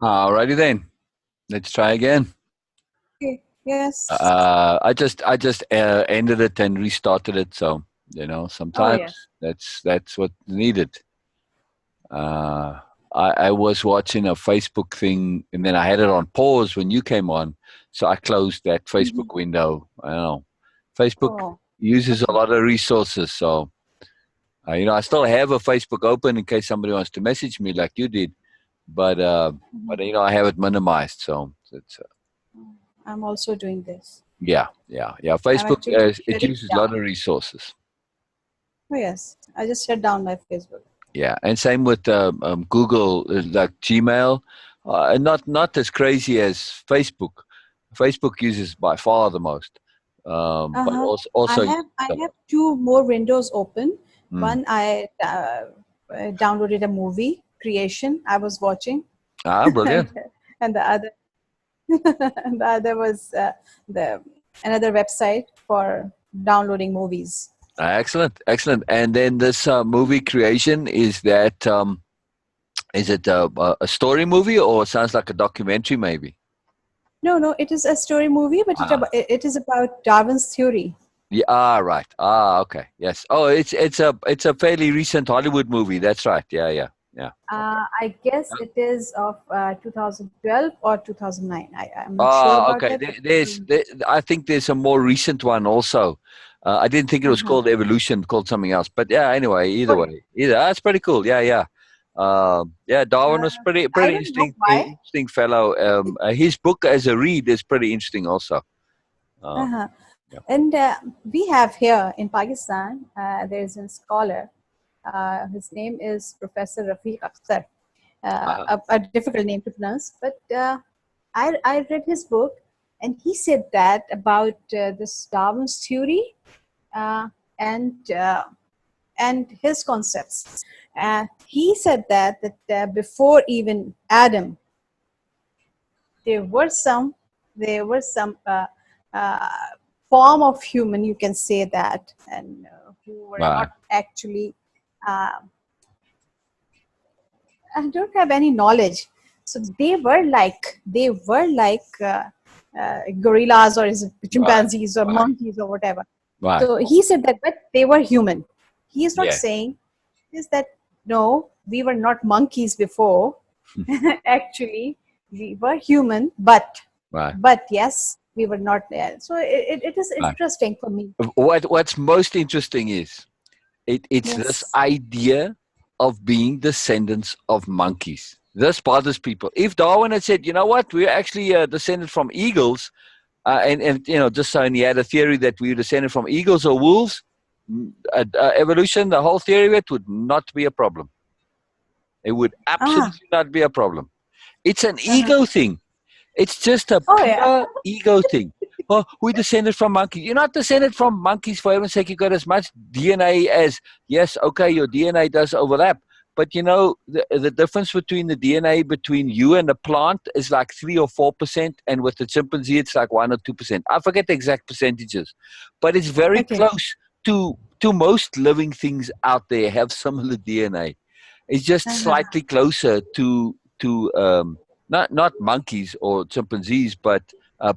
Alrighty then. Let's try again. Okay. Yes. I just ended it and restarted it. So Oh, sometimes yes. that's what needed. Uh, I was watching a Facebook thing, and then I had it on pause when you came on, so I closed that Mhm. Facebook window. I don't know. Facebook Oh, uses a okay. lot of resources, so I still have a Facebook open in case somebody wants to message me like you did, but uh, Mhm. but I have it minimized, so it's I'm also doing this. yeah. I'm Facebook actually it shutting uses a lot down. of resources. Oh, yes. I just shut down my Facebook. Yeah, and same with Google, like Gmail, and not as crazy as Facebook. Facebook uses by far the most, but Uh-huh. also I have two more windows open. mm. One, I downloaded a movie creation I was watching, and Brilliant. and the other and the other was the another website for downloading movies. Excellent. And then this movie creation, is it a story movie, or it sounds like a documentary maybe? No, no, it is a story movie, but Ah, it is about Darwin's theory. yeah. Right. Okay. Yes. Oh, it's a fairly recent Hollywood movie. That's right. Yeah. Okay. I guess it is of 2012 or 2009. I'm not sure about Okay. that. But, I think there's a more recent one also. I didn't think it was uh-huh. called Evolution, called something else. But yeah, anyway, either Oh, yeah. way, that's pretty cool. Yeah. Yeah, Darwin was I pretty don't know interesting, why. interesting fellow. His book as a read is pretty interesting also. Um, Uh-huh. yeah. And we have here in Pakistan, there is a scholar. His name is Professor Rafiq Akhtar. Uh, A difficult name to pronounce, but I read his book, and he said that about this Darwin's theory uh, and uh, and his concepts. He said that before even Adam, there were some there were some uh, form of human, you can say that, and who were right. not actually uh, don't have any knowledge. So they were like gorillas, or is it Right. chimpanzees or Right. monkeys or whatever. Right. So he said that, but they were human. He is not Yeah. saying is that no, we were not monkeys before. Actually, we were human, Right. but yes, we were not there. So it is Right. interesting for me. What's most interesting is it's this Yes. idea of being descendants of monkeys. This bothers people. If Darwin had said, you know what, we're actually descended from eagles, and just so he had a theory that we were descended from eagles or wolves, evolution, the whole theory of it would not be a problem. It would Ah. absolutely not be a problem. It's an Uh-huh. ego thing. It's just a Oh, yeah. pure ego thing. Oh, we descended from monkeys. You're not descended from monkeys for heaven's sake. You got as much DNA as, yes, okay, your DNA does overlap. But the difference between the DNA between you and the plant is like 3 or 4%, and with the chimpanzee, it's like 1 or 2%. I forget the exact percentages, but it's very Okay. close to most living things out there have similar DNA. It's just Uh-huh. slightly closer to not monkeys or chimpanzees, but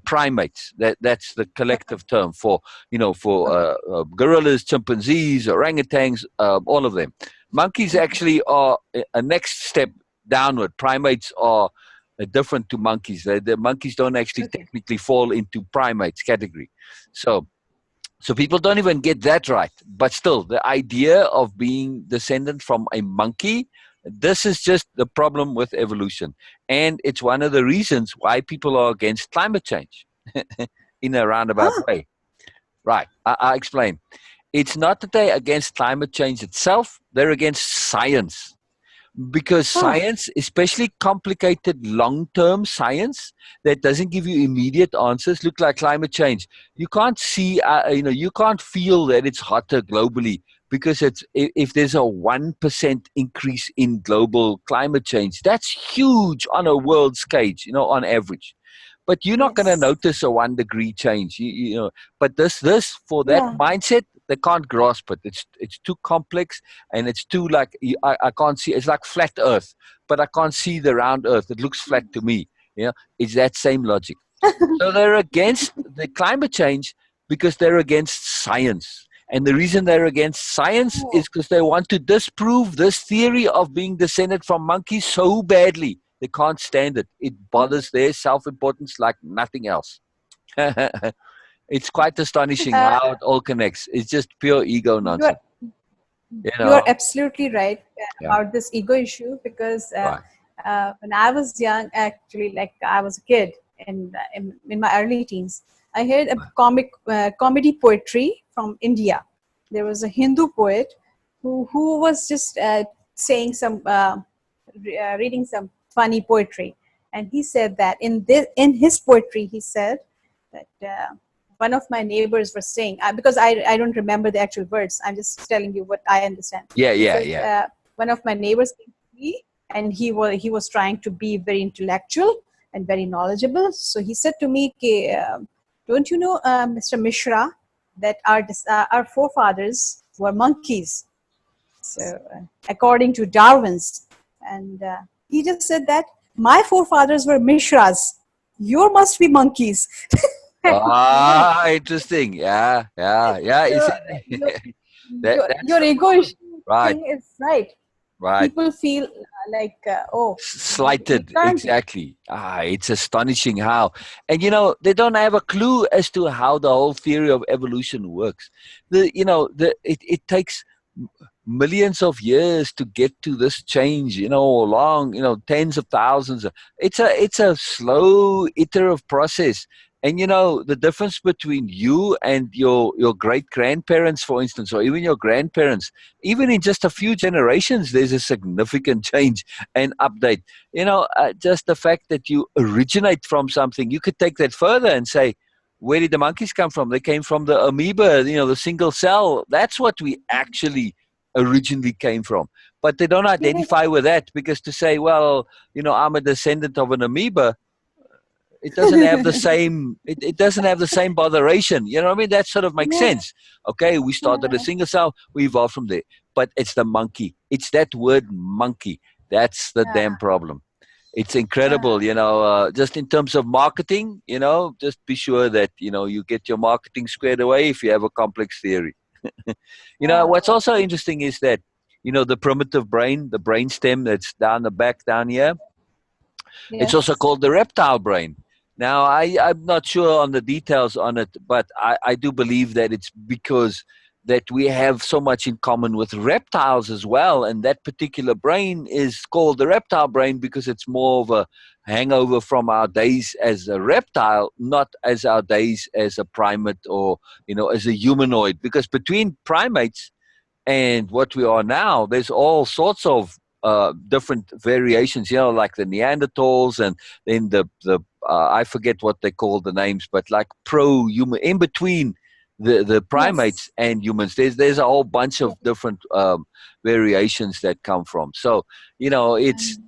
primates. That's the collective term for Okay. gorillas, chimpanzees, orangutans, all of them. Monkeys Okay. actually are a next step downward. Primates are different to monkeys. The monkeys don't actually Okay. technically fall into primates category. So people don't even get that right. But still, the idea of being descendant from a monkey, this is just the problem with evolution. And it's one of the reasons why people are against climate change in a roundabout Ah. way. Right. I explain. It's not that they're against climate change itself, they're against science, because Ah. science, especially complicated long-term science that doesn't give you immediate answers, look like climate change. You can't see, you can't feel that it's hotter globally, because if there's a 1% increase in global climate change, that's huge on a world stage, on average. But you're not going to Yes. notice a 1 degree change, but this for that Yeah. mindset. they can't grasp it. It's too complex, and it's too like I can't see. It's like flat Earth, but I can't see the round Earth. It looks flat to me. It's that same logic. So they're against the climate change because they're against science. And the reason they're against science is because they want to disprove this theory of being descended from monkeys so badly. They can't stand it. It bothers their self-importance like nothing else. It's quite astonishing Uh, how it all connects. It's just pure ego you are nonsense. You you are know? absolutely right Yeah. about this ego issue, because Right. when I was young, actually, like I was a kid in my early teens, I heard a comedy poetry from India. There was a Hindu poet who was just saying some reading some funny poetry, and he said that in his poetry he said that one of my neighbors was saying, because I don't remember the actual words, I'm just telling you what I understand. Yeah, He yeah, says yeah. one of my neighbors came to me, and he was trying to be very intellectual and very knowledgeable. So he said to me, don't you know, Mr. Mishra, that our forefathers were monkeys, so according to Darwin's. And he just said that my forefathers were Mishras, you must be monkeys. Ah, interesting. Yeah, yeah, yeah. You So see, your that's your the ego problem. Right, thing is right. right. People feel like, oh, we Slighted, can't. exactly. It's astonishing how. And they don't have a clue as to how the whole theory of evolution works. It takes millions of years to get to this change, or long, tens of thousands. It's a slow iterative process. And the difference between you and your great grandparents, for instance, or even your grandparents, even in just a few generations, there's a significant change and update. Just the fact that you originate from something, you could take that further and say, where did the monkeys come from? They came from the amoeba, the single cell. That's what we actually originally came from. But they don't Correct. identify with that, because to say, well, I'm a descendant of an amoeba, it doesn't have the same it doesn't have the same botheration. You know what I mean? That sort of makes Yeah. sense. Okay, we started a single cell, we evolved from there. But it's the monkey. It's that word monkey. That's the damn problem. It's incredible, just in terms of marketing, just be sure that, you get your marketing squared away if you have a complex theory. What's also interesting is that, the primitive brain, the brain stem that's down the back down here, it's also Yes. called the reptile brain. Now, I'm not sure on the details on it, but I do believe that it's because that we have so much in common with reptiles as well. And that particular brain is called the reptile brain because it's more of a hangover from our days as a reptile, not as our days as a primate or, as a humanoid. Because between primates and what we are now, there's all sorts of different variations, like the Neanderthals, and then the I forget what they call the names, but like pro-human, in between the Yes. primates and humans, there's a whole bunch of different variations that come from. So it's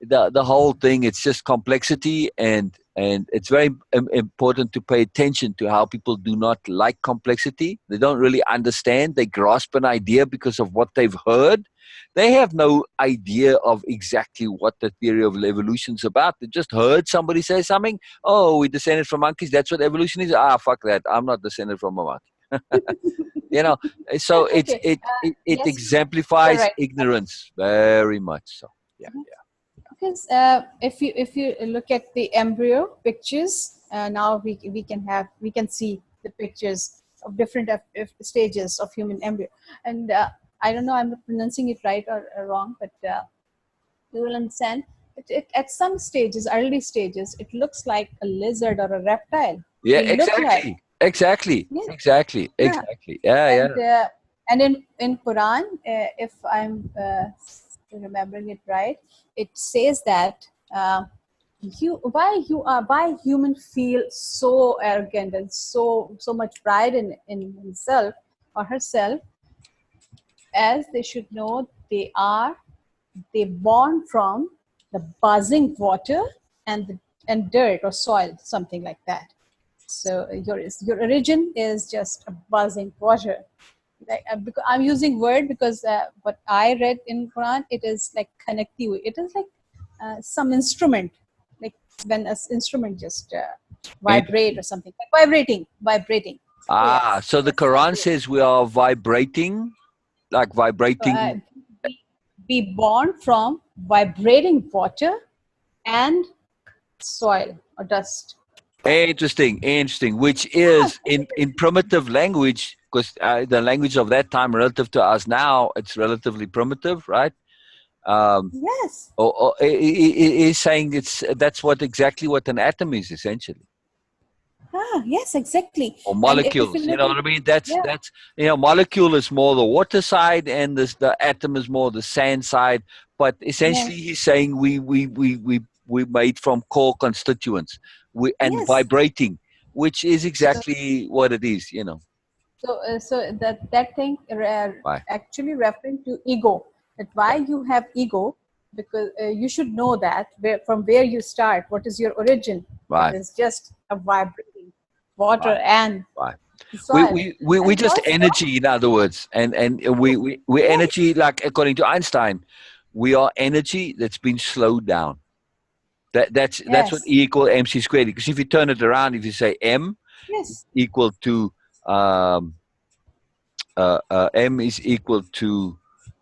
the whole thing. It's just complexity, and it's very important to pay attention to how people do not like complexity. They don't really understand. They grasp an idea because of what they've heard. They have no idea of exactly what the theory of evolution is about. They just heard somebody say something. Oh, we descended from monkeys. That's what evolution is. Fuck that. I'm not descended from a monkey. you know so Okay. it Yes, you're exemplifies right. ignorance very much so. Yeah. Because if you look at the embryo pictures, now we can see the pictures of different stages of human embryo, and I don't know, I'm not pronouncing it right or wrong, but you will understand. At some stages, early stages, it looks like a lizard or a reptile. Yeah, They look like, exactly. Exactly. yeah, Exactly. yeah. Exactly. Yeah, and yeah. in Quran, if I'm remembering it right, it says that why human feel so arrogant and so much pride in himself or herself, as they should know they born from the buzzing water and dirt or soil, something like that. So your origin is just a buzzing water. like, because I'm using word because what I read in Quran, it is like connective. It is like some instrument, like when an instrument just vibrate or something, like vibrating. So yes, So the that's Quran says we are vibrating, like uh, vibrating. be born from vibrating water and soil or dust. Interesting. Which is in primitive language, because the language of that time relative to us now, it's relatively primitive, right? Um, Yes. or is saying that's what exactly what an atom is essentially, Yes, exactly. or And if you molecules. You look know at, what I mean? That's yeah, that's molecule is more the water side, and the atom is more the sand side. But essentially, yes, he's saying we made from core constituents, and yes. vibrating, which is So, exactly what it is. You know. so that thing Why? actually referring to ego. That why Yeah. you have ego, because you should know that from where you start, what is your origin. It Why? is just a vibrating water Why? and Why? the soil. We And just also, energy, in other words, and we energy, yes, like according to Einstein, we are energy that's been slowed down. That's what yes, E equal mc squared. Because if you turn it around, if you say m yes, equal to um, m is equal to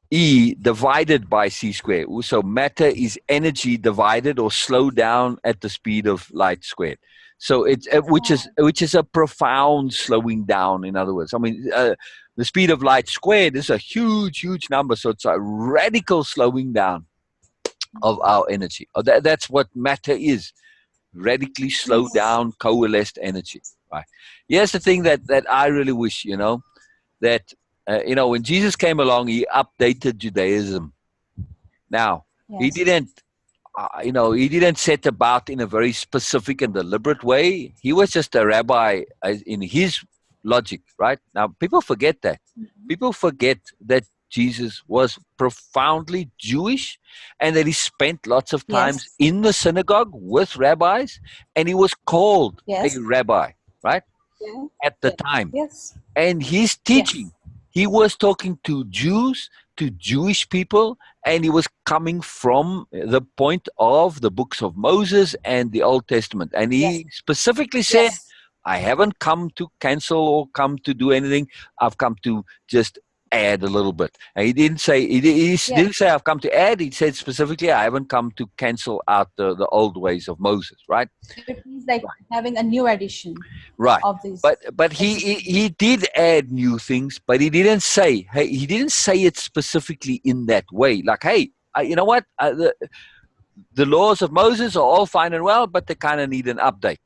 E divided by c squared. So matter is energy divided or slowed down at the speed of light squared. So it's which is a profound slowing down. In other words, I mean, the speed of light squared is a huge number. So it's a radical slowing down of our energy. That's what matter is: radically slowed yes, down, coalesced energy. Right. Here's the thing that I really wish, that when Jesus came along, he updated Judaism. Now, he yes, didn't, he didn't set about in a very specific and deliberate way. He was just a rabbi in his logic, right? Now, people forget that. People forget that Jesus was profoundly Jewish and that he spent lots of times yes, in the synagogue with rabbis, and he was called a yes, rabbi, right, yeah, at the yeah, time. yes, And his yes, teaching, he was talking to Jews, to Jewish people, and he was coming from the point of the books of Moses and the Old Testament. And yes, he specifically said, yes. I haven't come to cancel or come to do anything. I've come to just add a little bit. And he didn't say Yeah, didn't say I've come to add. He said specifically, I haven't come to cancel out the old ways of Moses. Right. it means like having a new edition Right. of these But existing. he did add new things, but he didn't say, hey, he didn't say it specifically in that way. Like, hey, you know what? The laws of Moses are all fine and well, but they kind of need an update.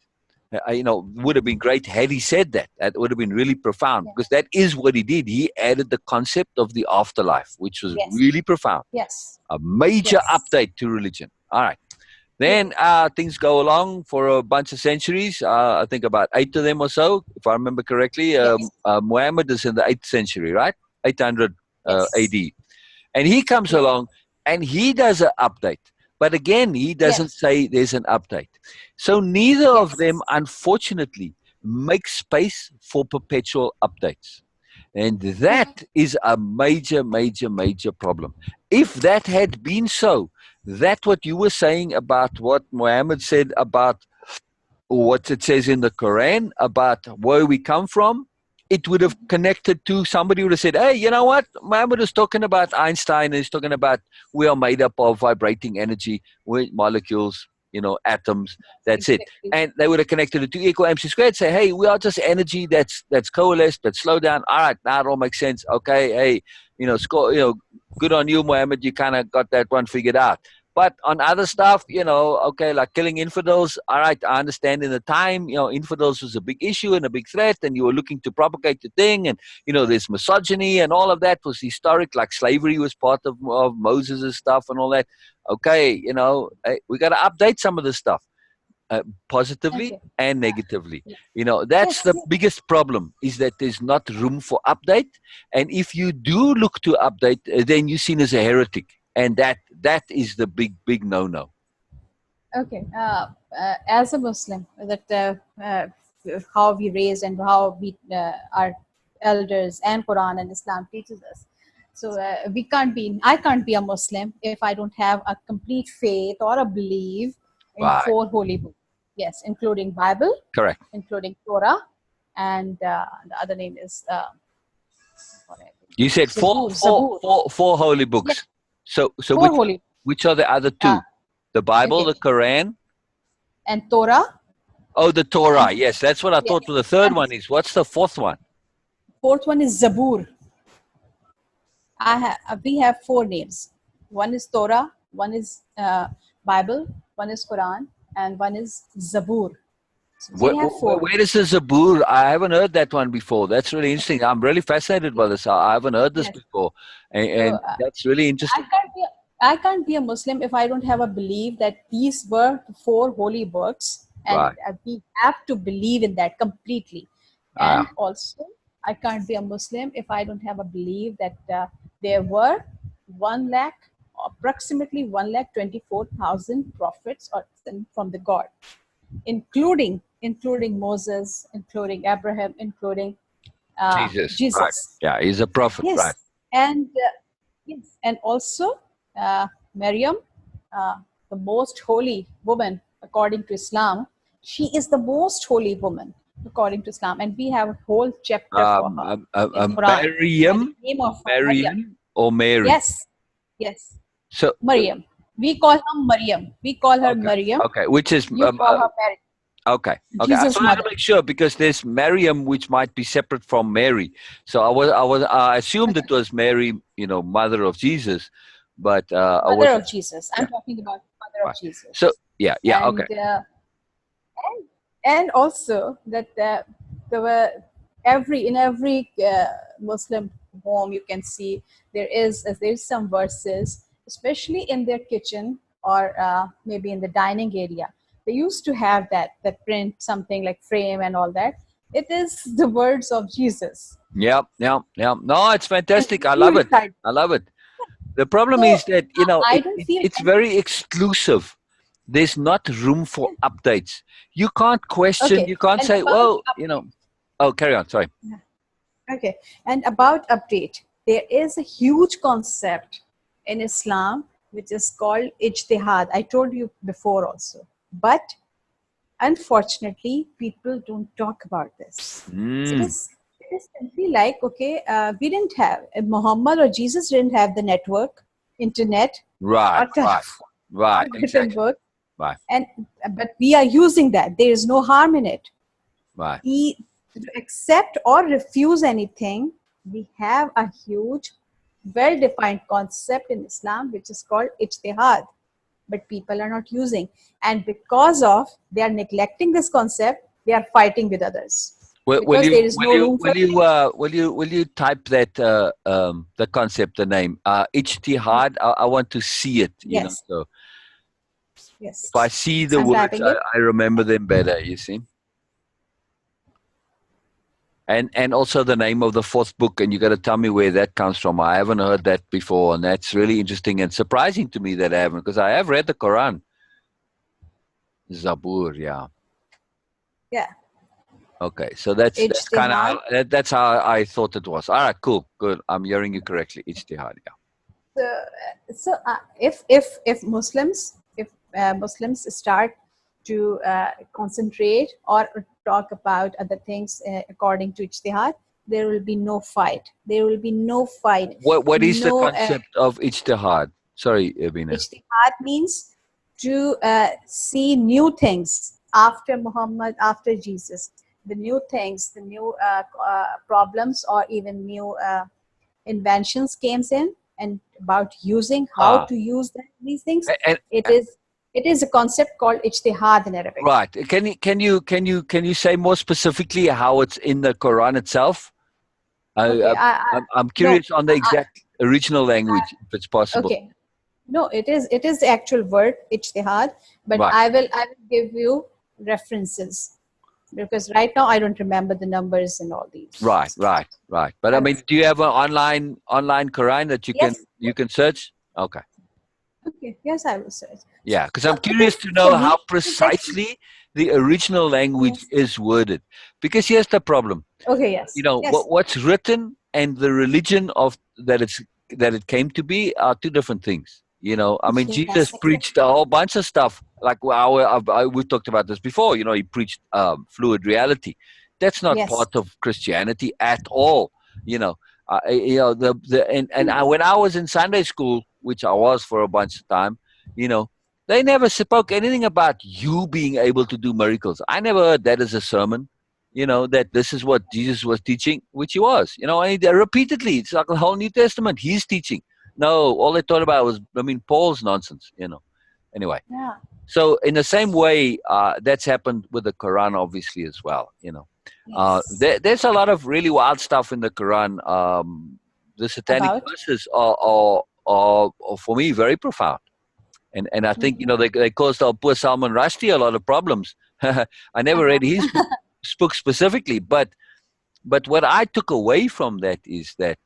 Would have been great had he said that. That would have been really profound, Yeah. because that is what he did. He added the concept of the afterlife, which was Yes, really profound. yes, A major yes, update to religion. All right. yeah, Then things go along for a bunch of centuries. I think about 8 of them or so, if I remember correctly. yes, Muhammad is in the 8th century, right? 800 yes, AD. And he comes yeah, along and he does an update. But again, he doesn't yes, say there's an update. So neither of yes. them, unfortunately, make space for perpetual updates. And Okay. that is a major problem. If that had been so, that what you were saying about what Muhammad said about what it says in the Quran about where we come from, it would have connected to somebody would have said, hey, you know what? Muhammad is talking about Einstein, and he's talking about we are made up of vibrating energy, molecules, atoms. That's it. Exactly. And they would have connected it to equal mc squared, say, hey, we are just energy that's coalesced, that's slowed down. All right, now it all makes sense. Okay, hey, score, good on you, Muhammad. You kind of got that one figured out. But on other stuff, okay, like killing infidels, all right, I understand in the time, infidels was a big issue and a big threat, and you were looking to propagate the thing, and, there's misogyny and all of that was historic, like slavery was part of Moses' stuff and all that. Okay, we got to update some of this stuff. Positively Okay. and negatively. That's Yes, the biggest problem, is that there's not room for update. And if you do look to update, then you're seen as a heretic. And that is the big no. okay. As a Muslim, that how we raised and how we are elders and Quran and Islam teaches us. So I can't be a Muslim if I don't have a complete faith or a belief in Right. 4 holy books. Yes, including Bible, Correct. including Torah, and the other name is You said Zabur. four holy Yes, books. So 4 holy. which are the other Uh, two? The Bible, okay, the Quran. and Torah, Oh, the Torah. and Yes, that's what I yes, thought the third and one is. What's the fourth one? fourth one is Zabur. We have 4 names. One is Torah, one is Bible, one is Quran, and one is Zabur. So we have 4. Where is the Zabur? I haven't heard that one before. That's really interesting. I'm really fascinated by this. I haven't heard this Yes. before, and, So and that's really interesting. I can't be a Muslim if I don't have a belief that these were 4 holy books, and Right. we have to believe in that completely. And also, I can't be a Muslim if I don't have a belief that there were 1 lakh, approximately 1,24,000 prophets or from the God, including Moses, including Abraham, including Jesus. Jesus. Right. Yeah, he's a prophet. Yes, Right. and yes, and also Maryam, the most holy woman according to Islam. She is the most holy woman according to Islam, and we have a whole chapter for her in Quran. And the name of her, Mariam or Mary? Yes, yes. So Maryam. We call her Maryam. We call her Maryam. Okay, which is You call her Mary. Okay. I Jesus' just wanted to mother. make sure because there's Mariam, which might be separate from Mary. So I assumed it was Mary, mother of Jesus, but Mother of Jesus. I'm talking about mother of Jesus. So yeah, And, okay. And also that there were in every Muslim home you can see there's some verses, especially in their kitchen or maybe in the dining area. They used to have that print, something like frame and all that. It is the words of Jesus. Yeah. No, it's fantastic. I love it. The problem is that it's very exclusive. There's not room for updates. You can't question. Okay. You can't say, well, Oh, carry on. Sorry. Okay. And about update, there is a huge concept in Islam which is called ijtihad. I told you before also. But unfortunately, people don't talk about this. It is simply like, okay, we didn't have, Muhammad or Jesus didn't have the network, internet, right, written book. Right. But we are using that. There is no harm in it. Right. To accept or refuse anything, we have a huge, well-defined concept in Islam, which is called ijtihad. But people are not using. And because of they are neglecting this concept, they are fighting with others. Will you type that the concept, the name ijtihad? I want to see it. Yes. So yes. If I see the words, I remember them better. You see. And also the name of the 4th book, and you got to tell me where that comes from. I haven't heard that before, and that's really interesting and surprising to me that I haven't, because I have read the Quran. Zabur, yeah. Yeah. Okay, so that's kind of that's how I thought it was. All right, cool, good. I'm hearing you correctly. Ijtihad, yeah. So if Muslims start to concentrate or talk about other things according to ijtihad, there will be no fight. There will be no fight. What is the concept of ijtihad? Sorry, Beena. Ijtihad means to see new things after Muhammad, after Jesus. The new things, the new problems, or even new inventions came in, and about using how to use these things. It is a concept called ijtihad in Arabic. Right. Can you say more specifically how it's in the Quran itself? Okay, I'm curious on the exact original language, if it's possible. Okay. No, it is the actual word ijtihad, but right. I will give you references, because right now I don't remember the numbers and all these. Right. But I mean, do you have an online Quran that you can search? Okay. Okay. Yes, I will search. Yeah, because I'm curious to know how precisely the original language Yes. is worded. Because here's the problem. Okay. Yes. You know, Yes. what's written and the religion of that it came to be are two different things. You know, I mean, Yes. Jesus preached a whole bunch of stuff. Like we talked about this before. You know, he preached fluid reality. That's not Yes. part of Christianity at all. You know, when I was in Sunday school, which I was for a bunch of time, you know, they never spoke anything about you being able to do miracles. I never heard that as a sermon. You know, that this is what Jesus was teaching, which he was. You know, and repeatedly, it's like the whole New Testament. He's teaching. No, all they thought about was, I mean, Paul's nonsense. You know. Anyway, Yeah. so in the same way, that's happened with the Quran, obviously, as well. You know, Yes. there's a lot of really wild stuff in the Quran. The satanic About. verses are for me very profound, and I think, you know, they caused our poor Salman Rushdie a lot of problems. I never read his book specifically, but what I took away from that is that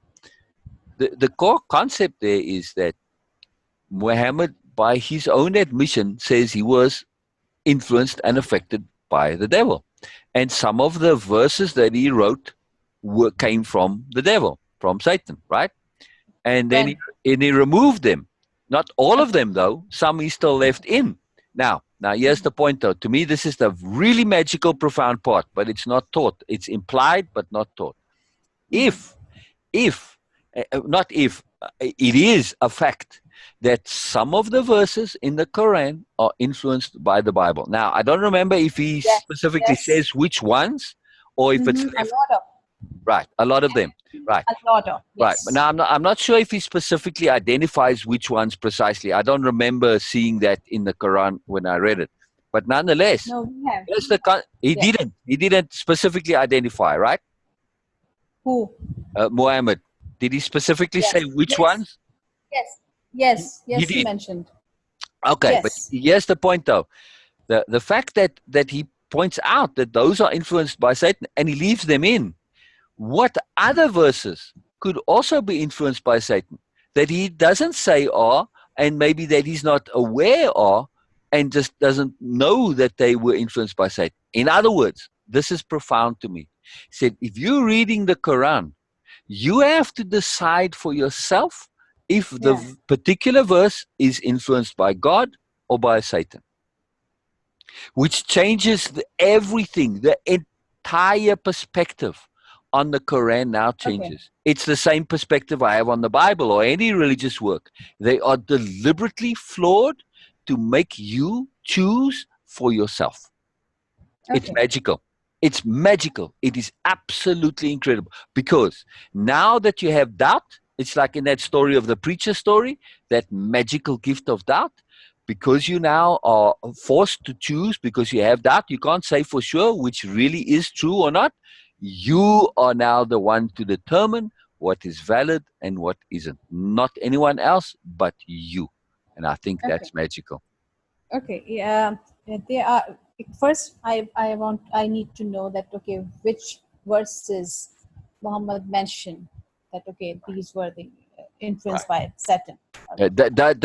the core concept there is that Muhammad, by his own admission, says he was influenced and affected by the devil. And some of the verses that he wrote came from the devil, from Satan, right? And then When? he removed them. Not all of them, though. Some he still left in. Now, here's the point, though. To me, this is the really magical, profound part, but it's not taught. It's implied, but not taught. If, not if, it is a fact that some of the verses in the Quran are influenced by the Bible. Now, I don't remember if he Yes. specifically Yes. says which ones, or if it's A left. lot of. Right, a lot of them. Right. A lot of. Right, but Yes. now I'm not sure if he specifically identifies which ones precisely. I don't remember seeing that in the Quran when I read it. But nonetheless, No, we have. he Yes. didn't specifically identify, right? Who? Muhammad, did he specifically Yes. say which Yes. ones? Yes. Yes. He Yes. He did. mentioned. Okay, but Yes. here's the point, though. The fact that he points out that those are influenced by Satan and he leaves them in. What other verses could also be influenced by Satan that he doesn't say are, and maybe that he's not aware are, and just doesn't know that they were influenced by Satan? In other words, this is profound to me. He said, if you're reading the Quran, you have to decide for yourself if the Yeah. particular verse is influenced by God or by Satan, which changes everything. The entire perspective on the Quran now Okay. changes. It's the same perspective I have on the Bible or any religious work. They are deliberately flawed to make you choose for yourself. It's Okay. magical. It's magical. It is absolutely incredible, because now that you have doubt, it's like in that story of the preacher story, that magical gift of doubt. Because you now are forced to choose, because you have doubt, you can't say for sure which really is true or not. You are now the one to determine what is valid and what isn't. Not anyone else but you. And I think Okay. that's magical. Okay. Yeah. They are. First, I need to know that. Okay, which verses Muhammad mentioned that. Okay, these were the influenced by Satan.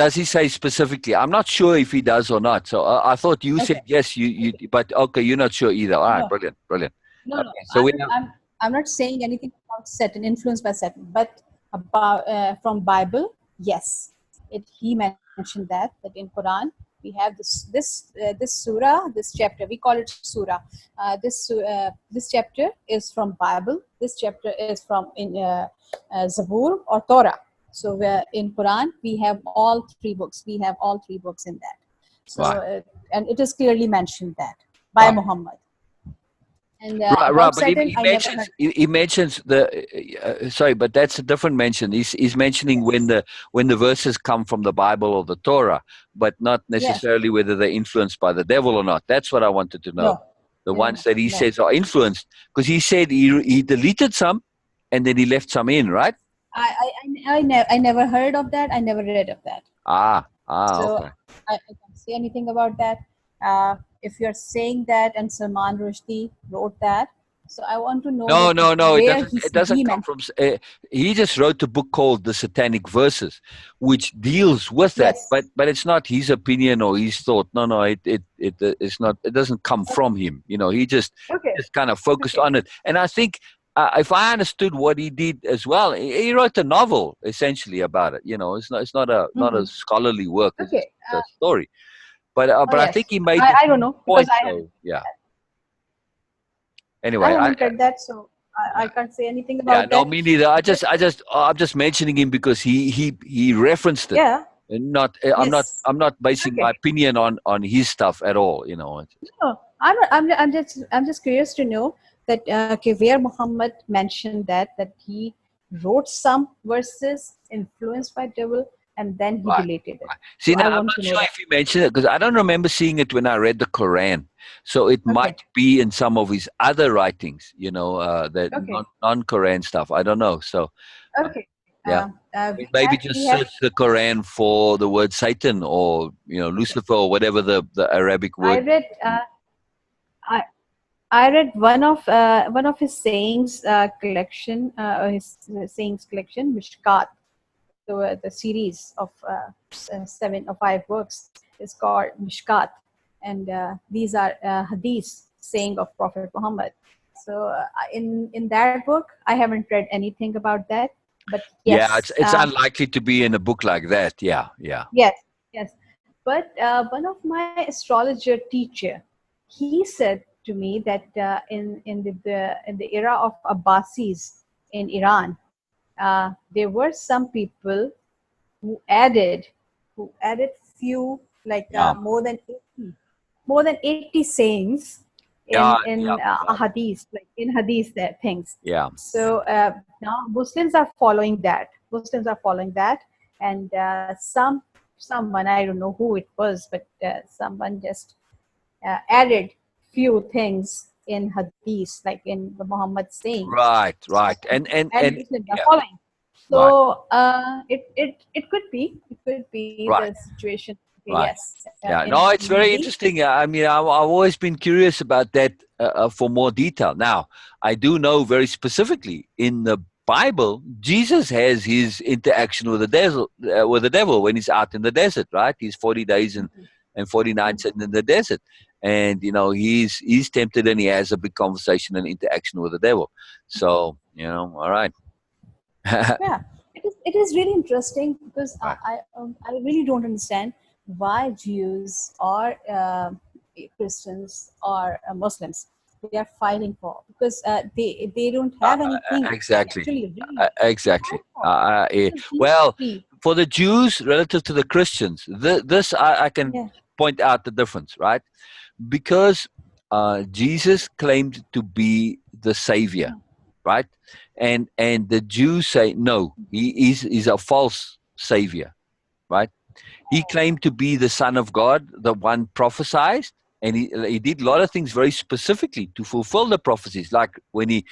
Does he say specifically? I'm not sure if he does or not. So I thought you said Okay. yes. But okay, you're not sure either. All right, No. brilliant, brilliant. No. Okay, so we have I'm not saying anything about Satan, influenced by Satan, but about from Bible. Yes, he mentioned that in Quran we have this surah, this chapter. We call it surah. This chapter is from Bible. This chapter is from in Zabur or Torah. So in Quran we have all three books. We have all three books in that. So right, and it is clearly mentioned that by right. Muhammad. And Right, about but Satan, I never heard. he mentions the sorry, but that's a different mention. He's mentioning Yes. when the verses come from the Bible or the Torah, but not Yes. necessarily whether they're influenced by the devil or not. That's what I wanted to know. No. The No. ones that he No. says are influenced, because he said he deleted some and then he left some in, right? I never heard of that. I never read of that. So Okay. I can't say anything about that. If you're saying that and Salman Rushdie wrote that, So I want to know No, that no, no. It where doesn't. It doesn't he come mentioned. from. He just wrote a book called The Satanic Verses, which deals with that. Yes. But it's not his opinion or his thought. No, no. It's not. It doesn't come Okay. from him. You know, he Okay. just kind of focused Okay. on it. And I think if I understood what he did as well, he wrote a novel essentially about it. You know, it's not a Hmm. scholarly work. It's just Okay. a story. Oh But I yes. think he made the I don't same know because point. So yeah. I Anyway, haven't read that, so I yeah. can't say anything Yeah, about no, that. me neither. But I'm just mentioning him because he referenced it, yeah. and not. Yes. I'm not basing my Okay. opinion on his stuff at all. You know. No, I'm not, I'm just curious to know that okay, where Muhammad mentioned that he wrote some verses influenced by devil and then he Right. deleted it. Right. See, So now I I'm want not to know sure that. if he mentioned it because I don't remember seeing it when I read the Quran. So it Okay. might be in some of his other writings. You know, that Okay. non-Quran stuff. I don't know. So uh, Okay. yeah. Maybe We just have search the Quran for the word Satan or okay. Lucifer or whatever the Arabic I word. read I I read one of his sayings collection, his sayings collection, Mishkat. The series of 7 or 5 books is called Mishkat, and these are hadiths saying of Prophet Muhammad. So in that book, I haven't read anything about that, but Yeah, yes, it's unlikely to be in a book like that. Yeah, yeah. yes, yes. But one of my astrologer teacher, he said to me that in the era of Abbasis in Iran, there were some people who added few like Yeah, more than 80 sayings yeah, in yeah, yeah, hadith, like in hadith that things. yeah. So now Muslims are following that. Muslims are following that, and someone, I don't know who it was, but someone just added few things in hadith, like in the Muhammad sayings. Right, So right. And Muslims are yeah, following. right, So it could be the right, situation. Okay, right. yes, Yeah, in no, it's very Hadith. interesting. I mean, I've always been curious about that for more detail. Now, I do know very specifically in the Bible, Jesus has his interaction with the devil when he's out in the desert, right? He's 40 days and 40 nights Mhm. in the desert. And, he's tempted and he has a big conversation and interaction with the devil. So, all right. Yeah, it is really interesting because Right. I really don't understand why Jews or Christians or Muslims they are fighting for, because they don't have anything to Exactly. actually really Exactly. fight for. Because these Well, three, for the Jews relative to the Christians, this I can yeah. point out the difference, right? Because Jesus claimed to be the Savior, Mhm. right? And the Jews say no, he's a false Savior, right? He claimed to be the Son of God, the one prophesied, and he did a lot of things very specifically to fulfill the prophecies. Like when he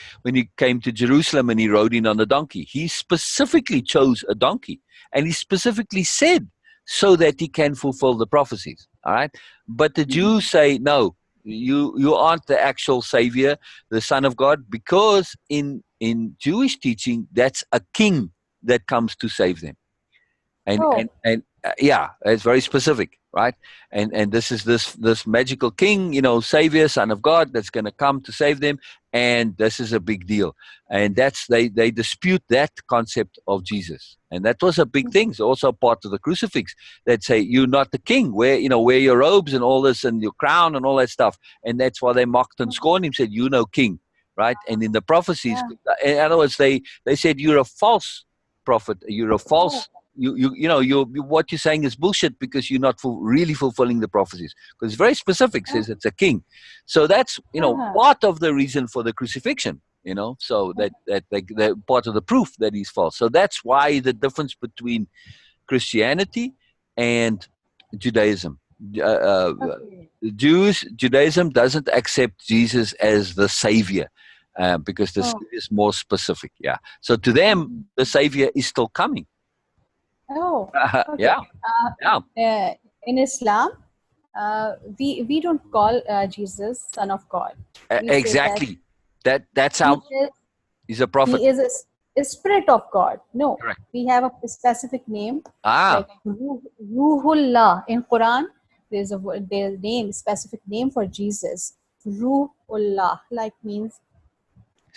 came to Jerusalem and he rode in on a donkey, he specifically chose a donkey, and he specifically said so that he can fulfill the prophecies. All right, but the Jews Mhm. say no. You aren't the actual Savior, the Son of God, because in Jewish teaching, that's a king that comes to save them and Oh, yeah, it's very specific, right? And this is this magical king, savior, son of God, that's going to come to save them, and this is a big deal. And that's they dispute that concept of Jesus, and that was a big thing. It's also part of the crucifix that say you're not the king, wear your robes and all this and your crown and all that stuff, and that's why they mocked and scorned him, said you no king, right? And in the prophecies, yeah. in other words, they said you're a false prophet, you're a Oh, false what you're saying is bullshit because you're not really fulfilling the prophecies, because it's very specific, yeah. says it's a king. So that's Uh-huh. part of the reason for the crucifixion, so that part of the proof that he's false. So that's why the difference between Christianity and Judaism. Okay. Judaism doesn't accept Jesus as the savior, because the Oh. savior is more specific. Yeah, so to them Mhm. the savior is still coming. Oh, okay. Yeah, yeah, In Islam, we don't call Jesus Son of God. We say that exactly. That's He how is he's a prophet. he is a spirit of God. No, Correct. we have a specific name Ah, like Ruhullah in Quran. There's name specific name for Jesus. Ruhullah like means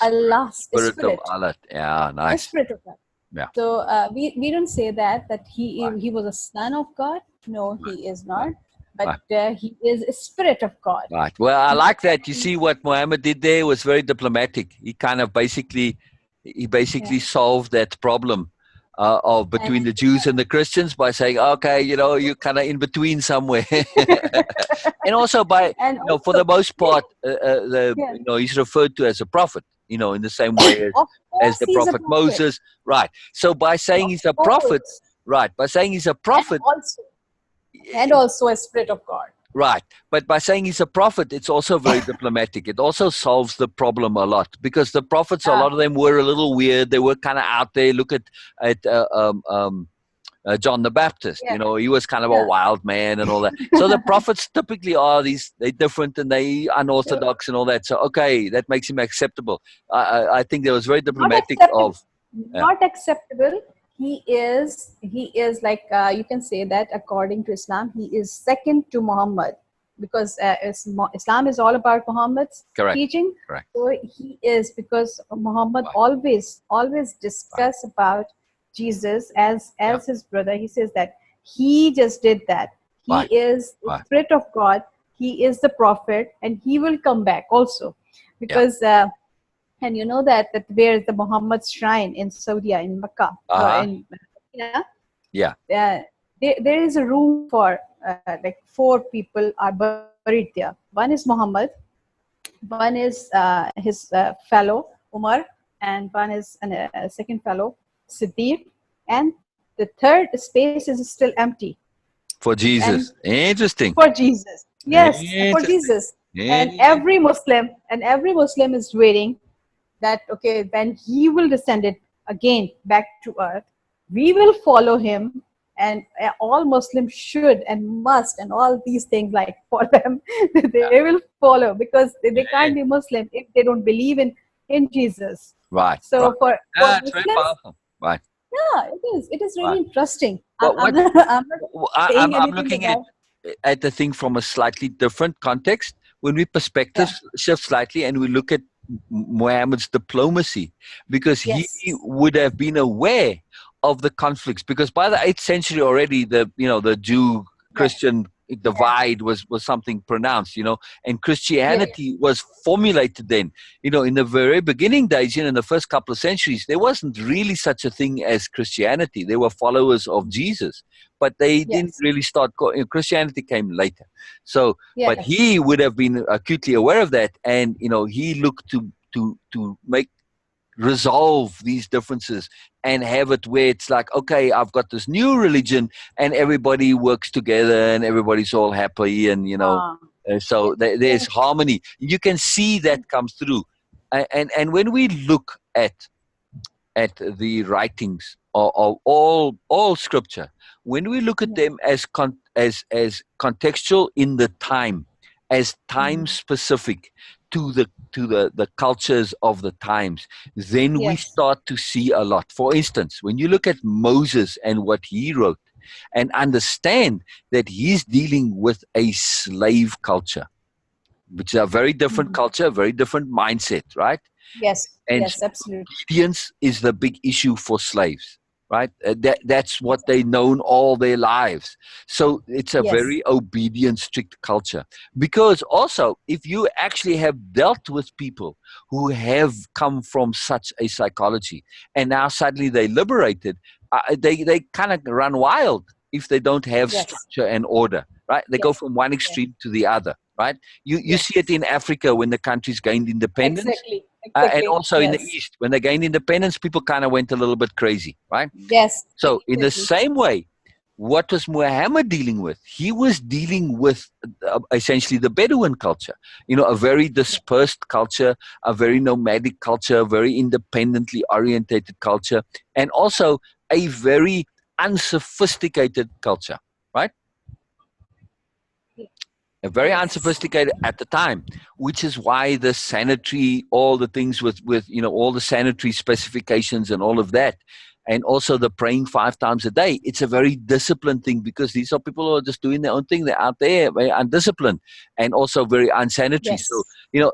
Allah's Spirit of spirit, Allah. Yeah, the nice. spirit of God. Yeah. So we don't say that Right. he was a son of God. No, Right. he is Right. not. But Right. he is a spirit of God. Right. Well, I He, like that. You see, what Muhammad did there was very diplomatic. He kind of yeah. basically solved that problem of And between the Jews and the Christians by saying, okay, you're kind of in between somewhere. And also by, and for the also, most part, yeah, he's referred to as a prophet, in the same way of as course the he is a prophet prophet. Moses. Right. So by saying Of he's a prophet, course, right, by saying he's a and prophet, also and also a spirit of God. right. But by saying he's a prophet, it's also very diplomatic. It also solves the problem a lot because the prophets, a Yeah. lot of them were a little weird. They were kind of out there. Look at John the Baptist. Yeah. He was kind of a Yeah. wild man and all that. So the prophets typically they're different and they So unorthodox and all that. So, okay, that makes him acceptable. I think that was very not diplomatic acceptable. of, yeah, Not acceptable. He is like you can say that according to Islam, he is second to Muhammad because Islam is all about Muhammad's correct, teaching. correct, So he is because Muhammad right, always right, discuss about Jesus yeah, as his brother. He says that he just did that. He right, is the right, spirit of God. He is the prophet, and he will come back also yeah, because. And you know that where is the Muhammad's shrine in Saudi, in Mecca, uh-huh, in Beena, yeah, there is a room for like four people are buried there. One is Muhammad, one is his fellow Umar, and one is a second fellow Siddiq, and the third space is still empty. for And Jesus. Interesting. for Jesus, yes, for Interesting. Jesus, and Interesting. every Muslim is waiting that okay, when he will descend it again back to earth, we will follow him, and all Muslims should and must, and all these things like for them, they will follow because they can't be Muslim if they don't believe in Jesus. Right, right. So for It's very Muslims, powerful. Right, yeah, it is really right. interesting. But I'm what not I'm not saying I'm anything looking about, at the thing from a slightly different context. When we perspective yeah, shift slightly and we look at Muhammad's diplomacy, because he yes, would have been aware of the conflicts. Because by the 8th century already, the Jew yeah, Christian yeah, divide was something pronounced, and yeah, Christianity was formulated then. In the very beginning days, in the first couple of centuries, there wasn't really such a thing as Christianity. They were followers of Jesus, but they didn't yes, really start. Christianity came later. So, but yes, he would have been acutely aware of that, and he looked to make resolve these differences and have it where it's like, okay, I've got this new religion and everybody works together and everybody's all happy, and uh, so yes, there's harmony. You can see that comes through. And when we look at the writings of all scripture, when we look at yeah, them as contextual in the time, as time mhm, specific to the cultures of the times, then we yes, start to see a lot. For instance, when you look at Moses and what he wrote, and understand that he's dealing with a slave culture, which is a very different mhm. culture, very different mindset, right? Yes, And yes, absolutely. obedience is the big issue for slaves, right? That's what they known all their lives. So it's a Yes, very obedient, strict culture. Because also, if you actually have dealt with people who have come from such a psychology and now suddenly they liberated, they kind of run wild if they don't have yes, structure and order, right? They go yes, from one yes, extreme to the other, right? You see it yes. in Africa when the countries gained independence, Exactly, and exactly. also in the Yes, East, when they gained independence, people kind of went a little bit crazy, right? yes, So, in the exactly. same way, what was Muhammad dealing with? He was dealing with essentially the Bedouin culture, a very dispersed culture, a very nomadic culture, a very independently orientated culture, and also a very unsophisticated culture, right? and very Yes. unsophisticated at the time, which is why the sanitary, all the things with all the sanitary specifications and all of that, and also the praying 5 times a day. It's a very disciplined thing because these are people who are just doing their own thing. They're out there, very undisciplined, and also very unsanitary. So Yes.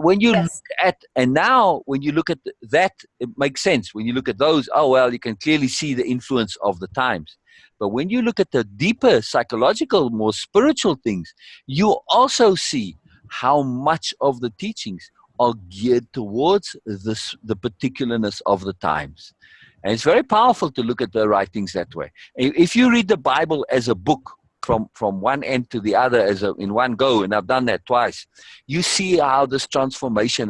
when you look Yes. at, and now when you look at that, it makes sense. When you look at those, oh well, you can clearly see the influence of the times. But when you look at the deeper psychological, more spiritual things, you also see how much of the teachings are geared towards the particularness of the times. And it's very powerful to look at the writings that way. If you read the Bible as a book from one end to the other in one go, and I've done that twice, you see how this transformation,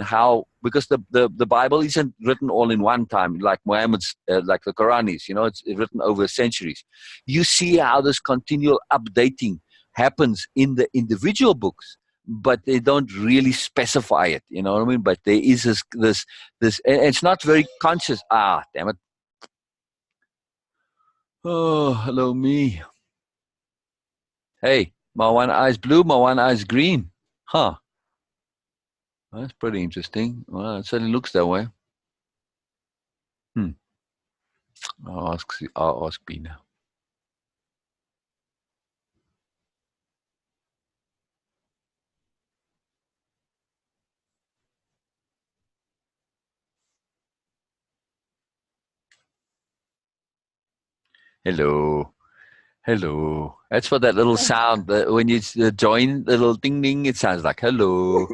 because the Bible isn't written all in one time, like Muhammad's, like the Quran is, it's written over centuries. You see how this continual updating happens in the individual books, but they don't really specify it, you know what I mean? But there is this, and it's not very conscious. Damn it. Oh, hello me. Hey, my one eye's blue, my one eye's green. Huh. That's pretty interesting. Well, it certainly looks that way. Hmm. I'll ask Beena. Hello. Hello. That's what that little sound, when you join the little ding ding, it sounds like hello.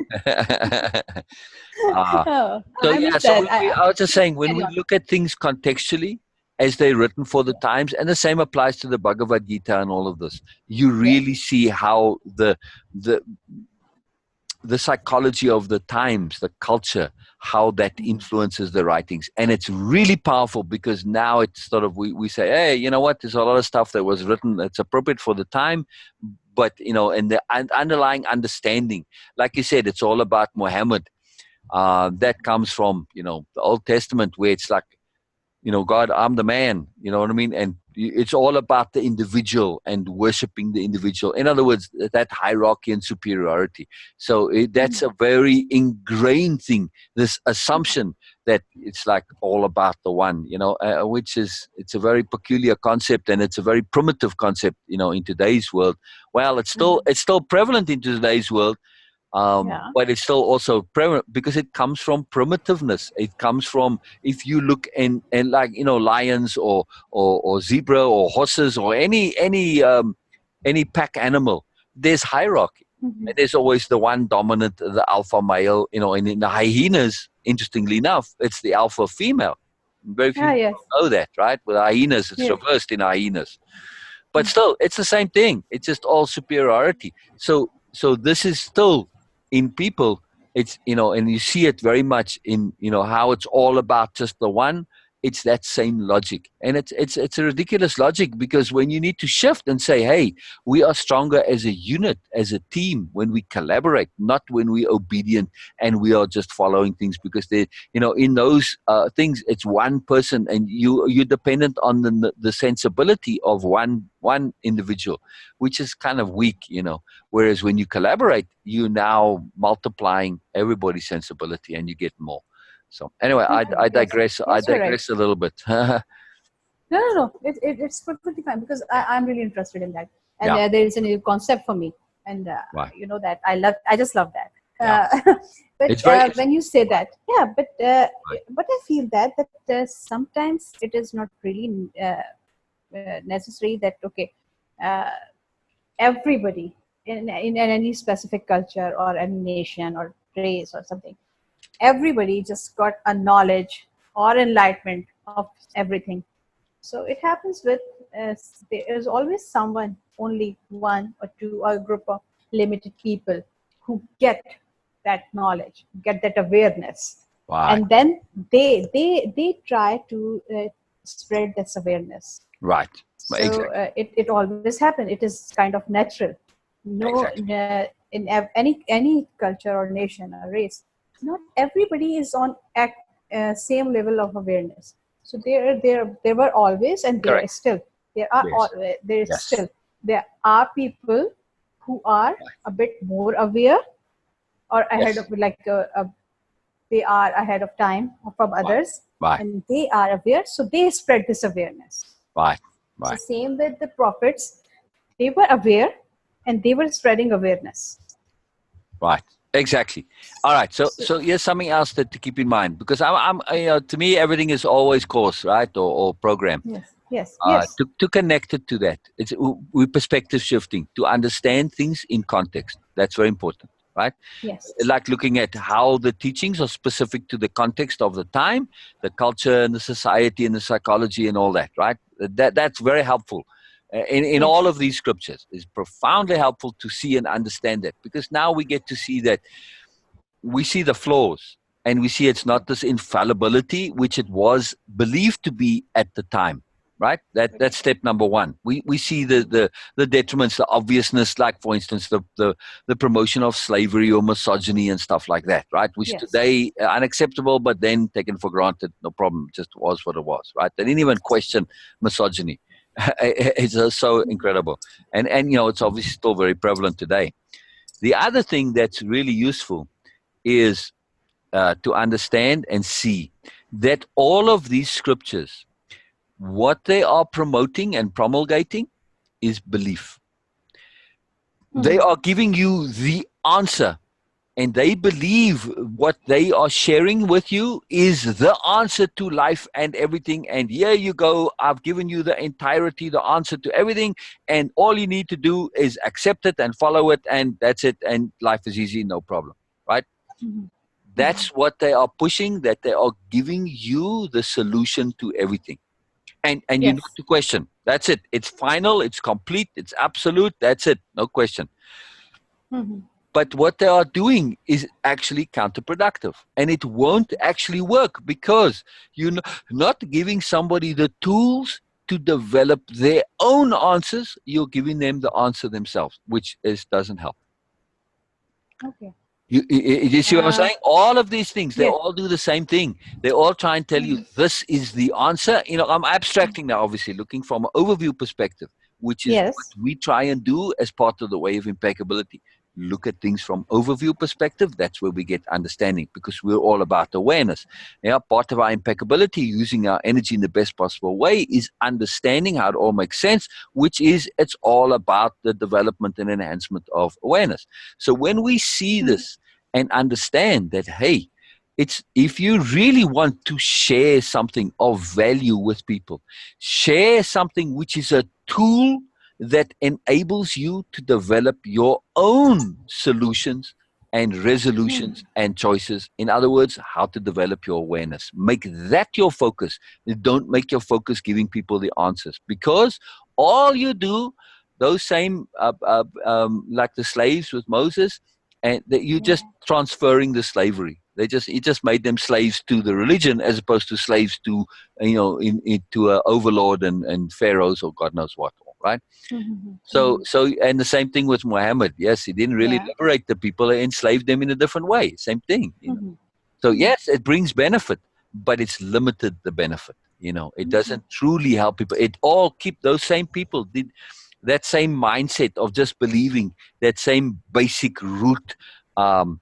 Ah. Oh, So I yeah, miss so that. I was just saying, when Carry we on. look at things contextually as they're written for the times, and the same applies to the Bhagavad Gita and all of this, you Yes. really see how the the psychology of the times, the culture, how that influences the writings. And it's really powerful because now it's sort of, we say, hey, you know what, there's a lot of stuff that was written that's appropriate for the time, but, and the underlying understanding, like you said, it's all about Muhammad. That comes from, the Old Testament, where it's like, God, I'm the man, you know what I mean? And it's all about the individual and worshiping the individual. In other words, that hierarchy and superiority. So that's a very ingrained thing, this assumption that it's like all about the one, which it's a very peculiar concept, and it's a very primitive concept, in today's world. Well, it's still prevalent in today's world, Yeah. but it's still also prevalent because it comes from primitiveness. It comes from, if you look and like, lions or zebra or horses or any pack animal, there's hierarchy. And there's always the one dominant, the alpha male, and in the hyenas, interestingly enough, it's the alpha female. Very few Ah, yes. people know that, right? With hyenas, it's Yes. reversed in hyenas. But still, it's the same thing. It's just all superiority. So this is still in people. It's, and you see it very much in, how it's all about just the one. It's that same logic, and it's a ridiculous logic, because when you need to shift and say, hey, we are stronger as a unit, as a team, when we collaborate, not when we're obedient and we are just following things because they, in those things, it's one person, and you're dependent on the sensibility of one individual, which is kind of weak, whereas when you collaborate, you now multiplying everybody's sensibility and you get more. So anyway, I Yes. digress. I Yes, you're right. digress a little bit. No. It's perfectly fine because I'm really interested in that, and Yeah. there is a new concept for me, and Right. that I just love that. Yeah. But It's very when you say that, yeah, right. but I feel that sometimes it is not really necessary that okay, uh, everybody in any specific culture or any nation or race or something, everybody just got a knowledge or enlightenment of everything. So it happens with there is always someone, only one or two, or a group of limited people who get that knowledge, get that awareness, Right. and then they try to spread this awareness. Right. So Exactly. it always happens. It is kind of natural. No, Exactly. any culture or nation or race, not everybody is on at same level of awareness. So there were always, and there Correct. is still, there are Yes. there is Yes. still, there are people who are a bit more aware or ahead Yes. of, like they are ahead of time from Right. others, Right. and they are aware, so they spread this awareness. Right. So Right. same with the prophets, they were aware and they were spreading awareness. Right. Exactly. All right. So, So, here's something else that to keep in mind, because to me, everything is always course, right, or program. yes, yes, yes, To connect it to that, we perspective shifting to understand things in context. That's very important, right? yes, Like looking at how the teachings are specific to the context of the time, the culture, and the society, and the psychology, and all that, right? That's very helpful. In all yes, of these scriptures is profoundly helpful to see and understand that, because now we get to see that we see the flaws, and we see it's not this infallibility which it was believed to be at the time, right? That's step number one. We see the detriments, the obviousness, like for instance the promotion of slavery or misogyny and stuff like that, right? Which yes, today unacceptable, but then taken for granted, no problem, just was what it was, right? They didn't even question misogyny. It's so incredible. And it's obviously still very prevalent today. The other thing that's really useful is to understand and see that all of these scriptures, what they are promoting and promulgating is belief. They mhm, are giving you the answer, and they believe what they are sharing with you is the answer to life and everything. And here you go, I've given you the entirety, the answer to everything, and all you need to do is accept it and follow it, and that's it, and life is easy, no problem, right? mhm, That's what they are pushing, that they are giving you the solution to everything. And you not yes, to question. That's it. It's final, it's complete, it's absolute, that's it. No question. mhm, But what they are doing is actually counterproductive. And it won't actually work, because you're not giving somebody the tools to develop their own answers. You're giving them the answer themselves, which doesn't help. okay. You see what I'm saying? All of these things, they Yes, all do the same thing. They all try and tell you mhm, this is the answer. I'm abstracting now, obviously, looking from an overview perspective, which is what yes, we try and do as part of the way of impeccability. Look at things from overview perspective. That's where we get understanding, because we're all about awareness. Yeah, part of our impeccability, using our energy in the best possible way, is understanding how it all makes sense, which is it's all about the development and enhancement of awareness. So when we see mhm, this and understand that, hey, it's if you really want to share something of value with people, share something which is a tool that enables you to develop your own solutions and resolutions mhm, and choices. In other words, how to develop your awareness. Make that your focus. Don't make your focus giving people the answers, because all you do, those same like the slaves with Moses, and that you yeah, just transferring the slavery. It just made them slaves to the religion, as opposed to slaves to into a overlord and pharaohs or God knows what, right? mhm, So mhm, and the same thing with Muhammad. Yes, he didn't really yeah, liberate the people; he enslaved them in a different way. Same thing. mhm, So mhm, yes, it brings benefit, but it's limited the benefit. It mhm, doesn't truly help people. It all keep those same people did that same mindset of just believing, that same basic root um,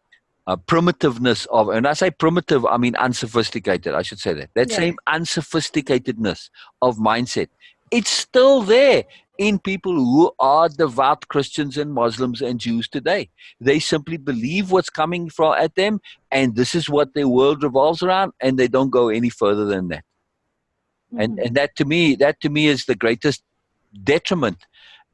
primitiveness of, and I say primitive, I mean unsophisticated. I should say that yes, same unsophisticatedness of mindset. It's still there in people who are devout Christians and Muslims and Jews today. They simply believe what's coming from at them, and this is what their world revolves around, and they don't go any further than that. And mhm, that to me is the greatest detriment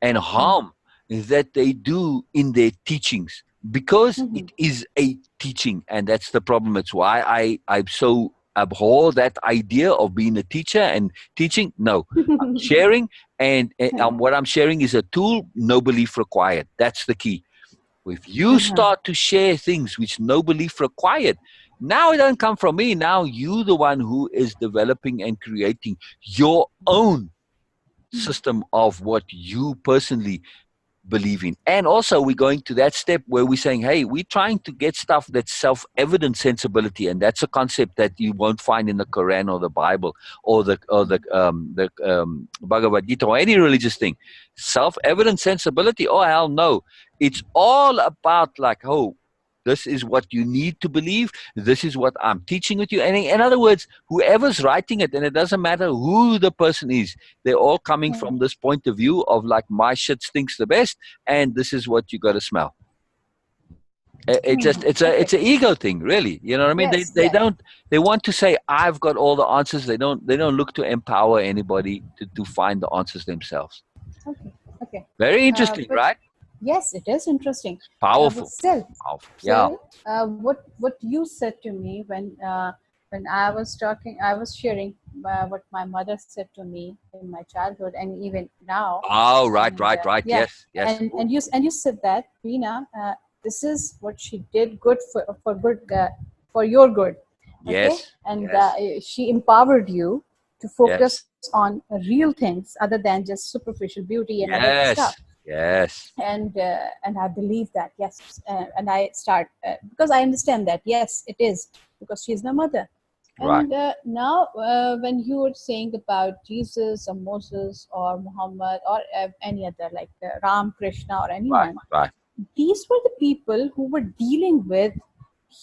and mhm, harm that they do in their teachings, because it mhm. is a teaching, and that's the problem. It's why I so abhor that idea of being a teacher and teaching. No, I'm sharing, and what I'm sharing is a tool, no belief required. That's the key. If you Uh-huh. start to share things which no belief required, now it doesn't come from me. Now you the one who is developing and creating your own system of what you personally believing. And also we're going to that step where we're saying, hey, we're trying to get stuff that's self-evident sensibility, and that's a concept that you won't find in the Quran or the Bible or the Bhagavad Gita or any religious thing. Self-evident sensibility, oh hell no. It's all about like, oh, this is what you need to believe. This is what I'm teaching with you. And in other words, whoever's writing it, and it doesn't matter who the person is, they're all coming from this point of view of like, my shit stinks the best, and this is what you got to smell. It's an ego thing, really. You know what I mean? Yes, They want to say, I've got all the answers. They don't look to empower anybody to find the answers themselves. Okay. Very interesting, right? Yes, it is interesting. Powerful. Still, yeah. What you said to me when I was sharing what my mother said to me in my childhood and even now. Oh, right. Yeah. Yes. And you said that, Beena, this is what she did good for good for your good. Okay? Yes. And she empowered you to focus on real things other than just superficial beauty and other stuff. Yes. And I believe that, yes. And I start, because I understand that, yes, it is, because she's my mother. And now when you were saying about Jesus or Moses or Muhammad or any other, like Ram, Krishna or anyone, these were the people who were dealing with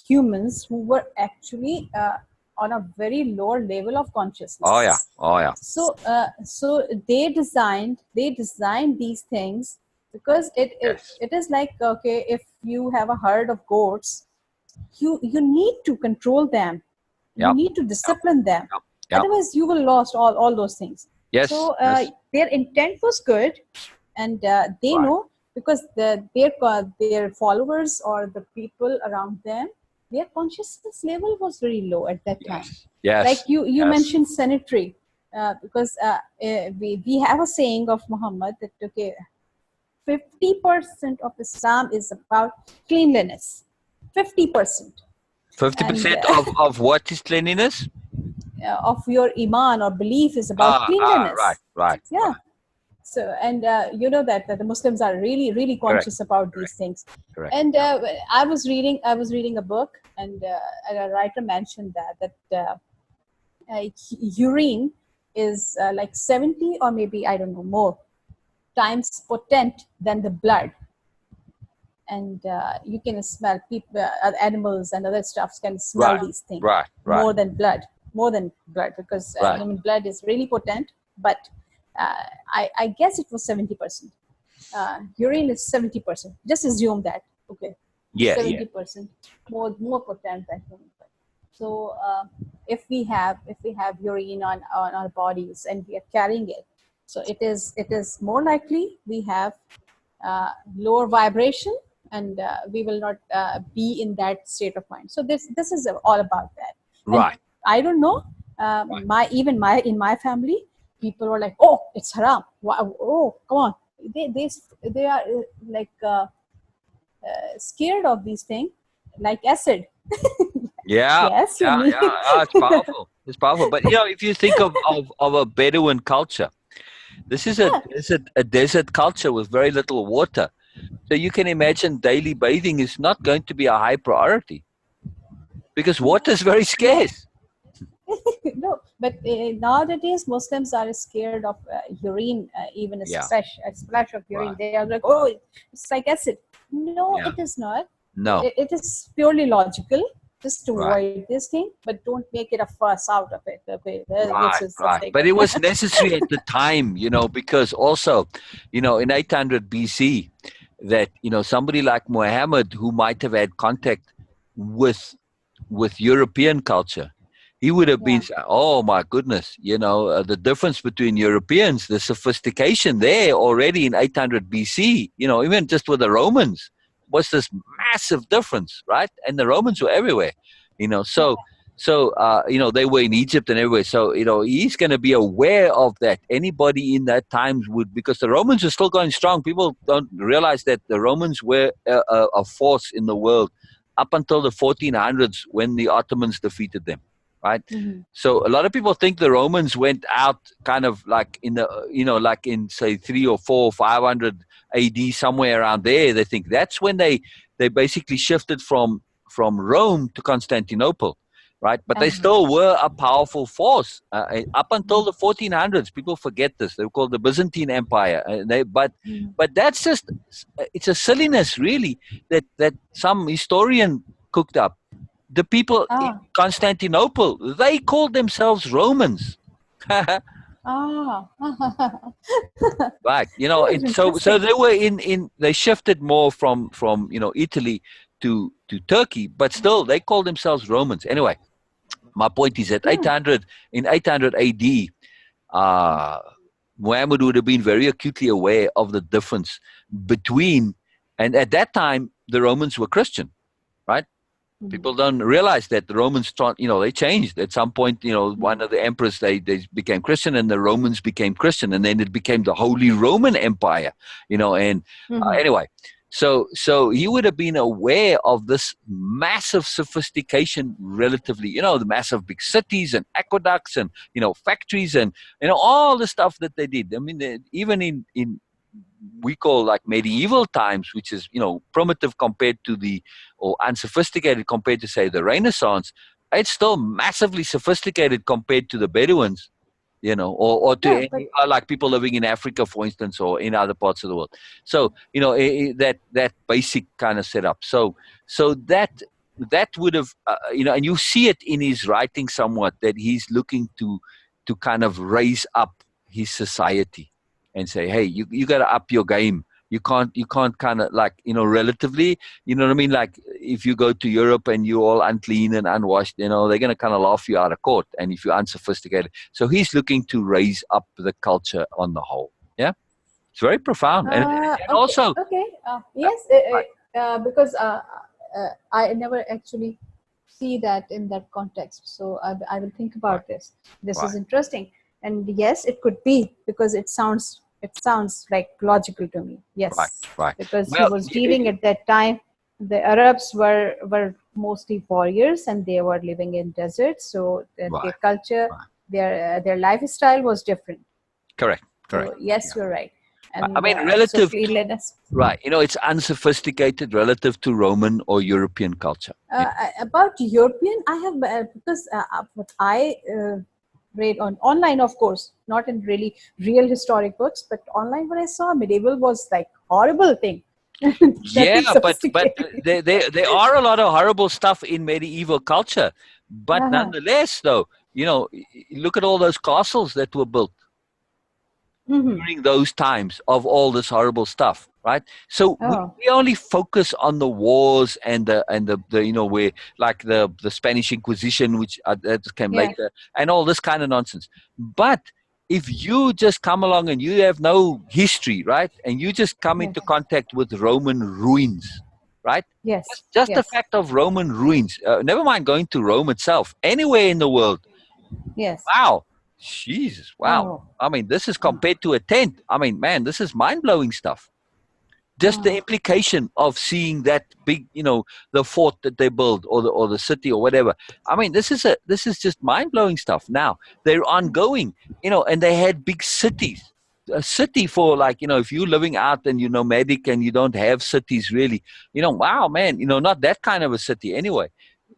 humans who were actually on a very lower level of consciousness. Oh yeah. So they designed these things because it is like, okay, if you have a herd of goats, you need to control them. You need to discipline them. Otherwise, you will lose all those things. Yes. So their intent was good, and they know, because their followers or the people around them, their consciousness level was very low at that time. Yes. Like you mentioned sanitary, because we have a saying of Muhammad that, okay, 50% of Islam is about cleanliness. 50%. 50% of what is cleanliness? Of your iman or belief is about cleanliness. Right. Yeah. So, and you know that the Muslims are really, really conscious about these things. Correct. And I was reading a book, and a writer mentioned that urine is like 70 or maybe, I don't know, more times potent than the blood. And you can smell people, animals and other stuffs can smell these things more than blood, because human blood is really potent. But I guess it was 70%. Urine is 70%. Just assume that, okay? 70% more potent than human blood. So if we have urine on our bodies and we are carrying it, so it is more likely we have lower vibration, and we will not be in that state of mind. So this is all about that. Right. And I don't know. In my family, people were like, "Oh, it's haram. Wow, oh, come on." They are like scared of these things, like acid. Yes. It's powerful. It's powerful. But if you think of a Bedouin culture, this is a desert culture with very little water. So you can imagine daily bathing is not going to be a high priority because water is very scarce. No, but nowadays Muslims are scared of urine, even a splash of urine. They are like, oh, it's like acid. No, it is not. No. It is purely logical. Just to avoid this thing, but don't make it a fuss out of it. Okay, But it was necessary at the time, because also, in 800 BC, that somebody like Muhammad, who might have had contact with European culture, he would have been, oh my goodness, the difference between Europeans, the sophistication there already in 800 BC, even just with the Romans, was this massive difference, right? And the Romans were everywhere, so they were in Egypt and everywhere. So, he's going to be aware of that. Anybody in that times would, because the Romans are still going strong. People don't realize that the Romans were a force in the world up until the 1400s when the Ottomans defeated them. right? Mhm. So a lot of people think the Romans went out kind of like in the, like in say 3 or 4 or 500 AD, somewhere around there. They think that's when they basically shifted from Rome to Constantinople, right? But they Uh-huh. still were a powerful force up until Mhm. the 1400s. People forget this. They were called the Byzantine Empire. Mhm. But that's just, it's a silliness, really, that some historian cooked up. The people in Ah. Constantinople, they called themselves Romans. Ah. Right. That was So interesting. they were they shifted more from Italy to Turkey, but still they called themselves Romans. Anyway, my point is that Hmm. 800 AD, uh, Muhammad would have been very acutely aware of the difference between, and at that time the Romans were Christian, right? Mhm. People don't realize that the Romans, they changed at some point. One Mhm. of the emperors, they became Christian, and the Romans became Christian, and then it became the Holy Roman Empire. And Mhm. anyway, so he would have been aware of this massive sophistication, relatively. The massive big cities and aqueducts and factories and all the stuff that they did. I mean, even in we call like medieval times, which is primitive compared to or unsophisticated compared to say the Renaissance, it's still massively sophisticated compared to the Bedouins, or to Yeah, but any, like people living in Africa, for instance, or in other parts of the world. So that basic kind of setup. So that would have and you see it in his writing somewhat, that he's looking to kind of raise up his society and say, hey, you got to up your game. You can't kind of like relatively, you know what I mean, like if you go to Europe and you're all unclean and unwashed, they're going to kind of laugh you out of court, and if you're unsophisticated. So he's looking to raise up the culture on the whole. Yeah, it's very profound, and okay, also okay. uh, Yes, right, because I never actually see that in that context. So I will think right, about this. This is right, interesting, and yes, it could be because it sounds like logical to me. right, Yes, right. because he Well, was dealing at that time. The Arabs were mostly warriors, and they were living in deserts. So their right, culture, right. their lifestyle was different. Correct, So correct. yes, Yeah. you're right. I And mean, so relative to, cleanliness. right. It's unsophisticated relative to Roman or European culture. Yeah. About European, I have because what I read on online, of course, not in really real historic books, but online what I saw medieval was like horrible thing, Yeah, nothing but sophisticated. there are a lot of horrible stuff in medieval culture, but Uh-huh. nonetheless, though, look at all those castles that were built Hmm. during those times of all this horrible stuff, right? So Oh, we only focus on the wars and the where, like the Spanish Inquisition, which that came yeah, later, and all this kind of nonsense. But if you just come along and you have no history, right, and you just come yes, into contact with Roman ruins, right? yes, Just the yes, fact of Roman ruins, never mind going to Rome itself, anywhere in the world. yes. Wow. Jesus. Wow. Oh, I mean, this is oh, compared to a tent. I mean, man, this is mind blowing stuff. Just the oh. implication of seeing that big, the fort that they build, or the city or whatever. I mean, this is just mind blowing stuff. Now they're ongoing, and they had big cities. A city for, like, if you're living out and you're nomadic and you don't have cities really, wow, man, not that kind of a city anyway.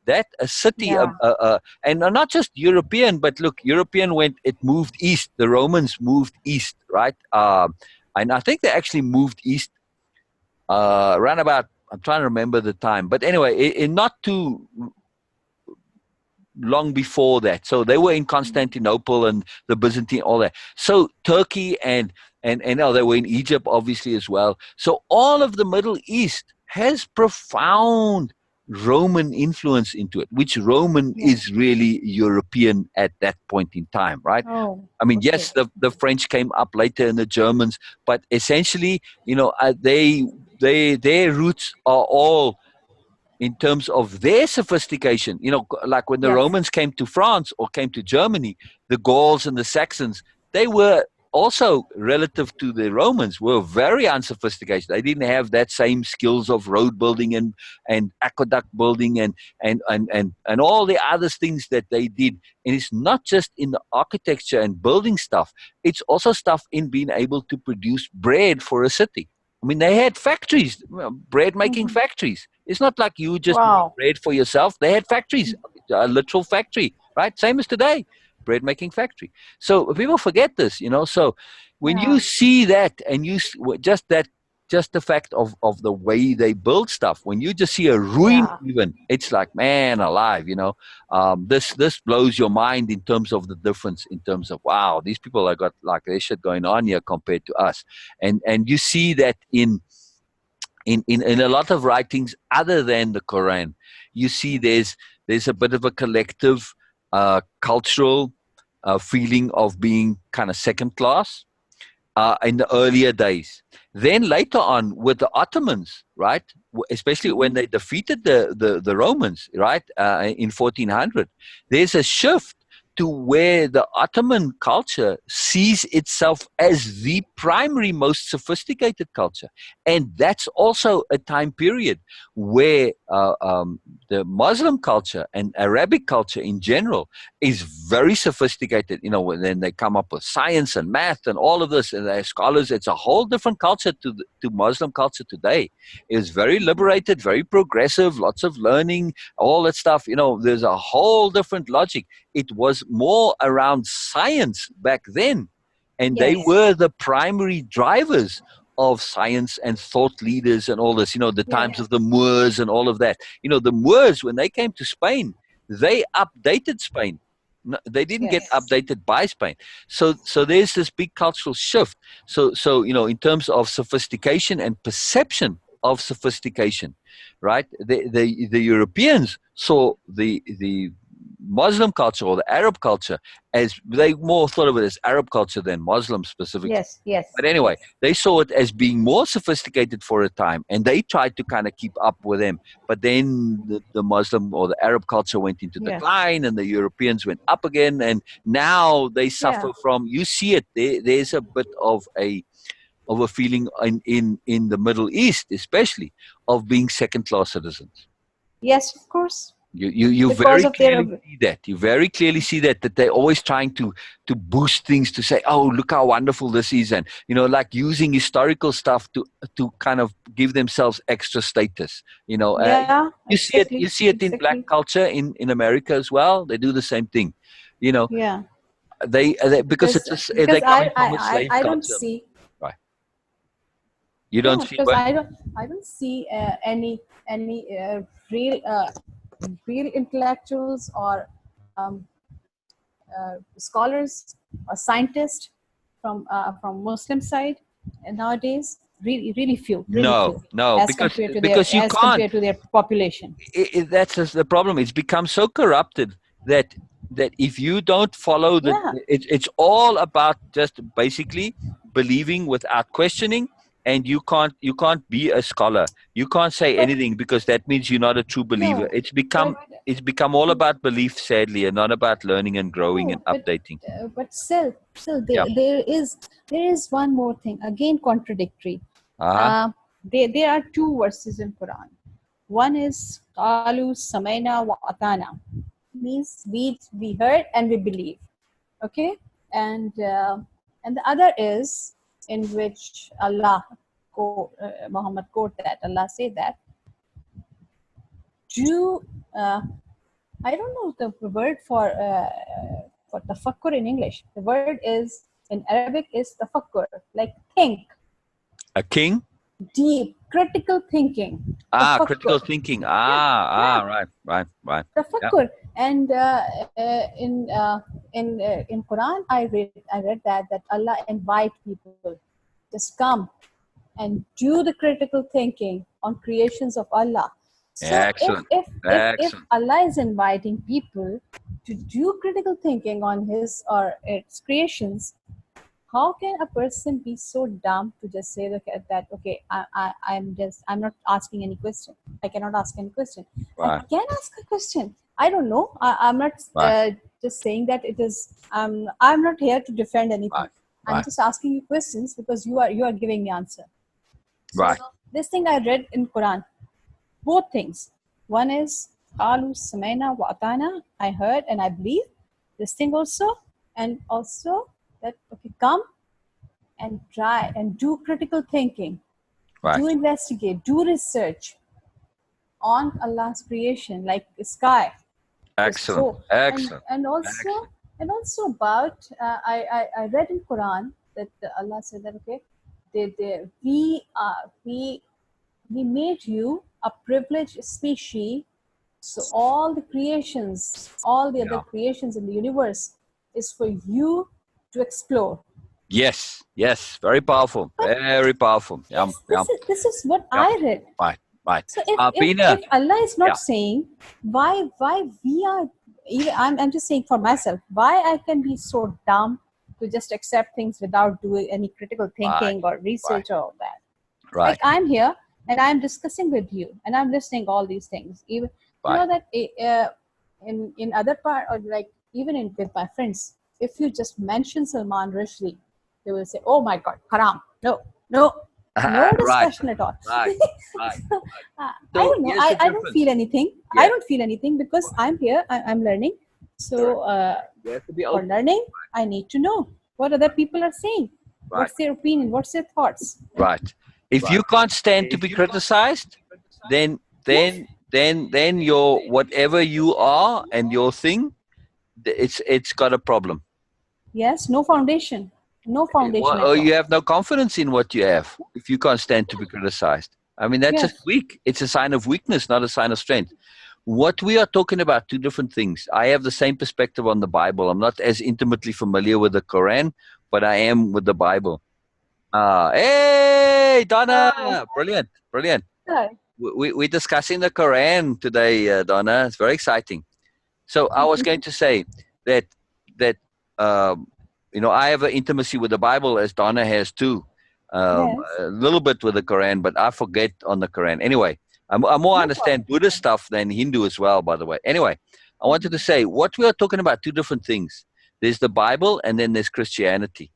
That a city, Yeah, and not just European, but look, European it moved east. The Romans moved east, right? And I think they actually moved east around about. I'm trying to remember the time, but anyway, not too long before that. So they were in Constantinople and the Byzantine, all that. So Turkey and they were in Egypt, obviously, as well. So all of the Middle East has profound Roman influence into it, which Roman yeah. is really European at that point in time, right? Oh, I mean, okay. yes, the French came up later, and the Germans, but essentially, their roots are all in terms of their sophistication. Like when the Yes. Romans came to France or came to Germany, the Gauls and the Saxons, they were also relative to the Romans were very unsophisticated. They didn't have that same skills of road building and aqueduct building and all the other things that they did. And it's not just in the architecture and building stuff, it's also stuff in being able to produce bread for a city. I mean, they had factories, bread making factories. It's not like you just made Wow. bread for yourself. They had factories, a literal factory, right? Same as today, bread making factory. So people forget this, So when you Yeah. see that and just the fact of the way they build stuff, when you just see a ruin, Yeah. even, it's like, man alive, this blows your mind in terms of the difference, in terms of, wow, these people have got like their shit going on here compared to us, and you see that in a lot of writings other than the Quran. You see there's a bit of a collective cultural feeling of being kind of second class in the earlier days. Then later on with the Ottomans, right, especially when they defeated the Romans, right, in 1400, there's a shift to where the Ottoman culture sees itself as the primary, most sophisticated culture. And that's also a time period where the Muslim culture and Arabic culture in general is very sophisticated. Then they come up with science and math and all of this, and they're scholars. It's a whole different culture to Muslim culture today. It's very liberated, very progressive, lots of learning, all that stuff. There's a whole different logic. It was more around science back then, and they Yes. were the primary drivers of science and thought leaders and all this, the times Yes. of the Moors and all of that. The Moors, when they came to Spain, they updated Spain. No, they didn't get Yes. updated by Spain. So there's this big cultural shift. So in terms of sophistication and perception of sophistication, right? The Europeans saw the Muslim culture or the Arab culture as, they more thought of it as Arab culture than Muslim specifically. Yes. Yes. But anyway, Yes. they saw it as being more sophisticated for a time, and they tried to kind of keep up with them. But then the Muslim or the Arab culture went into Yes. decline, and the Europeans went up again, and now they Yeah. suffer from. You see it. There's a bit of a feeling in the Middle East, especially, of being second class citizens. Yes, of course. You Because very of their clearly see that. You very clearly see that they're always trying to boost things, to say, oh, look how wonderful this is, and like using historical stuff to kind of give themselves extra status. yeah, You exactly. see it in black Exactly. culture in America as well. They do the same thing. You know, Yeah. they because Because they're because coming from a slave I don't culture, see. right? You don't No, see because what? I don't see any real intellectuals or um, scholars or scientists from Muslim side nowadays. Really No, few, no, because you as can't. compared to their population. That's just the problem. It's become so corrupted that if you don't follow Yeah. it's all about just basically believing without questioning, and you can't be a scholar. You can't say But anything because that means you're not a true believer. no, It's become all about belief, sadly, and not about learning and growing and no, updating. but still Yeah. there is one more thing again contradictory. Uh-huh. Uh, there are two verses in Quran. One is Qalu Samaina wa Atana, means we heard and we believe. Okay, and the other is in which Muhammad quote that Allah say that do I don't know the word for tafakkur in English. The word is in Arabic is tafakkur, like think, A king. deep, critical thinking. Critical Tafakkur. thinking. Yeah, Right. Yeah. tafakkur. And in Quran, I read that Allah invite people, just come and do the critical thinking on creations of Allah. So Excellent. if Excellent. Allah is inviting people to do critical thinking on his or its creations, how can a person be so dumb to just say that okay, I'm not asking any question. I cannot ask any question. I Right. can ask a question. I don't know. I'm not Right. just saying that it is. I'm not here to defend Right. anything. I'm Right. just asking you questions because you are giving me answer. So Right. this thing I read in Quran, both things. One is Qalu Samaina wa Atana, I heard and I believe. This thing also, and also that okay, come and try and do critical thinking, Right. do investigate, do research on Allah's creation, like the sky. Just Excellent. go Excellent. and Excellent. also about I read in Quran that Allah said that okay, we made you a privileged species, so all the creations, all the other Yeah. creations in the universe is for you to explore. Yes. Yes. Very powerful. But Very powerful. Yeah. yes, Yeah. this is what Yeah. I read. Right. Right. So Beena. if Allah is Yeah. not saying, why we are, even I'm just saying for myself, why I can be so dumb to just accept things without doing any critical Right. thinking or Right. research or all that. Like Right. I'm here and I'm discussing with you and I'm listening all these things. Even you Right. know that in other part, or like even in with my friends, if you just mention Salman Rushdie, they will say, "Oh my God, haram! No, no, no Right. discussion at all." Right. Right. So, I So don't know. here's the I don't difference. feel anything. I Yeah. don't feel anything because I'm here. I'm learning. Correct. So You have to be for open. learning, I need to know what other people are saying. Right. What's their opinion? What's their thoughts? Right. If you can't stand to be criticized, then Yes, then your whatever you are and your thing, it's got a problem. yes. No foundation. No foundation Or at you all. have no confidence in what you have if you can't stand to be criticized. I mean, that's just Yes. weak. It's a sign of weakness, not a sign of strength. What we are talking about, two different things. I have the same perspective on the Bible. I'm not as intimately familiar with the Quran, but I am with the Bible. Hey, Donna! Oh, Brilliant, brilliant. hi. We're discussing the Quran today, Donna. It's very exciting. So I was going to say that that um, I have an intimacy with the Bible as Donna has too. Yes. A little bit with the Quran, but I forget on the Quran. Anyway, I more No understand problem. Buddhist stuff than Hindu as well. By the way, anyway, I wanted to say what we are talking about. Two different things. There's the Bible, and then there's Christianity,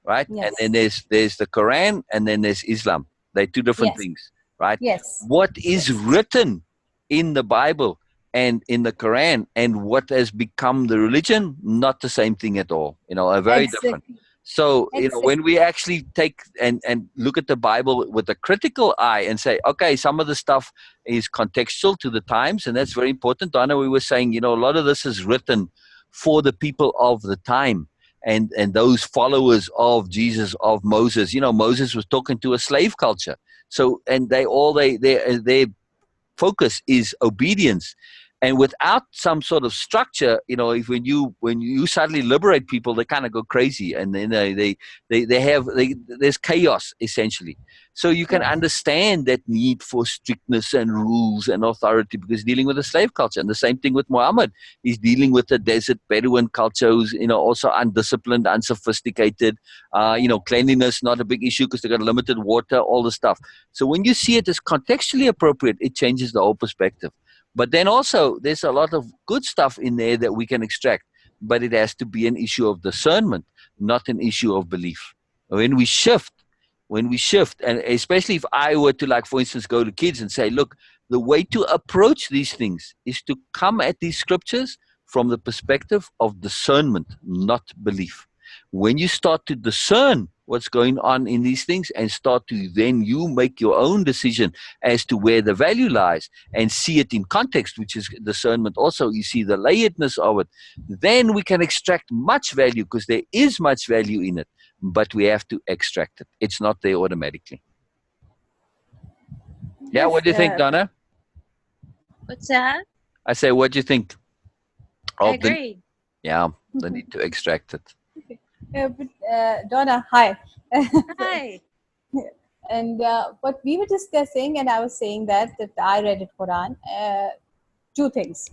right? And then Yes. there's the Quran, and then there's Islam. They're two different Yes. things, right? Yes. What is Yes. written in the Bible and in the Quran and what has become the religion, not the same thing at all. Are very different. Exactly. So, when Exactly. we actually take and look at the Bible with a critical eye and say, okay, some of the stuff is contextual to the times, and that's very important. Donna, we were saying, a lot of this is written for the people of the time and those followers of Jesus, of Moses. Moses was talking to a slave culture. So, and their focus is obedience. And without some sort of structure, if when you suddenly liberate people, they kind of go crazy, and then there's chaos essentially. So you can Yes. understand that need for strictness and rules and authority because dealing with a slave culture. And the same thing with Muhammad. He's dealing with a desert Bedouin culture who's also undisciplined, unsophisticated. Cleanliness not a big issue because they got limited water, all the stuff. So when you see it as contextually appropriate, it changes the whole perspective. But then also, there's a lot of good stuff in there that we can extract. But it has to be an issue of discernment, not an issue of belief. When we shift, and especially if I were to, like, for instance, go to kids and say, look, the way to approach these things is to come at these scriptures from the perspective of discernment, not belief. When you start to discern what's going on in these things and start to then you make your own decision as to where the value lies and see it in context, which is discernment also, you see the layeredness of it, then we can extract much value because there is much value in it, but we have to extract it. It's not there automatically. Yeah, what Yes. do you think, Donna? What's that? I say, what do you think I of the, agree. yeah, the need to extract it? But, Donna, hi. Hi. And what we were discussing, and I was saying that I read it Quran. Two things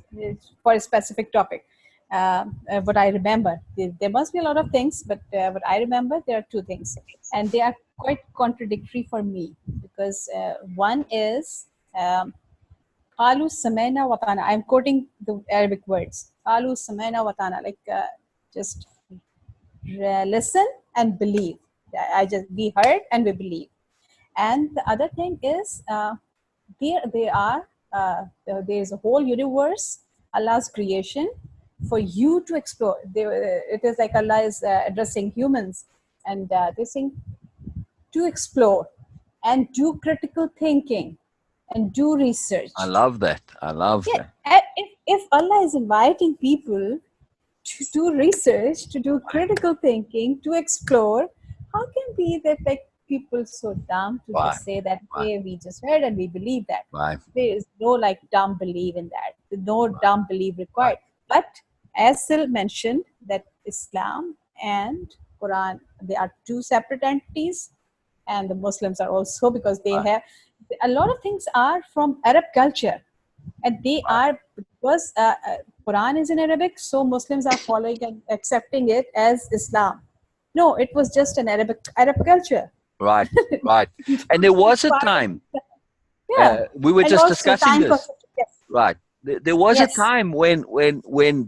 for a specific topic. What I remember, there must be a lot of things, but what I remember, there are two things, and they are quite contradictory for me because one is "Qalu samaina watana." I'm quoting the Arabic words. "Qalu samaina watana," like just listen and believe. We heard and we believe. And the other thing is, there is a whole universe, Allah's creation, for you to explore. It is like Allah is addressing humans, and they're saying to explore and do critical thinking and do research. I love that. I love that. If Allah is inviting people to do research, to do critical thinking, to explore, how can be that like people so dumb to just say that, hey, we just heard and we believe that? There is no like dumb belief in that. There's no dumb belief required. But as Sil mentioned, that Islam and Quran, they are two separate entities, and the Muslims are also, because they have a lot of things are from Arab culture, and they are, because Quran is in Arabic, so Muslims are following and accepting it as Islam. No, it was just an Arab culture. Right. And there was a time. We were and just discussing this. Yes. Right. There was a time when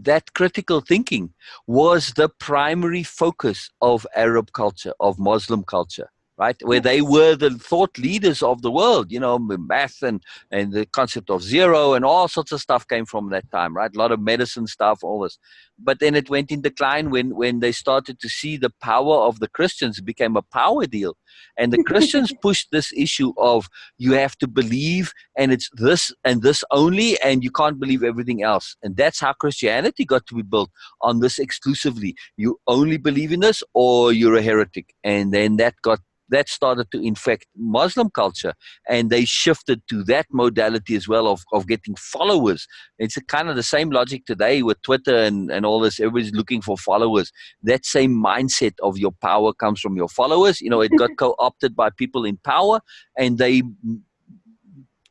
that critical thinking was the primary focus of Arab culture, of Muslim culture. Right, where they were the thought leaders of the world, math and the concept of zero and all sorts of stuff came from that time, right? A lot of medicine stuff, all this. But then it went in decline when they started to see the power of the Christians. It became a power deal. And the Christians pushed this issue of you have to believe, and it's this and this only, and you can't believe everything else. And that's how Christianity got to be built, on this exclusively. You only believe in this or you're a heretic. And then that started to infect Muslim culture, and they shifted to that modality as well of getting followers. It's kind of the same logic today with Twitter and all this. Everybody's looking for followers. That same mindset of your power comes from your followers. It got co-opted by people in power, and they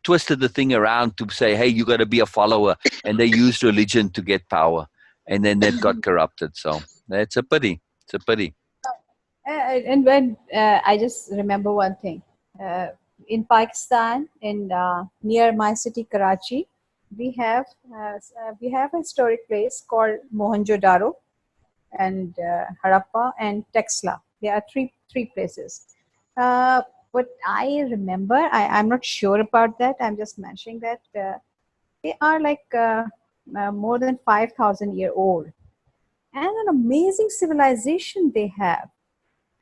twisted the thing around to say, hey, you got to be a follower, and they used religion to get power, and then that got corrupted. So that's a pity. It's a pity. And when I just remember one thing, in Pakistan, near my city Karachi, we have a historic place called Mohenjo-daro and Harappa and Texla. There are three places. What I remember, I'm not sure about that. I'm just mentioning that they are like more than 5,000 years old, and an amazing civilization they have.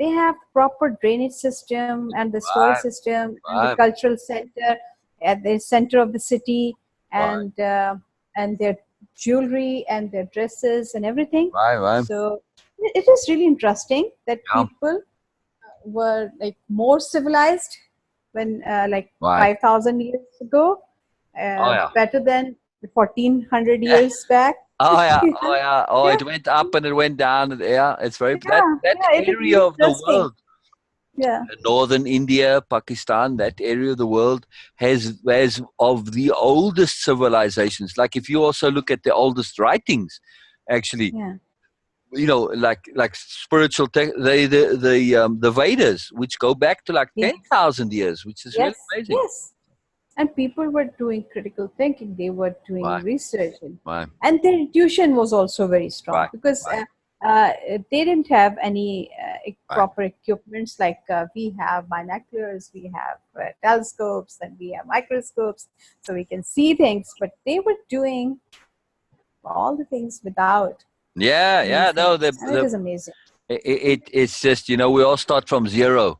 They have proper drainage system and the storage system and the cultural center at the center of the city, and their jewelry and their dresses and everything. So it is really interesting that people were like more civilized when 5,000 years ago, better than 1,400 years back. It went up and it went down. It's very that area of the world. Northern India, Pakistan, that area of the world has of the oldest civilizations. Like if you also look at the oldest writings, actually, like spiritual the Vedas, which go back to like 10,000 years, which is really amazing. Yes. And people were doing critical thinking. They were doing research. And their intuition was also very strong because they didn't have any proper equipments like we have binoculars, we have telescopes, and we have microscopes, so we can see things. But they were doing all the things without. It is amazing. It's just, we all start from zero.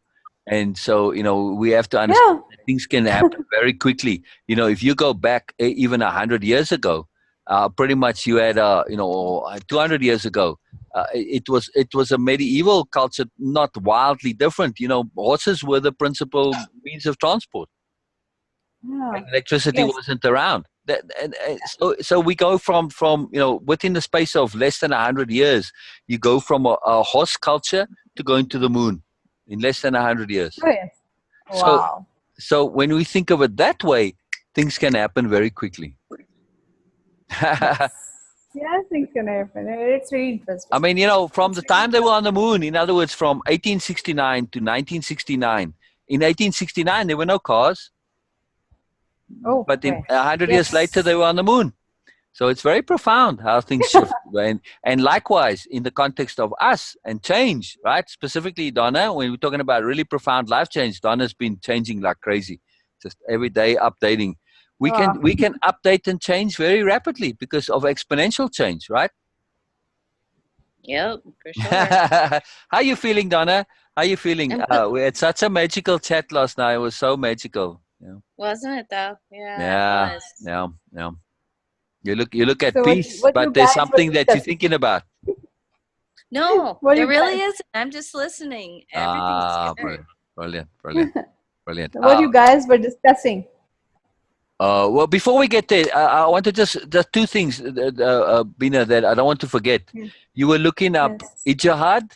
And so, we have to understand that things can happen very quickly. If you go back even 100 years ago, pretty much you had, 200 years ago, it was a medieval culture, not wildly different. Horses were the principal means of transport. And electricity wasn't around. So we go from within the space of less than 100 years, you go from a horse culture to going to the moon. In less than 100 years. Oh, yes. Wow. So when we think of it that way, things can happen very quickly. Things can happen. It's really interesting. I mean, from the time they were on the moon, in other words, from 1869 to 1969. In 1869, there were no cars. Oh, but 100 years later, they were on the moon. So it's very profound how things shift. And likewise, in the context of us and change, right? Specifically, Donna, when we're talking about really profound life change, Donna's been changing like crazy, just every day updating. We Wow. can update and change very rapidly because of exponential change, right? Yep, for sure. How you feeling, Donna? How you feeling? We had such a magical chat last night. It was so magical. Yeah. Wasn't it though? Yeah, Yeah. it was. Yeah. Yeah. You look at So peace, what you but there's guys were something that you're discussing? thinking about. No, What there you really guys? isn't. I'm just listening. Everything's Ah, good. brilliant. What you guys were discussing? Well, before we get there, I want to just two things, Beena, that I don't want to forget. Yes. You were looking up Yes. ijtihad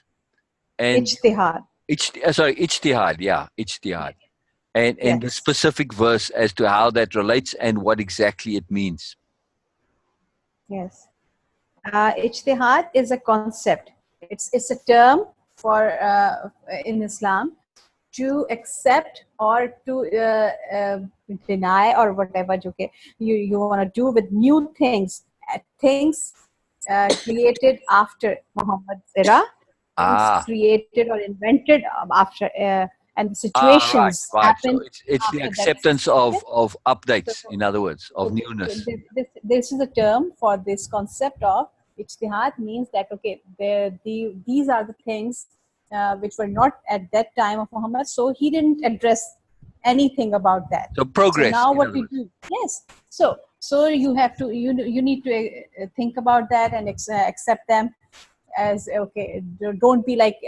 and Ijtihad. ijtihad, yeah, ijtihad, and the Yes. specific verse as to how that relates and what exactly it means. Yes. Ijtihad is a concept. It's a term for in Islam to accept or to deny or whatever you want to do with new things, things created after Muhammad's era, things Ah, created or invented after, and the right. situations So happen it's the after that acceptance situation. of So, updates, in other words, so of newness. this is a term for this concept of ijtihad, means that okay, these are the things which were not at that time of Muhammad, so he didn't address anything about that. So So progress, now in what other we words. do, yes. So you have to you need to think about that and accept them as okay. Don't be like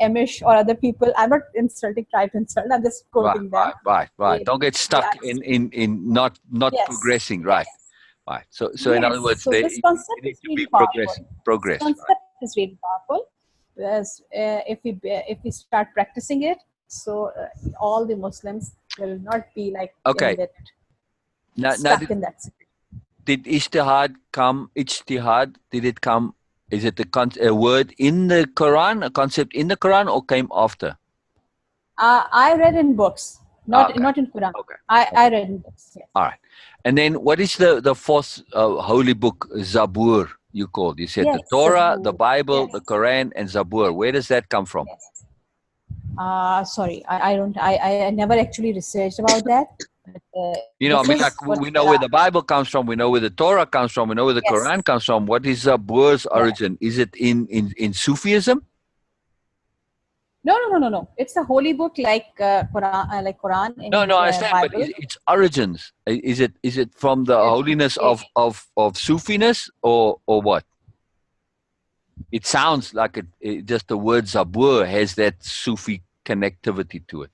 Amish or other people. I'm not insulting, try to insult. I'm just quoting them. Right. Don't get They stuck are, in not yes, progressing, right? yes. Right. So in other Yes, words, so this you concept need is to be really powerful. This progress, right? concept is really powerful because if we start practicing it, so all the Muslims will not be like Okay. in that Now stuck in that situation. did ijtihad come? Ijtihad, did it come? Is it a word in the Quran, a concept in the Quran, or came after? I read in books, not Okay. in Quran. Okay. I read in books. Yes. All right. And then what is the fourth holy book, Zabur, you called? You said the Yes, Torah, the Zabur. Bible, Yes. the Quran, and Zabur. Where does that come from? Yes. Sorry, I don't. I never actually researched about that. But, You know, I this mean, is like what. we know where the Bible comes from, we know where the Torah comes from, we know where the Yes. Quran comes from. What is Zabur's Yeah. origin? Is it in Sufism? No. It's a holy book like Quran in No, I understand, but Bible. its origins, is it from the holiness It- of Sufiness or what? It sounds like it just the word Zabur has that Sufi connectivity to it.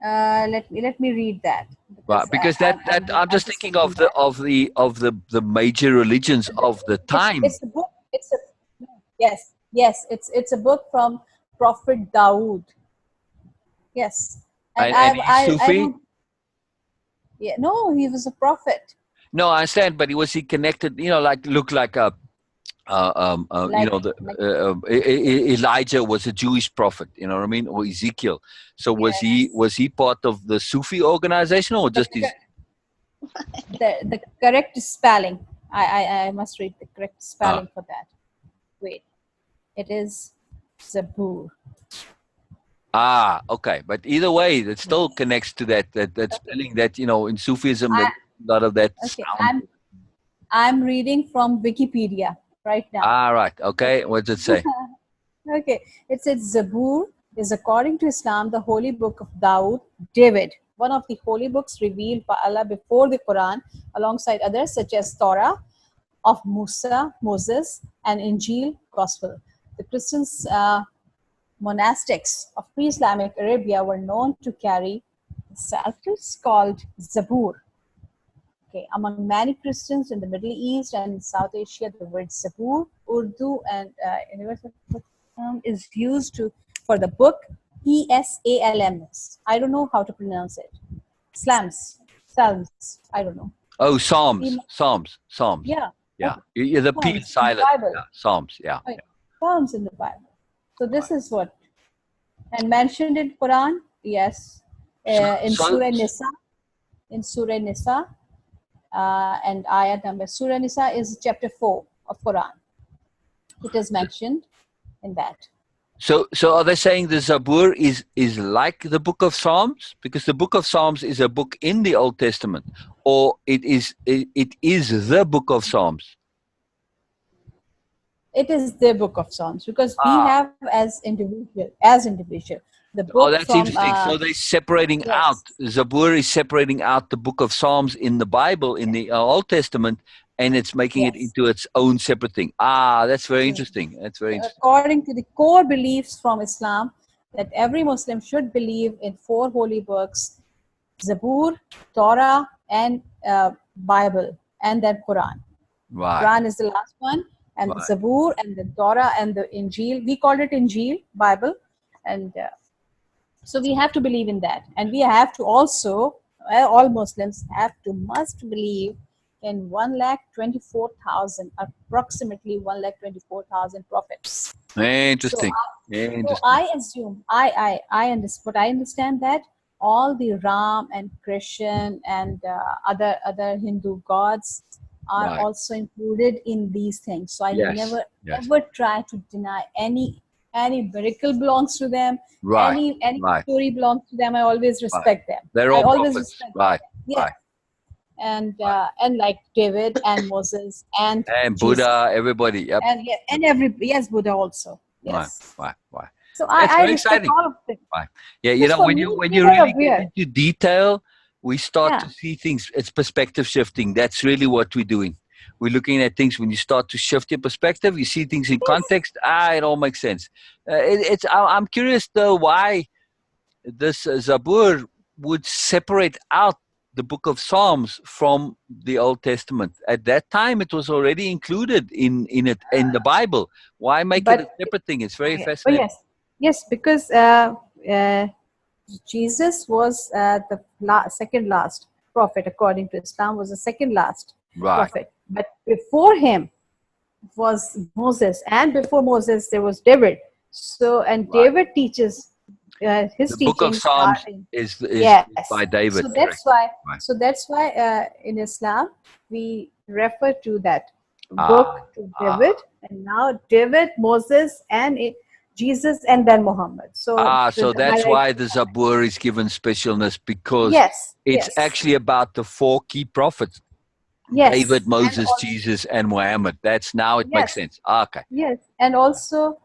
let me read that Right, because I'm I'm just just thinking reading of that. the major religions of the time. It's a book. Yes. It's a book from Prophet Dawood. Yes, and And he's I Sufi. don't. Yeah, no, he was a prophet. No, I understand, but was he connected? You know, like look like a you Like know, Elijah was a Jewish prophet. You know what I mean? Or Ezekiel. So yes, was he part of the Sufi organization or the just his? the correct spelling. I must read the correct spelling for that. Wait, it is Zabur. Okay. But either way, it still connects to that spelling that, you know, in Sufism, I, there's a lot of that okay, sound. I'm reading from Wikipedia right now. Right. Okay. What does it say? Okay, it says Zabur is, according to Islam, the holy book of Dawood, David, one of the holy books revealed by Allah before the Quran, alongside others such as Torah of Musa, Moses, and Injil, Gospel. The Christians, monastics of pre-Islamic Arabia were known to carry psalters called Zabur. Okay, among many Christians in the Middle East and South Asia, the word Zabur, Urdu, and universal is used for the book Psalms. I don't know how to pronounce it. Psalms. I don't know. Oh, Psalms. Yeah. Yeah. The P is Psalms in the silent. Bible. Yeah. Psalms. Yeah. Right. Psalms in the Bible. So this is what, and mentioned in Quran. Yes, in So- Surah Nisa. In Surah Nisa, and ayat number Surah Nisa is chapter 4 of Quran. It is mentioned in that. So are they saying the Zabur is like the book of Psalms? Because the book of Psalms is a book in the Old Testament, or it is the book of Psalms? It is the book of Psalms, because we Ah, have as individual the oh, book that's from interesting. So they're separating out, yes, Zabur is separating out the book of Psalms in the Bible, in the Old Testament, and it's making it yes. into its own separate thing. Ah, that's very So interesting. That's very interesting. according to the core beliefs from Islam, that every Muslim should believe in 4 holy books: Zabur, Torah, and Bible, and then Quran. Right, Quran is the last one, and the right. Zabur, and the Torah, and the Injil. We called it Injil, Bible, and so we have to believe in that, and we have to also, all Muslims must believe in 1,24,000, approximately 1,24,000 prophets. Very So, interesting. Very so interesting. I assume, I understand, but I understand that all the Ram and Christian and other Hindu gods are Right. also included in these things. So I Yes. never Yes. ever try to deny any miracle belongs to them, Right. any Right. story belongs to them. I always Right. respect them. They're I all always prophets. respect Right. them. Yes. Right. And like David and Moses and And Jesus Buddha, everybody. Yep. and yes, Buddha also. Right. Yes. Right. Right. So That's I very respect exciting. all of them. Right. Yeah. You Because know, for when me, you neither really are get weird. into detail, we start Yeah. to see things. It's perspective shifting. That's really what we're doing. We're looking at things. When you start to shift your perspective, you see things in Yes. context. It all makes sense. I'm curious though why this Zabur would separate out the book of Psalms from the Old Testament. At that time, it was already included in the Bible. Why make it a But separate thing? It's very okay. But fascinating. yes, because uh, Jesus was the second last prophet according to Islam, was the second last Right. prophet. But before him was Moses, and before Moses there was David. So, and Right. David teaches his The book of teachings are Psalms in is yes. by David. So Correct. that's why. Right. So that's why in Islam we refer to that Ah, book to David, and now David, Moses, and Jesus, and then Muhammad. So so that's why the Zabur is given specialness, because yes, it's yes, actually about the 4 key prophets: David, yes, and Moses, also, Jesus, and Muhammad. That's now it makes yes, sense. Okay. yes, and also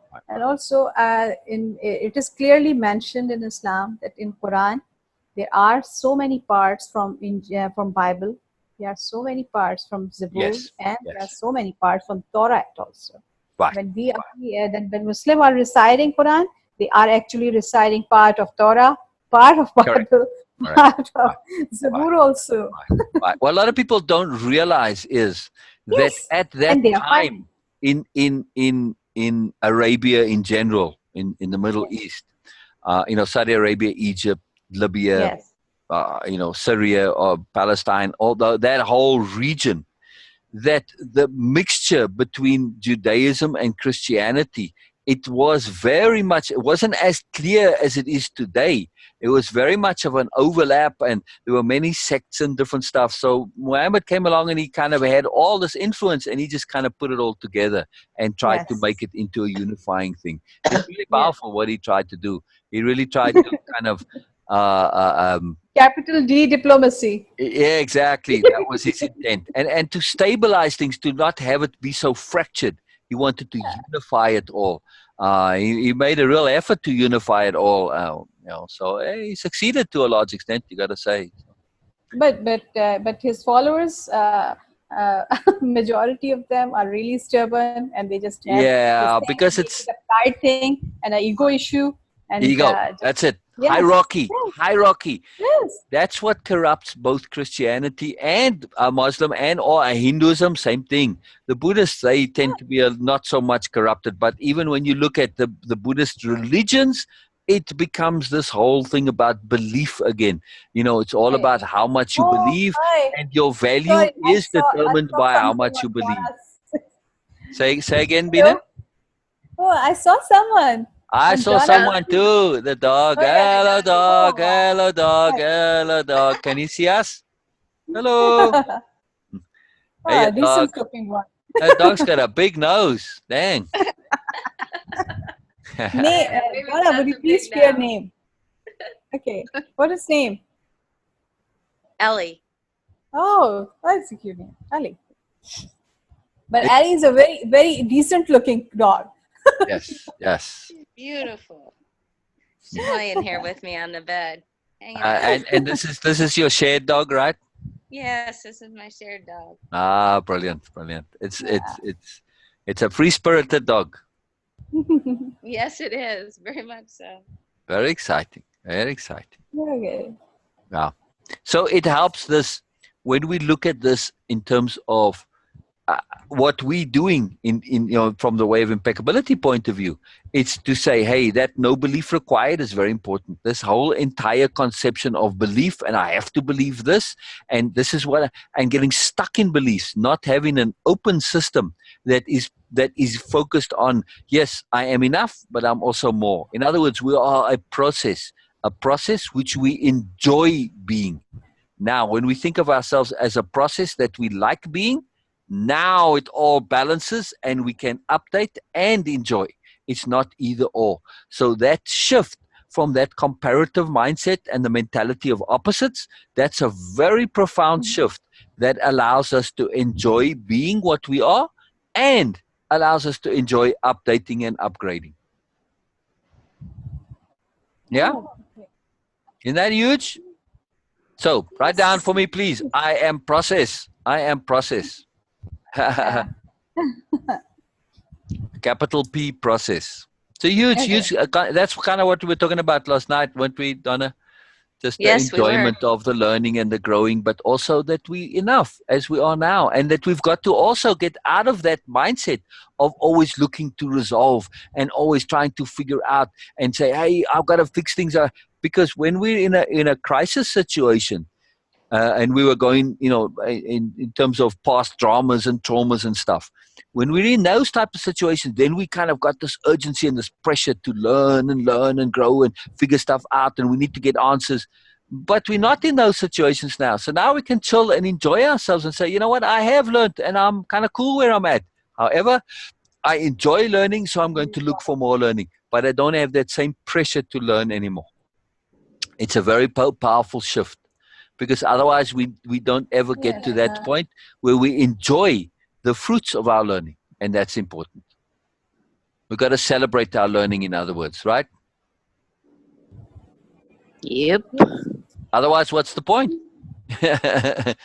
in it is clearly mentioned in Islam that in Quran there are so many parts from Bible. There are so many parts from Zabur, Yes. and there are Yes. so many parts from Torah also. Right. When we are then when Muslim are reciting Quran, they are actually reciting part of Torah, part of Correct. Bible, Correct. part of Right. Zabur also. Right. What a lot of people don't realize is that Yes, at that and they are time fighting. in Arabia in general, in the Middle Yes, East, Saudi Arabia, Egypt, Libya, yes, Syria or Palestine, although that whole region, that the mixture between Judaism and Christianity, it was very much, it wasn't as clear as it is today. It was very much of an overlap, and there were many sects and different stuff. So Muhammad came along and he kind of had all this influence, and he just kind of put it all together and tried to yes, make it into a unifying thing. It's really yes. powerful what he tried to do. He really tried to kind of Capital D diplomacy. yeah, exactly. That was his intent. And to stabilize things, to not have it be so fractured. He wanted to unify it all. He made a real effort to unify it all. So he succeeded to a large extent, you got to say. But his followers, majority of them are really stubborn, and they just have this Yeah, thing, and because make it it's a pride thing and an ego issue, and ego. just That's it. yes, Hierarchy. yes, Hierarchy. yes, That's what corrupts both Christianity and Muslim and or Hinduism. Same thing. The Buddhists, they tend to be not so much corrupted, but even when you look at the Buddhist religions, it becomes this whole thing about belief again. It's all right. about how much you Oh, believe, hi. and your value Sorry, is I determined saw by how someone much on you believe. Donna's. Say again, Beena. Hello. Oh, I saw someone I on saw Donna's. someone too. The dog. Oh yeah, the Hello, dog. Oh dog. wow. Hello, dog. Hi. Hello, dog. Can you see us? Hello. Hey, dog. Decent looking one. That dog's got a big nose. Dang. Name, Maybe Donna, that's would you a please big share no. name? Okay. What is name? Ellie. Oh, that's a cute name. Ali. But Ali is a very, very decent looking dog. Yes, yes. She's beautiful. She's laying here with me on the bed, hanging out. And this is your shared dog, right? Yes, this is my shared dog. Ah, brilliant, brilliant. It's a free spirited dog. Yes, it is. Very much so. Very exciting. Very exciting. Okay. Yeah. So it helps this when we look at this in terms of what we're doing in from the way of impeccability point of view. It's to say, hey, that no belief required is very important. This whole entire conception of belief, and I have to believe this, and this is what, and getting stuck in beliefs, not having an open system that is focused on, yes, I am enough, but I'm also more. In other words, we are a process which we enjoy being. Now, when we think of ourselves as a process that we like being, now it all balances and we can update and enjoy. It's not either or. So that shift from that comparative mindset and the mentality of opposites, that's a very profound shift that allows us to enjoy being what we are and allows us to enjoy updating and upgrading. Yeah? Oh, okay. Isn't that huge? So write down for me, please. I am process. I am process. Yeah. Capital P process. So huge, Okay. huge. That's kind of what we were talking about last night, weren't we, Donna? Just the Yes, we were. enjoyment of the learning and the growing, but also that we enough as we are now, and that we've got to also get out of that mindset of always looking to resolve and always trying to figure out and say, hey, I've got to fix things. Because when we're in a crisis situation, and we were going, in terms of past dramas and traumas and stuff. When we're in those type of situations, then we kind of got this urgency and this pressure to learn and grow and figure stuff out, and we need to get answers. But we're not in those situations now. So now we can chill and enjoy ourselves and say, you know what, I have learned and I'm kind of cool where I'm at. However, I enjoy learning, so I'm going to look for more learning. But I don't have that same pressure to learn anymore. It's a very powerful shift. Because otherwise we don't ever get to that point where we enjoy the fruits of our learning. And that's important. We've got to celebrate our learning, in other words, right? Yep. Otherwise, what's the point? There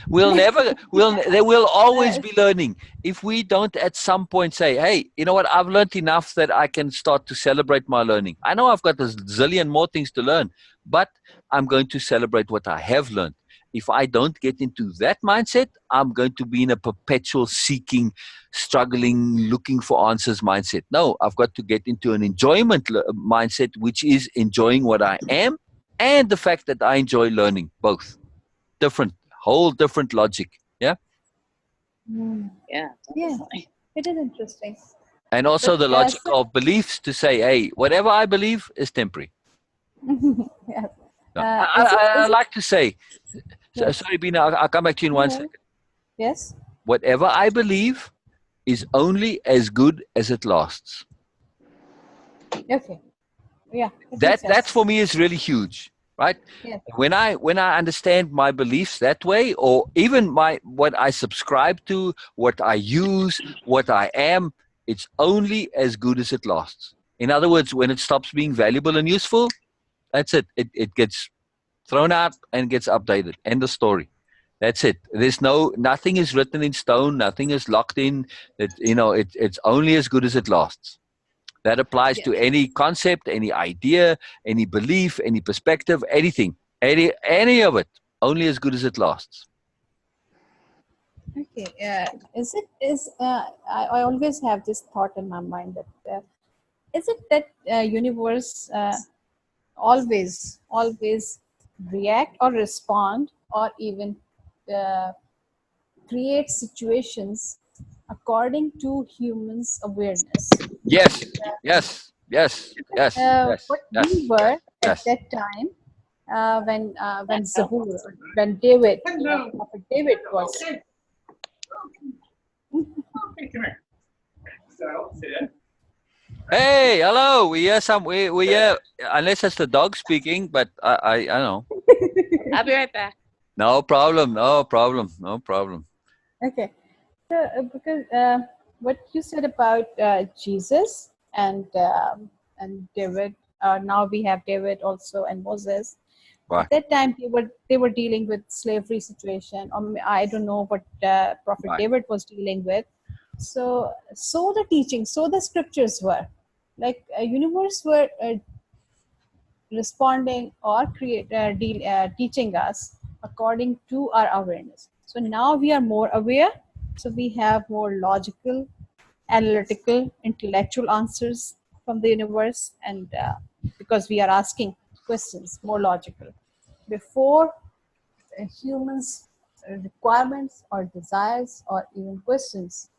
will always be learning. If we don't at some point say, hey, you know what, I've learned enough that I can start to celebrate my learning. I know I've got a zillion more things to learn, but I'm going to celebrate what I have learned. If I don't get into that mindset, I'm going to be in a perpetual seeking, struggling, looking for answers mindset. No, I've got to get into an enjoyment mindset, which is enjoying what I am and the fact that I enjoy learning, both. Whole different logic. Yeah. Yeah, definitely. It is interesting. And also the logic of beliefs to say, hey, whatever I believe is temporary. Yeah. I like to say, sorry, Beena, I'll come back to you in 1 second. Yes. Whatever I believe is only as good as it lasts. Okay. Yeah. That for me is really huge, right? Yes. When I understand my beliefs that way, or even what I subscribe to, what I use, what I am, it's only as good as it lasts. In other words, when it stops being valuable and useful, that's it. It gets thrown out and gets updated. End of story. That's it. There's nothing is written in stone. Nothing is locked in. It's only as good as it lasts. That applies to any concept, any idea, any belief, any perspective, anything, any of it. Only as good as it lasts. Okay. I always have this thought in my mind that is it that universe always react or respond or even create situations according to humans' awareness. Yes. What we were at that time when Zabur, when David, Prophet David was Hey, hello. We hear we hear, unless it's the dog speaking, but I don't know. I'll be right back. No problem. No problem. No problem. Okay. So, because what you said about Jesus and David, now we have David also and Moses. Right. At that time, they were dealing with slavery situation, or I don't know what Prophet Right. David was dealing with. So the teaching, so the scriptures were like universe were responding or teaching us according to our awareness. So now we are more aware. So we have more logical, analytical, intellectual answers from the universe, and because we are asking questions more logical. Before, humans' requirements or desires or even questions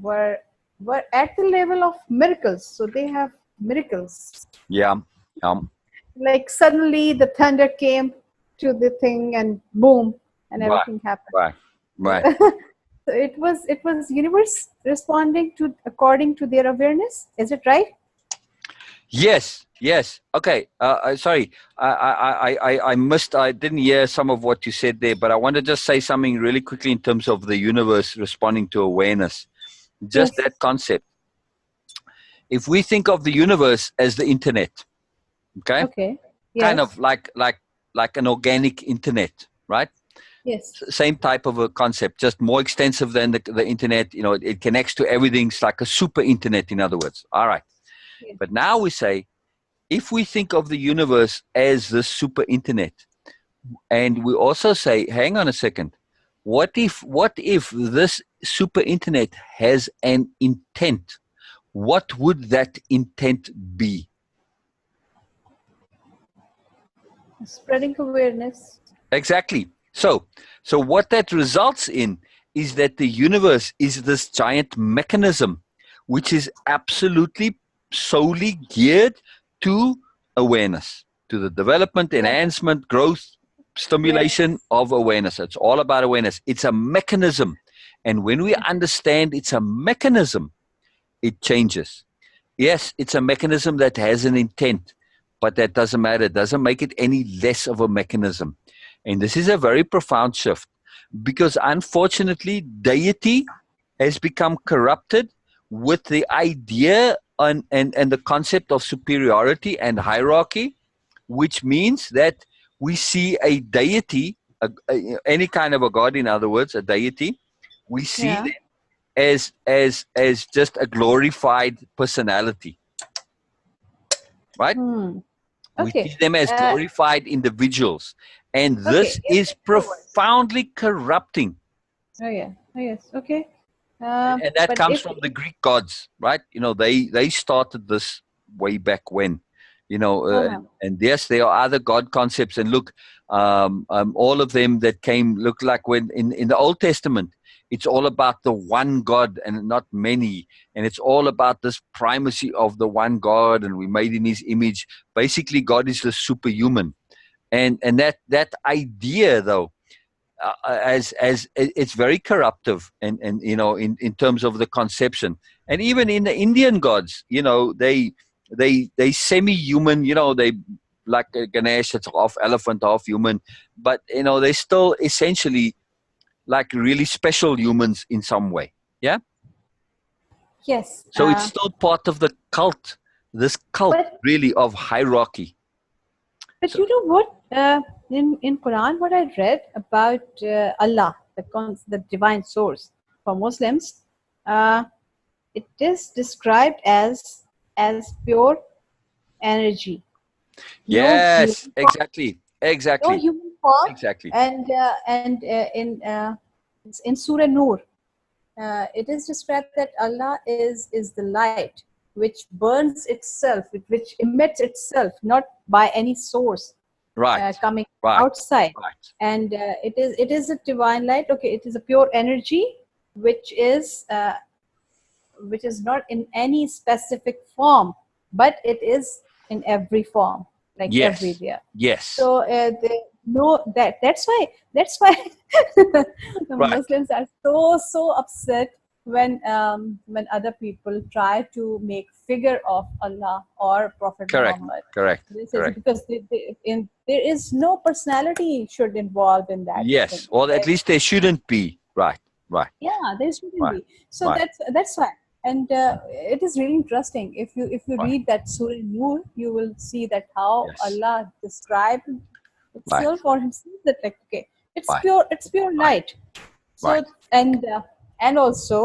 were at the level of miracles. So they have miracles. Yeah. Like suddenly the thunder came to the thing and boom, and Right. everything happened. Right. So it was universe responding to according to their awareness. Is it right? Yes. Okay. Sorry. I missed. I didn't hear some of what you said there, but I want to just say something really quickly in terms of the universe responding to awareness. Just Yes. that concept. If we think of the universe as the internet, okay, Okay. kind Yes. of like an organic internet, right? Yes. Same type of a concept, just more extensive than the internet. You know, it connects to everything. It's like a super internet, in other words. All right. Yes. But now we say, if we think of the universe as the super internet, and we also say, hang on a second, what if this super internet has an intent? What would that intent be? Spreading awareness. Exactly. So what that results in is that the universe is this giant mechanism which is absolutely solely geared to awareness, to the development, enhancement, growth, stimulation Yes. of awareness. It's all about awareness. It's a mechanism. And when we understand it's a mechanism, it changes. Yes, it's a mechanism that has an intent, but that doesn't matter. It doesn't make it any less of a mechanism. And this is a very profound shift because unfortunately, deity has become corrupted with the idea and the concept of superiority and hierarchy, which means that we see a deity, any kind of a god, in other words, a deity, we see Yeah. them as just a glorified personality, right? We Okay. see them as glorified individuals, and this Okay. is In other words. profoundly corrupting. Oh yeah. Oh yes. Okay. And that But comes if from the Greek gods, right? You know, they started this way back when, you know, and yes, there are other god concepts. And look, all of them that came look like when in the Old Testament, it's all about the one God and not many. And it's all about this primacy of the one God, and we made in his image. Basically, God is the superhuman. And that idea, though, as it's very corruptive, and you know, in terms of the conception. And even in the Indian gods, you know, they semi-human, you know, they like Ganesh, it's half elephant, half human, but you know, they still essentially like really special humans in some way. Yeah. yes. So it's still part of the cult, this cult But really of hierarchy. So you know what? In Quran, what I read about Allah, the divine source for Muslims, uh, it is described as pure energy. No human yes, form, exactly, no exactly, human form, exactly. and in Surah Nur, it is described that Allah is the light which burns itself, which emits itself, not by any source Right, coming right, outside. right. And it is a divine light. Okay, it is a pure energy which is not in any specific form, but it is in every form, like Yes, everywhere. yes. So that's why the Right. Muslims are so upset when other people try to make figure of Allah or Prophet Correct. Muhammad. Correct. This is Correct. because there is no personality should involve in that thing. Yes. Or at least there shouldn't be. Right. Right. Yeah, there shouldn't Right. be. So Right. that's why. And it is really interesting. If you Right. read that Surah Nur, you will see that how Yes. Allah described Right. itself or Himself. That like, okay, it's Right. pure Right. light. So Right. and also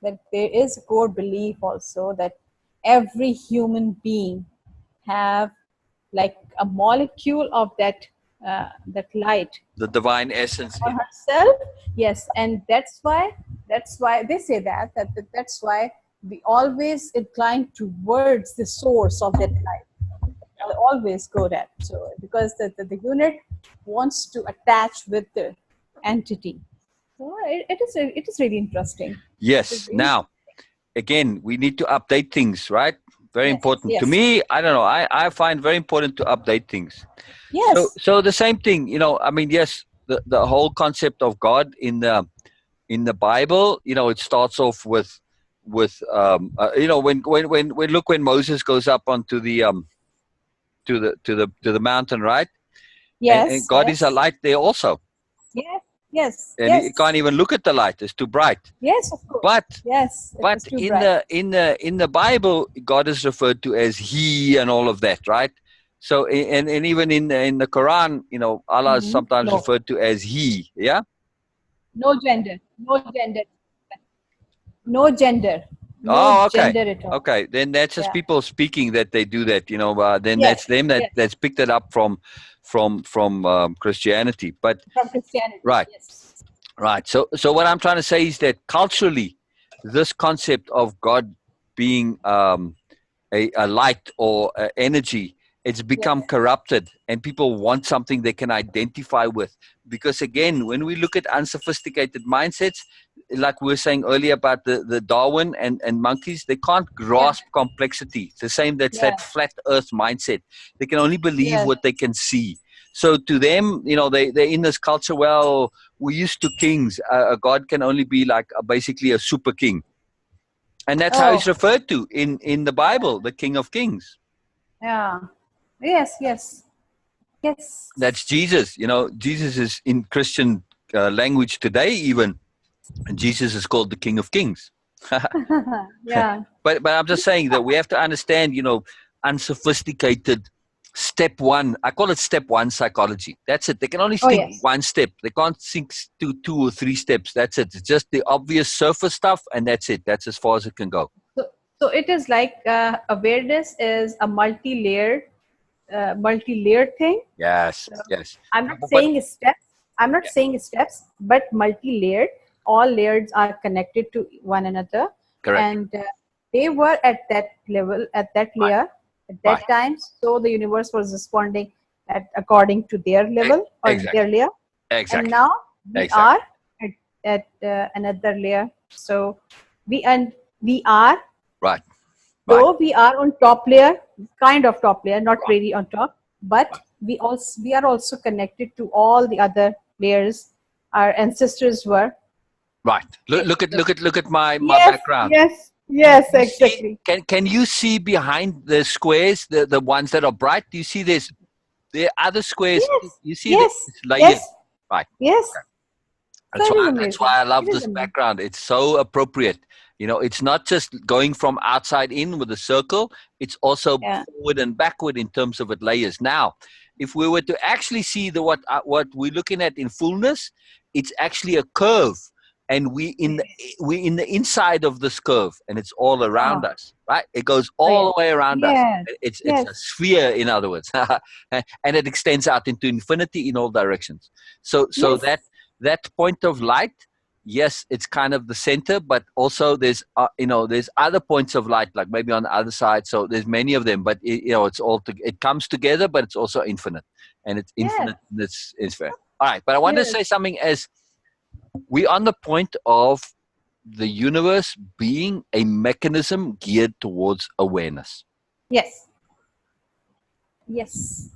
that there is a core belief also that every human being have like a molecule of that light The divine essence. for herself. Yes, and that's why they say that's why we always incline towards the source of that light. I always go that. So because the unit wants to attach with the entity. So it is really interesting. It is Yes. really, Now, again, we need to update things, right? Very yes, important. To yes, me, I don't know. I find very important to update things. yes, So the same thing, I mean, yes, the whole concept of God in the Bible, it starts off with when look when Moses goes up onto the to the mountain, right? And yes, God is a yes, light there also, yes, yes, and he yes, can't even look at the light; it's too bright. yes, of course. But Yes, it but is too in bright. the Bible, God is referred to as He and all of that, right? So and even in the Quran, Allah is Mhm. sometimes No, referred to as He. Yeah. no gender, no gender, no gender, no Oh, okay. gender at all. Okay, then that's just Yeah. people speaking that they do that. Then Yes. that's them Yes. that's picked it up from Christianity. But From Christianity. right, Yes. right. So what I'm trying to say is that culturally, this concept of God being a light or energy, it's become Yes. corrupted, and people want something they can identify with. Because again, when we look at unsophisticated mindsets, like we were saying earlier about the Darwin and monkeys, they can't Yeah. grasp complexity. It's the same, that's Yeah. that flat earth mindset. They can only believe Yes. what they can see. So to them, they're in this culture, well, we're used to kings. A God can only be like basically a super king. And that's how Oh. he's referred to in the Bible, the King of Kings. Yeah. Yes. Yes. Yes. That's Jesus. Jesus is in Christian language today, even, and Jesus is called the King of Kings. Yeah. But I'm just saying that we have to understand, unsophisticated step one. I call it step one psychology. That's it. They can only Oh think yes. one step. They can't think to two or three steps. That's it. It's just the obvious surface stuff, and that's it. That's as far as it can go. So it is like awareness is a multi-layered thing. Yes, So yes. I'm not But saying steps. I'm not yeah, saying steps, but multi-layered. All layers are connected to one another, correct. and they were at that level, at that Right, layer, at right. that time. So the universe was responding according to their E- level or their Exactly, layer, and exactly, now we exactly. are at another layer. So we are, Right, right, though we are on top layer, kind of top layer, not right, really on top, but right. we are also connected to all the other layers our ancestors were. Right. Look at my Yes, background. yes, You, yes, you see, exactly. can you see behind the squares, the ones that are bright? Do you see there are other squares? Yes, You see that yes, it's layered. yes, Right. yes. Okay. So That's it is why that's why amazing. I love It is this amazing. background. It's so appropriate. It's not just going from outside in with a circle. It's also Yeah. forward and backward in terms of it layers. Now, if we were to actually see what we're looking at in fullness, it's actually a curve, and we in the inside of this curve, and it's all around Oh, us. Right? It goes oh all yes, the way around us. yes, It's a yes, sphere, in other words, and it extends out into infinity in all directions. So yes, that point of light, yes, it's kind of the center, but also there's there's other points of light, like maybe on the other side. So there's many of them, but it's it comes together, but it's also infinite, and it's yes, infinite in its fair. All right, but I want to yes, say something. As we're on the point of the universe being a mechanism geared towards awareness. yes, yes.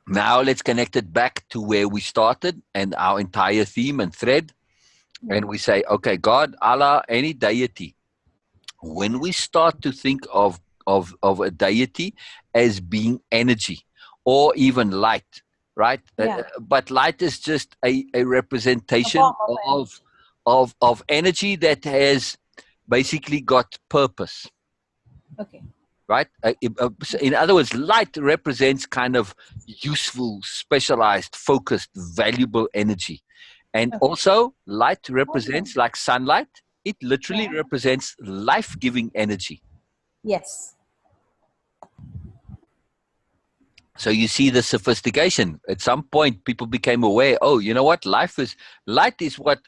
Now let's connect it back to where we started and our entire theme and thread. and we say, okay, God, Allah, any deity. When we start to think of a deity as being energy or even light, right? Yeah. But light is just a A representation form of of energy that has basically got purpose, okay. right? So in other words, light represents kind of useful, specialized, focused, valuable energy. And Okay. also, light Okay. represents, like sunlight, it literally Yeah. represents life giving energy. Yes. So you see the sophistication. At some point, people became aware, oh, you know what? Light is what,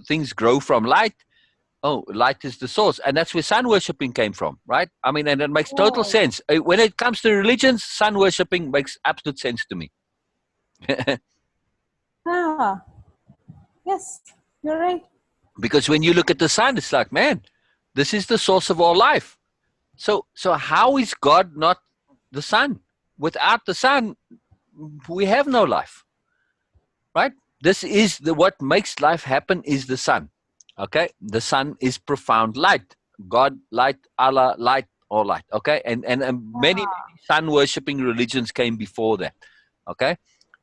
things grow from light. Oh, light is the source. And that's where sun worshipping came from, right? I mean, and it makes total Oh. sense. When it comes to religions, sun worshipping makes absolute sense to me. Ah. Yes. You're right. Because when you look at the sun, it's like, man, this is the source of all life. So how is God not the sun? Without the sun, we have no life, right? This is what makes life happen is the sun. Okay, the sun is profound light. God, light, Allah, light, all light. Okay, and many sun worshipping religions came before that. Okay,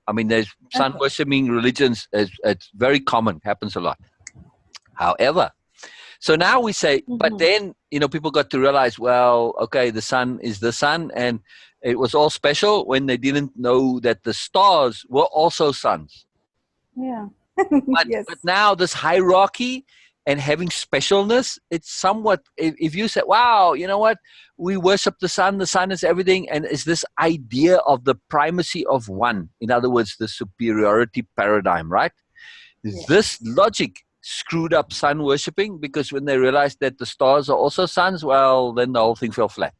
I mean, there's sun Okay. worshipping religions. It's very common, happens a lot. However, so now we say, but then, people got to realize, well, okay, the sun is the sun, and it was all special when they didn't know that the stars were also suns. Yeah. But Yes. now this hierarchy and having specialness, it's somewhat, if you say, wow, you know what, we worship the sun is everything, and it's this idea of the primacy of one. In other words, the superiority paradigm, right? This Yes. logic screwed up sun worshipping, because when they realized that the stars are also suns, well, then the whole thing fell flat.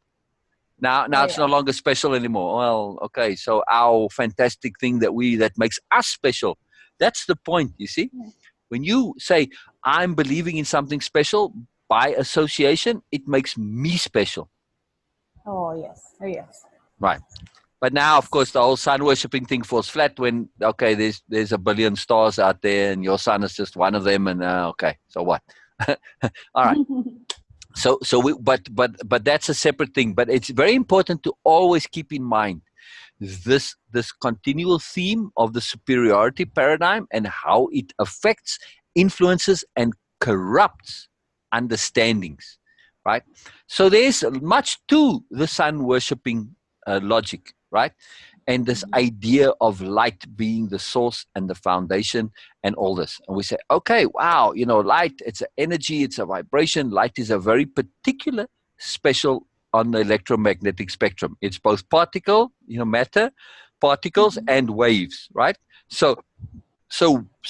Now Oh, it's yeah. no longer special anymore. Well, okay, so our fantastic thing that makes us special, that's the point, you see? Yeah. When you say, I'm believing in something special, by association, it makes me special. Oh, yes. Oh, yes. Right. But now, of course, the whole sun worshipping thing falls flat when, okay, there's a billion stars out there and your sun is just one of them. And okay, so what? All right. But that's a separate thing. But it's very important to always keep in mind this continual theme of the superiority paradigm and how it affects, influences, and corrupts understandings, right? So there's much to the sun worshipping logic, right? And this idea of light being the source and the foundation and all this. And we say, okay, wow, light, it's an energy, it's a vibration. Light is a very particular, special on the electromagnetic spectrum. It's both particle, matter, particles, and waves, right? So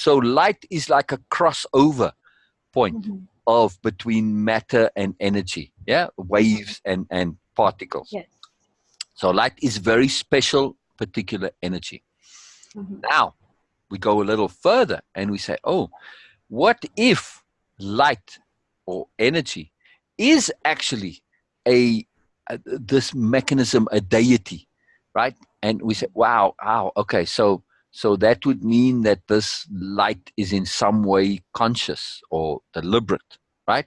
light is like a crossover point of between matter and energy, waves and particles. Yes. So light is very special, particular energy. Now we go a little further and we say, oh, what if light or energy is actually this mechanism, a deity, right? And we say, wow, okay, so that would mean that this light is in some way conscious or deliberate, right?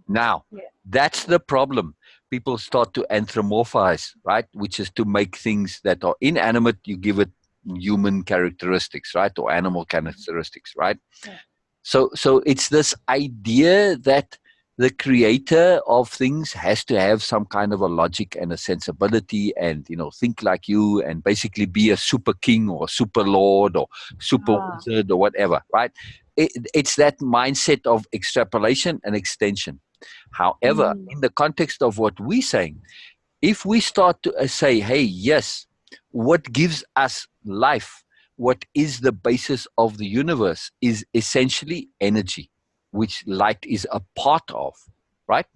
Now, that's the problem. People start to anthropomorphize, right? Which is to make things that are inanimate, you give it human characteristics, right? Or animal characteristics, right? Yeah. So it's this idea that the creator of things has to have some kind of a logic and a sensibility and, think like you and basically be a super king or super lord or super wizard or whatever, right? It's that mindset of extrapolation and extension. However, in the context of what we're saying, if we start to say, hey, yes, what gives us life, what is the basis of the universe is essentially energy, which light is a part of, right?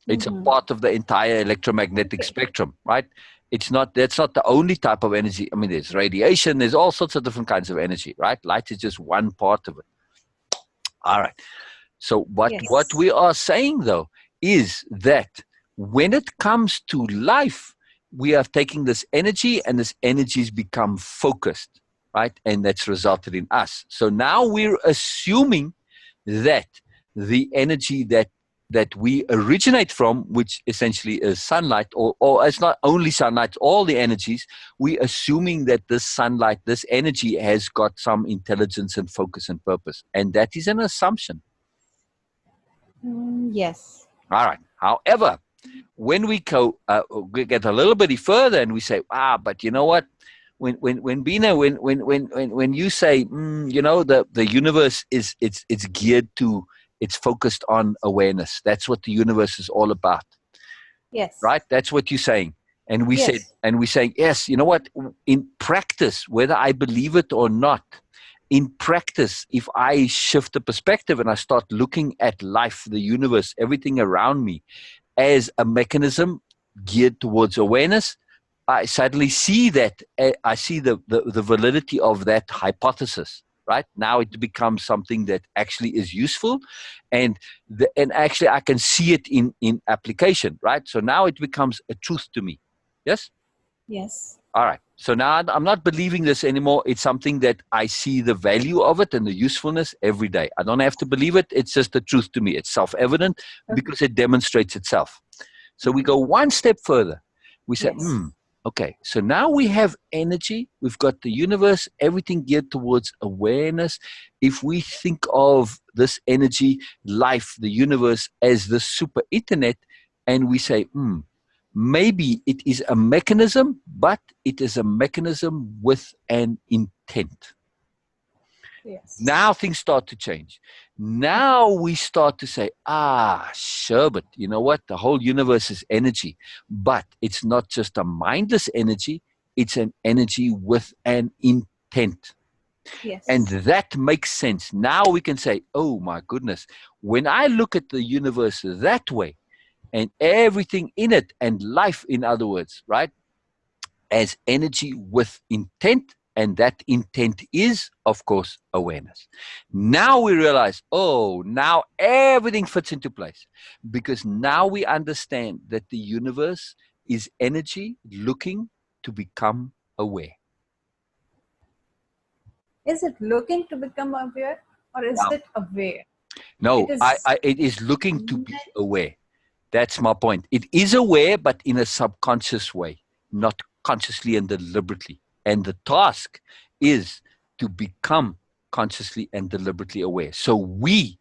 It's a part of the entire electromagnetic spectrum, right? That's not the only type of energy. I mean, there's radiation, there's all sorts of different kinds of energy, right? Light is just one part of it. All right. So what we are saying, though, is that when it comes to life, we are taking this energy and this energy has become focused. right? And that's resulted in us. So now we're assuming that the energy that we originate from, which essentially is sunlight, or it's not only sunlight, all the energies, we assuming that this sunlight, this energy has got some intelligence and focus and purpose. And that is an assumption. Yes. All right. However, when we we get a little bit further and we say, but you know what? When Beena, when you say, the universe it's geared to, it's focused on awareness. That's what the universe is all about. Yes. Right? That's what you're saying. And we Yes. say, yes, you know what? In practice, whether I believe it or not, in practice, if I shift the perspective and I start looking at life, the universe, everything around me as a mechanism geared towards awareness, I suddenly see that, I see the validity of that hypothesis. Right now, it becomes something that actually is useful, and actually I can see it in application. Right, so now it becomes a truth to me. Yes. Yes. All right. So now I'm not believing this anymore. It's something that I see the value of it and the usefulness every day. I don't have to believe it. It's just the truth to me. It's self-evident because it demonstrates itself. So we go one step further. We say, Yes. okay, so now we have energy. We've got the universe, everything geared towards awareness. If we think of this energy, life, the universe as the super internet, and we say, maybe it is a mechanism, but it is a mechanism with an intent. Yes. Now things start to change. Now we start to say, sure, but you know what? The whole universe is energy. But it's not just a mindless energy, it's an energy with an intent. Yes. And that makes sense. Now we can say, oh my goodness, when I look at the universe that way, and everything in it, and life, in other words, right, as energy with intent, and that intent is, of course, awareness. Now we realize, now everything fits into place, because now we understand that the universe is energy looking to become aware. Is it looking to become aware, or is it aware? No, It is. it is looking to be aware. That's my point. It is aware, but in a subconscious way, not consciously and deliberately. And the task is to become consciously and deliberately aware. So we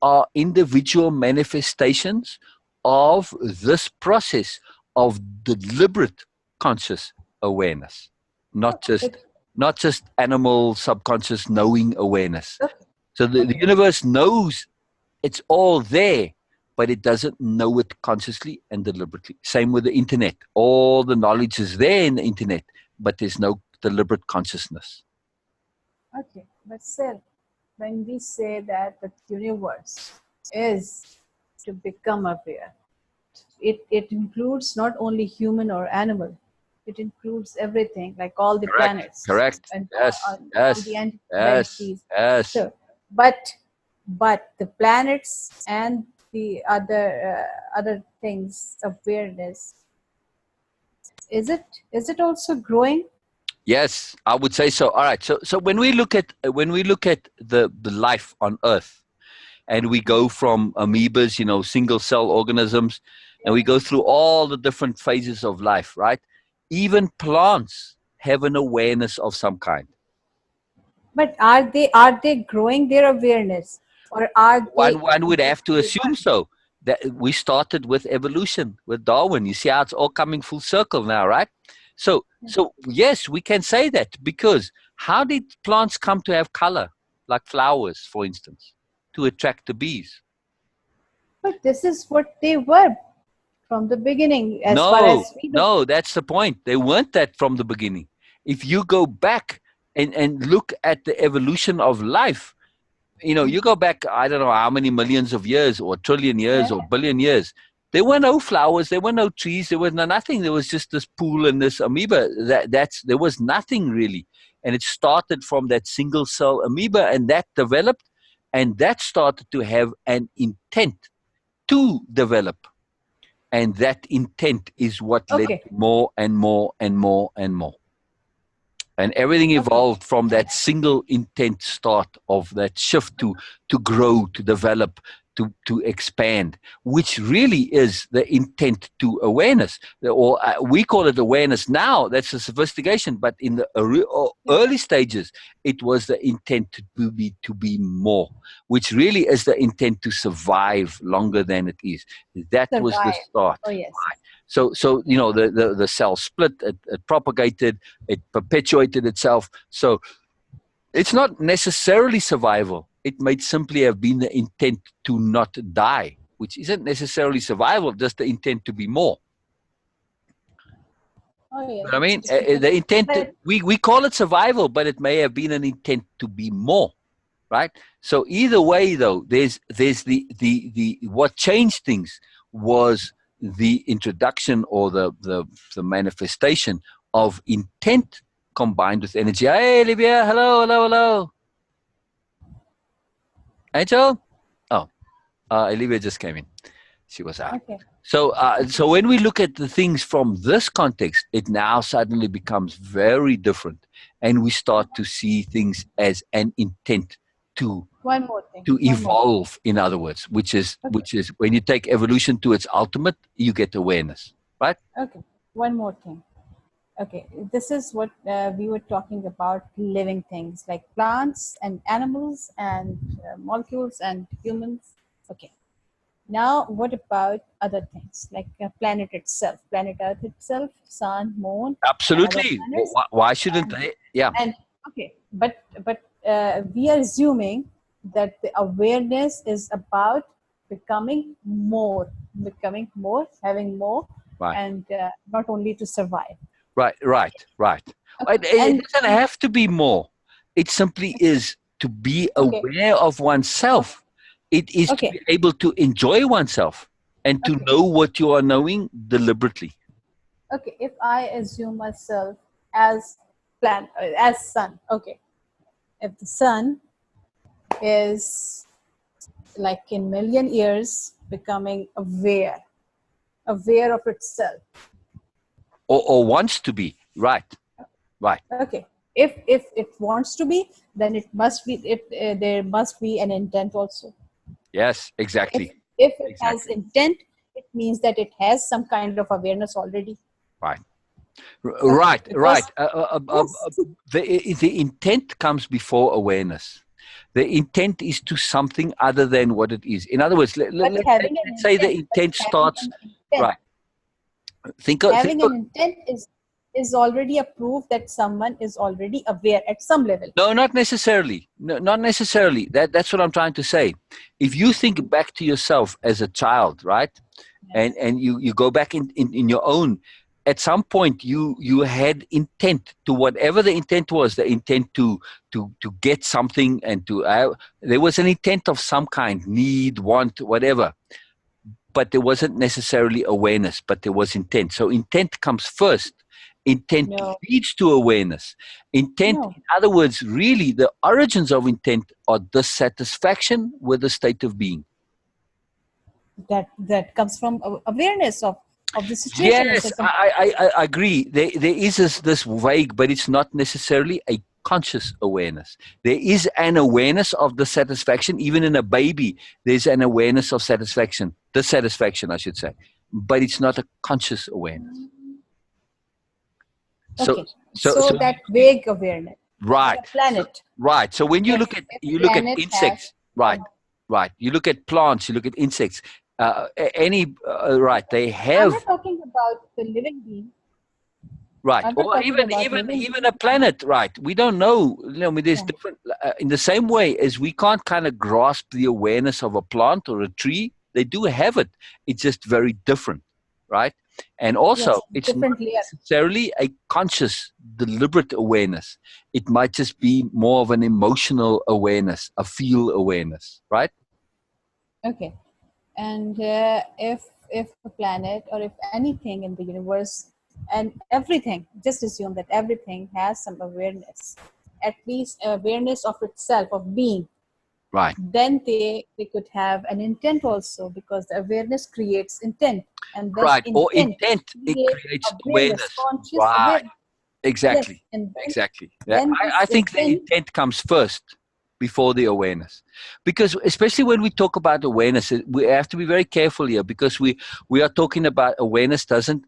are individual manifestations of this process of deliberate conscious awareness, not just animal subconscious knowing awareness. Okay. So the universe knows it's all there, but it doesn't know it consciously and deliberately. Same with the internet. All the knowledge is there in the internet, but there's no deliberate consciousness. Okay, but still, when we say that the universe is to become aware, it includes not only human or animal, it includes everything, like all the planets. Correct. And Yes. all Yes. the Yes. entities. Yes. So, but the planets and the other things, awareness, is it also growing? Yes, I would say so. All right. So when we look at the life on Earth, and we go from amoebas, single cell organisms, and we go through all the different phases of life, right? Even plants have an awareness of some kind. But are they growing their awareness, or are they? One would have to assume so. That we started with evolution, with Darwin. You see how it's all coming full circle now, right? So yes, we can say that, because how did plants come to have color, like flowers, for instance, to attract the bees? But this is what they were from the beginning, as far as we know. No, that's the point. They weren't that from the beginning. If you go back and look at the evolution of life, you go back, I don't know how many millions of years, or trillion years, or billion years. There were no flowers, there were no trees, there was nothing. There was just this pool and this amoeba. There was nothing really. And it started from that single cell amoeba, and that developed, and that started to have an intent to develop. And that intent is what led to more and more and more and more. And everything evolved from that single intent start of that shift to grow, to develop, to expand, which really is the intent to awareness. Or we call it awareness now. That's a sophistication. But in the early stages, it was the intent to be more, which really is the intent to survive longer than it is. That was the start. Oh, yes. So you know, the cell split, it propagated, it perpetuated itself. So it's not necessarily survival. It might simply have been the intent to not die, which isn't necessarily survival, just the intent to be more. Oh, yeah. But I mean, the intent, we call it survival, but it may have been an intent to be more, right? So either way, though, there's the what changed things was the introduction or the manifestation of intent combined with energy. Hey, Olivia, hello. Angel? Oh, Olivia just came in. She was out. Okay. So when we look at the things from this context, it now suddenly becomes very different, and we start to see things as an intent to One more thing. to evolve. In other words, which is when you take evolution to its ultimate, you get awareness, right? Okay. One more thing. Okay, this is what we were talking about: living things like plants and animals and molecules and humans. Okay. Now, what about other things like planet itself, planet Earth itself, sun, moon, Absolutely. and other planets? Why shouldn't they? Yeah. And okay, but we are assuming that the awareness is about becoming more, having more, Right. and not only to survive. Right. It doesn't have to be more. It simply is to be aware of oneself. It is to be able to enjoy oneself and to know what you are knowing deliberately. Okay, if I assume myself as sun, okay. If the sun is like in million years becoming aware of itself. Or wants to be. Right. Okay. If it wants to be, then it must be. There must be an intent also. Yes, exactly. If it has intent, it means that it has some kind of awareness already. Right. The intent comes before awareness. The intent is to something other than what it is. In other words, let's say the intent starts. Right. Having an intent is already a proof that someone is already aware at some level. No, not necessarily. No, not necessarily. That's what I'm trying to say. If you think back to yourself as a child, right? Yes. And you go back in your own, at some point you had intent to whatever the intent was, the intent to get something and there was an intent of some kind, need, want, whatever. But there wasn't necessarily awareness, but there was intent. So intent comes first. Intent leads to awareness. Intent, in other words, really the origins of intent are dissatisfaction with the state of being. That comes from awareness of the situation. Yes, I agree. There is this vague, but it's not necessarily a conscious awareness. There is an awareness of dissatisfaction. Even in a baby, there's an awareness of dissatisfaction, I should say. But it's not a conscious awareness. Okay. So that vague awareness. Right. Planet. Right. So when you look at insects, right. You look at plants, you look at insects. They have. I'm not talking about the living being. Right. Or even a planet. Right. We don't know. There's different. In the same way as we can't kind of grasp the awareness of a plant or a tree, they do have it. It's just very different. Right. And also, it's not necessarily a conscious, deliberate awareness. It might just be more of an emotional awareness, a feel awareness, right? Okay. And if a planet or if anything in the universe and everything, just assume that everything has some awareness, at least awareness of itself, of being. Right. Then they could have an intent also, because the awareness creates intent. And right. Or intent, it creates awareness. Right. Exactly. and Exactly. Yeah, then I this think the intent. intent comes first before the awareness, because especially when we talk about awareness, we have to be very careful here, because we are talking about awareness doesn't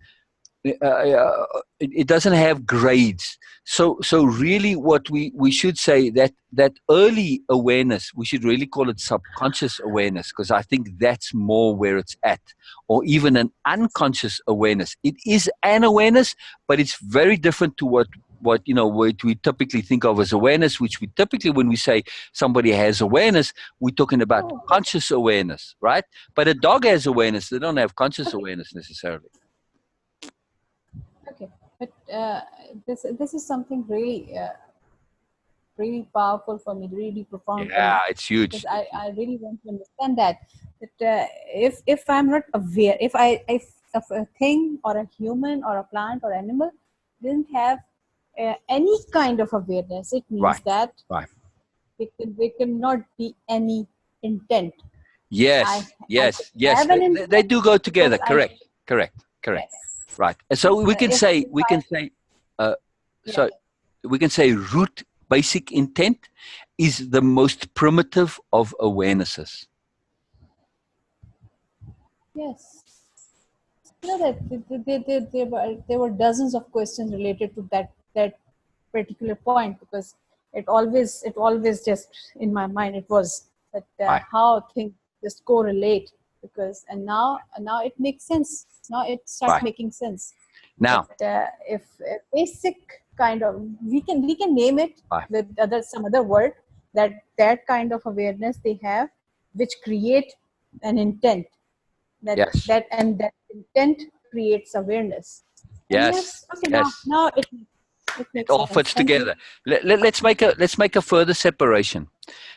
it doesn't have grades. So really what we should say, that early awareness, we should really call it subconscious awareness, because I think that's more where it's at, or even an unconscious awareness. It is an awareness, but it's very different to what what we typically think of as awareness, which we typically, when we say somebody has awareness, we're talking about Oh, conscious awareness, right? But a dog has awareness. They don't have conscious okay, awareness necessarily. okay. But this is something really really powerful for me, really profound for Yeah, me, it's huge. because It's huge. I really want to understand that if I'm not aware, if a thing or a human or a plant or animal didn't have any kind of awareness, it means Right, that right. there cannot be any intent. I Yes, I could yes, yes. have an They intent do go together. because I Correct, correct, correct. yes. Right. And so we can say, If I uh, yeah so we can say root basic intent is the most primitive of awarenesses. yes. That there were dozens of questions related to that particular point, because it always just in my mind it was that Right. how things just correlate, because and now it makes sense, now it starts Right. making sense that Now, if a basic kind of, we can name it right. with some other word, that kind of awareness they have, which create an intent, Yes, that intent creates awareness. And yes, yes, okay, yes. now it It makes all sense. fits Thank you. together. Let's make a further separation.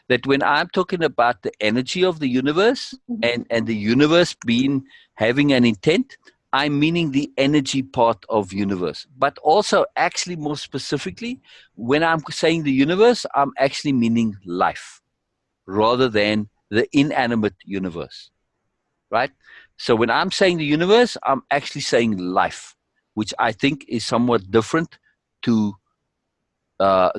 That when I'm talking about the energy of the universe, Mhm. and the universe being having an intent, I'm meaning the energy part of universe. But also, actually, more specifically, when I'm saying the universe, I'm actually meaning life rather than the inanimate universe, right? So when I'm saying the universe, I'm actually saying life, which I think is somewhat different to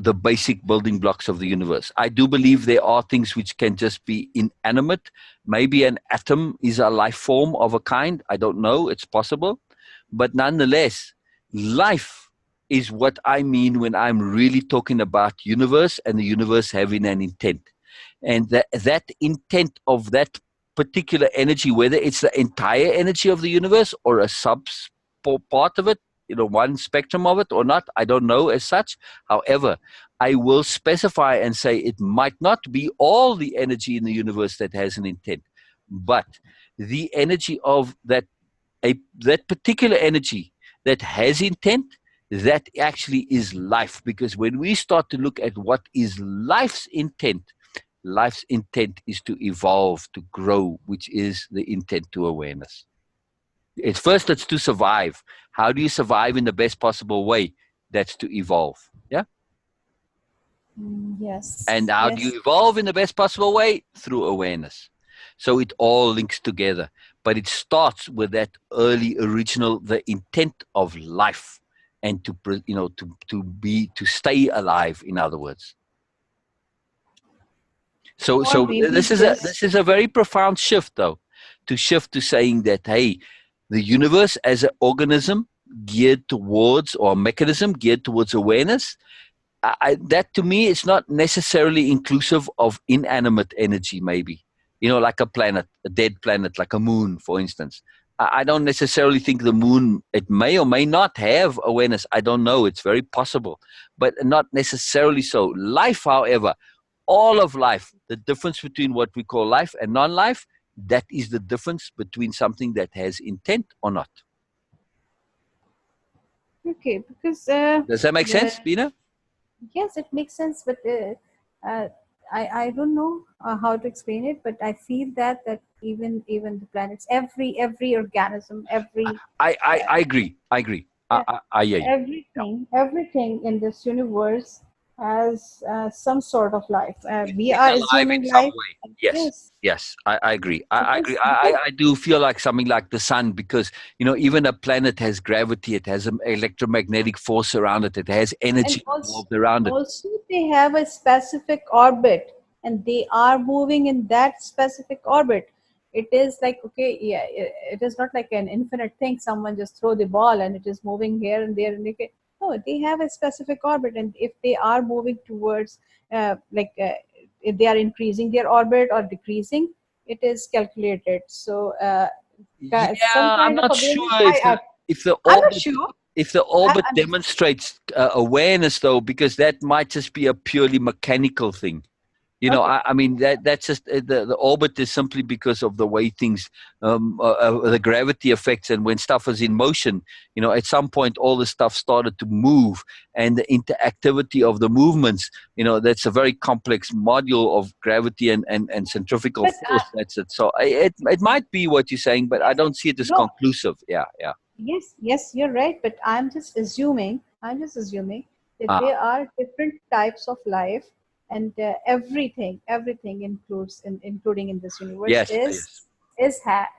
the basic building blocks of the universe. I do believe there are things which can just be inanimate. Maybe an atom is a life form of a kind. I don't know. It's possible. But nonetheless, life is what I mean when I'm really talking about universe, and the universe having an intent. And that intent of that particular energy, whether it's the entire energy of the universe or a sub part of it, one spectrum of it or not, I don't know as such. However, I will specify and say it might not be all the energy in the universe that has an intent, but the energy of that particular energy that has intent, that actually is life. Because when we start to look at what is life's intent is to evolve, to grow, which is the intent to awareness. It's first, it's to survive. How do you survive in the best possible way? That's to evolve. Yeah. And Yes, how do yes. you evolve in the best possible way? Through awareness. So it all links together. But it starts with that early original, the intent of life, and to stay alive, in other words. Or So maybe this just is a very profound shift, though, to shift to saying that, hey, the universe as an organism geared towards, or mechanism geared towards awareness, that to me is not necessarily inclusive of inanimate energy. Maybe, like a planet, a dead planet, like a moon, for instance. I don't necessarily think the moon, it may or may not have awareness. I don't know. It's very possible, but not necessarily so. Life, however, all of life, the difference between what we call life and non-life, that is the difference between something that has intent or not. okay, because Does that make the sense, Beena? yes, it makes sense, but uh, I don't know how to explain it, but I feel that even the planets, every organism, every I agree. I agree. yeah, I hear you. everything in this universe as some sort of life. We Is are alive in assuming some life. way. Yes, Yes, yes, I agree. I agree. because I do feel like something like the sun because, even a planet has gravity, it has an electromagnetic force around it, it has and energy also involved around it. also they have a specific orbit, and they are moving in that specific orbit. It is like, okay, yeah, it is not like an infinite thing. Someone just throw the ball and it is moving here and there, and no, they have a specific orbit, and if they are moving towards if they are increasing their orbit or decreasing, it is calculated. So Yeah, some I'm kind of not sure awareness. if the I'm not orbit sure. I'm just demonstrates awareness though, because that might just be a purely mechanical thing. okay. I mean that's just the orbit is simply because of the way things, the gravity effects, and when stuff is in motion, at some point all the stuff started to move, and the interactivity of the movements, that's a very complex module of gravity and centrifugal But force. That's it. So it might be what you're saying, but I yes, don't see it as no, conclusive. Yeah, yeah. yes, you're right. But I'm just assuming that Ah, there are different types of life, and everything including in this universe yes, yes.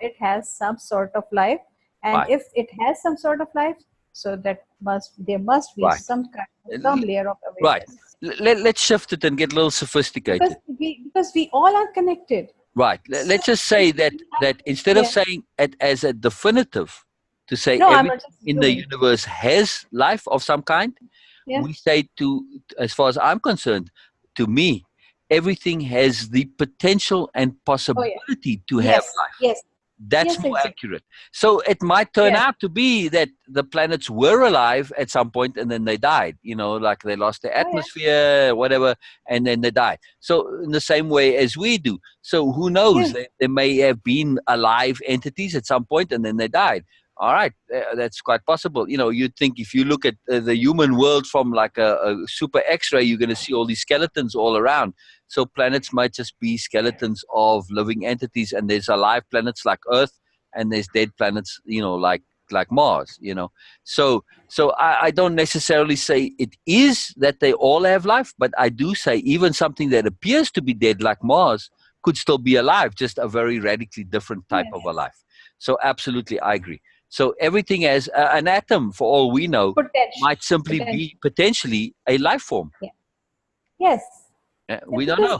it has some sort of life, and Right, if it has some sort of life, so there must be right. some layer of Right. awareness, Let's shift it and get a little because sophisticated. we all are connected. Right. So Let's just if say that we have, instead of yeah, saying it as a definitive, to say no, I'm not everything just in the assuming. universe has life of some kind, Yeah. we say as far as I'm concerned, to me, everything has the potential and Oh yeah. possibility to have Yes. life. Yes. That's Yes. more Exactly. accurate. So it might turn Yes. out to be that the planets were alive at some point and then they died, like they lost their Oh yeah. atmosphere, whatever, and then they died. So, in the same way as we do. So, who knows? Yeah. There may have been alive entities at some point and then they died. All right, that's quite possible. You'd think if you look at the human world from like a super X ray, you're going to see all these skeletons all around. So planets might just be skeletons of living entities, and there's alive planets like Earth, and there's dead planets, like Mars. So I don't necessarily say it is that they all have life, but I do say even something that appears to be dead, like Mars, could still be alive, just a very radically different type of a Yes. life. So absolutely, I agree. So everything as an atom, for all we know, Potential. might simply Potential. be potentially a life form. Yeah. Yes. Yeah, We don't know.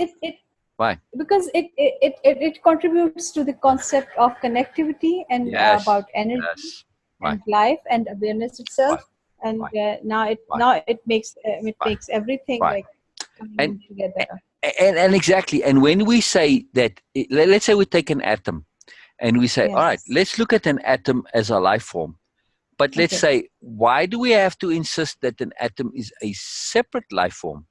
Why? because it contributes to the concept of connectivity and Yes. about energy Yes. Right. and life and awareness itself. Right. And Right. Right. now it Right. makes everything Right. like coming And in together. and exactly. And when we say that, let's say we take an atom and we say, all right, Yes. let's look at an atom as a life form. But let's Okay. say, why do we have to insist that an atom is a separate life form?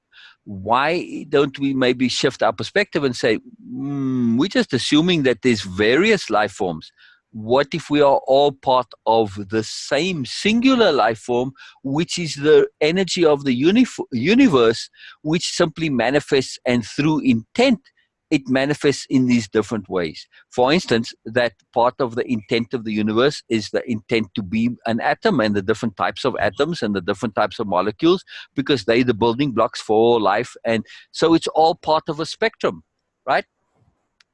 Why don't we maybe shift our perspective and say, we're just assuming that there's various life forms. What if we are all part of the same singular life form, which is the energy of the universe, which simply manifests, and through intent, it manifests in these different ways. For instance, that part of the intent of the universe is the intent to be an atom, and the different types of atoms and the different types of molecules, because they're the building blocks for life. And so it's all part of a spectrum, right?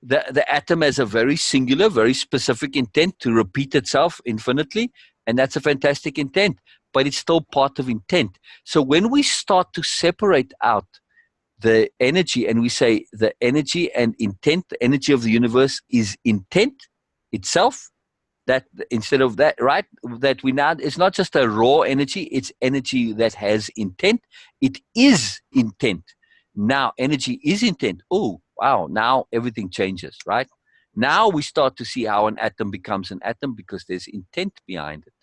The atom has a very singular, very specific intent to repeat itself infinitely, and that's a fantastic intent, but it's still part of intent. So when we start to separate out the energy and we say the energy and intent, the energy of the universe is intent itself, that instead of that, right, that we now, it's not just a raw energy, it's energy that has intent. It is intent. Now energy is intent. Oh wow, now everything changes, right? Now we start to see how an atom becomes an atom, because there's intent behind it.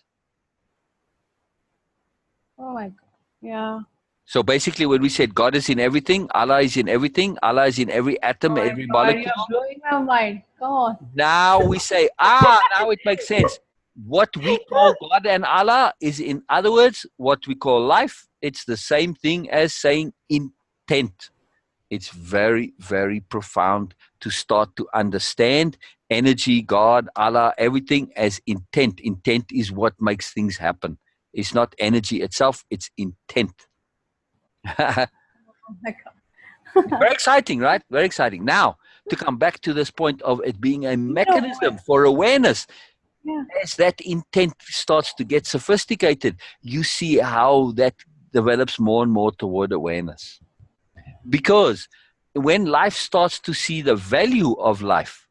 Oh my God. Yeah. So basically when we said God is in everything, Allah is in everything, Allah is in every Oh atom, my every God, you molecule. are blowing my mind. Come on. Now we say, now it makes sense. What we call God and Allah is, in other words, what we call life. It's the same thing as saying intent. It's very, very profound to start to understand energy, God, Allah, everything as intent. Intent is what makes things happen. It's not energy itself, it's intent. Oh my God. Very exciting, right? Very exciting. Now, to come back to this point of it being a You know mechanism what? for awareness, Yeah. as that intent starts to get sophisticated, you see how that develops more and more toward awareness. Because when life starts to see the value of life,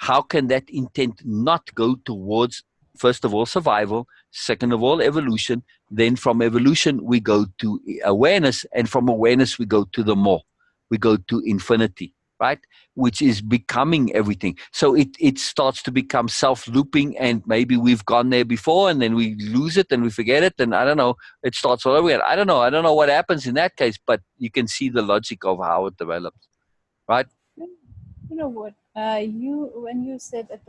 how can that intent not go towards, first of all, survival, second of all, evolution? Then from evolution, we go to awareness, and from awareness, we go to the more. We go to infinity, right? Which is becoming everything. So it starts to become self-looping, and maybe we've gone there before, and then we lose it and we forget it, and I don't know, it starts all over again. I don't know what happens in that case, but you can see the logic of how it develops, right? You know what? You when you said that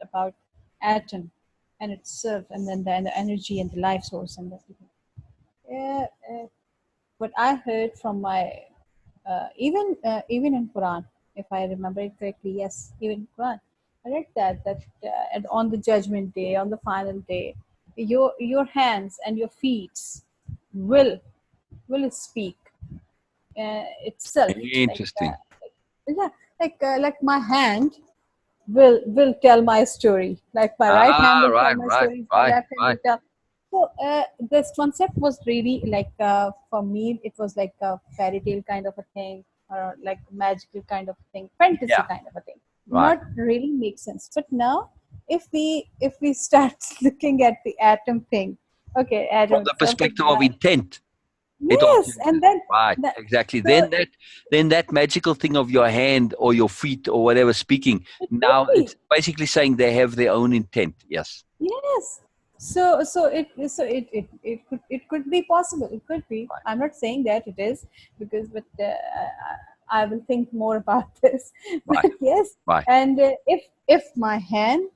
about atom and itself, and then the energy and the life source and everything. Yeah, what I heard from my even in Quran, if I remember it correctly, yes, even Quran, I read that on the judgment day, on the final day, your hands and your feet will speak itself. Interesting. Yeah, like my hand will tell my story. Like my right hand Ah, will tell right, my right, story. My right, left hand right. will tell. So this concept was really like for me, it was like a fairy tale kind of a thing, or like magical kind of thing, fantasy Yeah, kind of a thing. right. Not really makes sense. But now, if we start looking at the atom thing, okay, From atom the itself is perspective of intent, it all yes, and changes. then Right, that, exactly. so Then that magical thing of your hand or your feet or whatever speaking, it could now be. it's basically saying they have their own intent. Yes. Yes. So it could be possible. It could be. Right, I'm not saying that it is because, but I will think more about this. right, But yes, right. and if my hand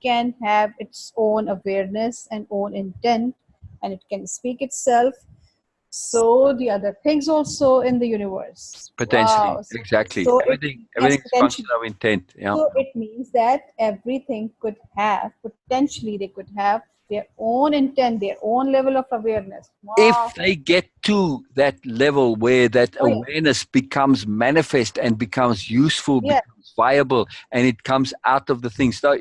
can have its own awareness and own intent, and it can speak itself, so the other things also in the universe. Potentially, Wow. So, exactly. so it Everything yes, is function potentially. of intent. Yeah. So it means that everything could have, potentially, they could have their own intent, their own level of awareness. If Wow. they get to that level where that Oh, yeah. awareness becomes manifest and becomes useful, Yeah. becomes viable, and it comes out of the things. So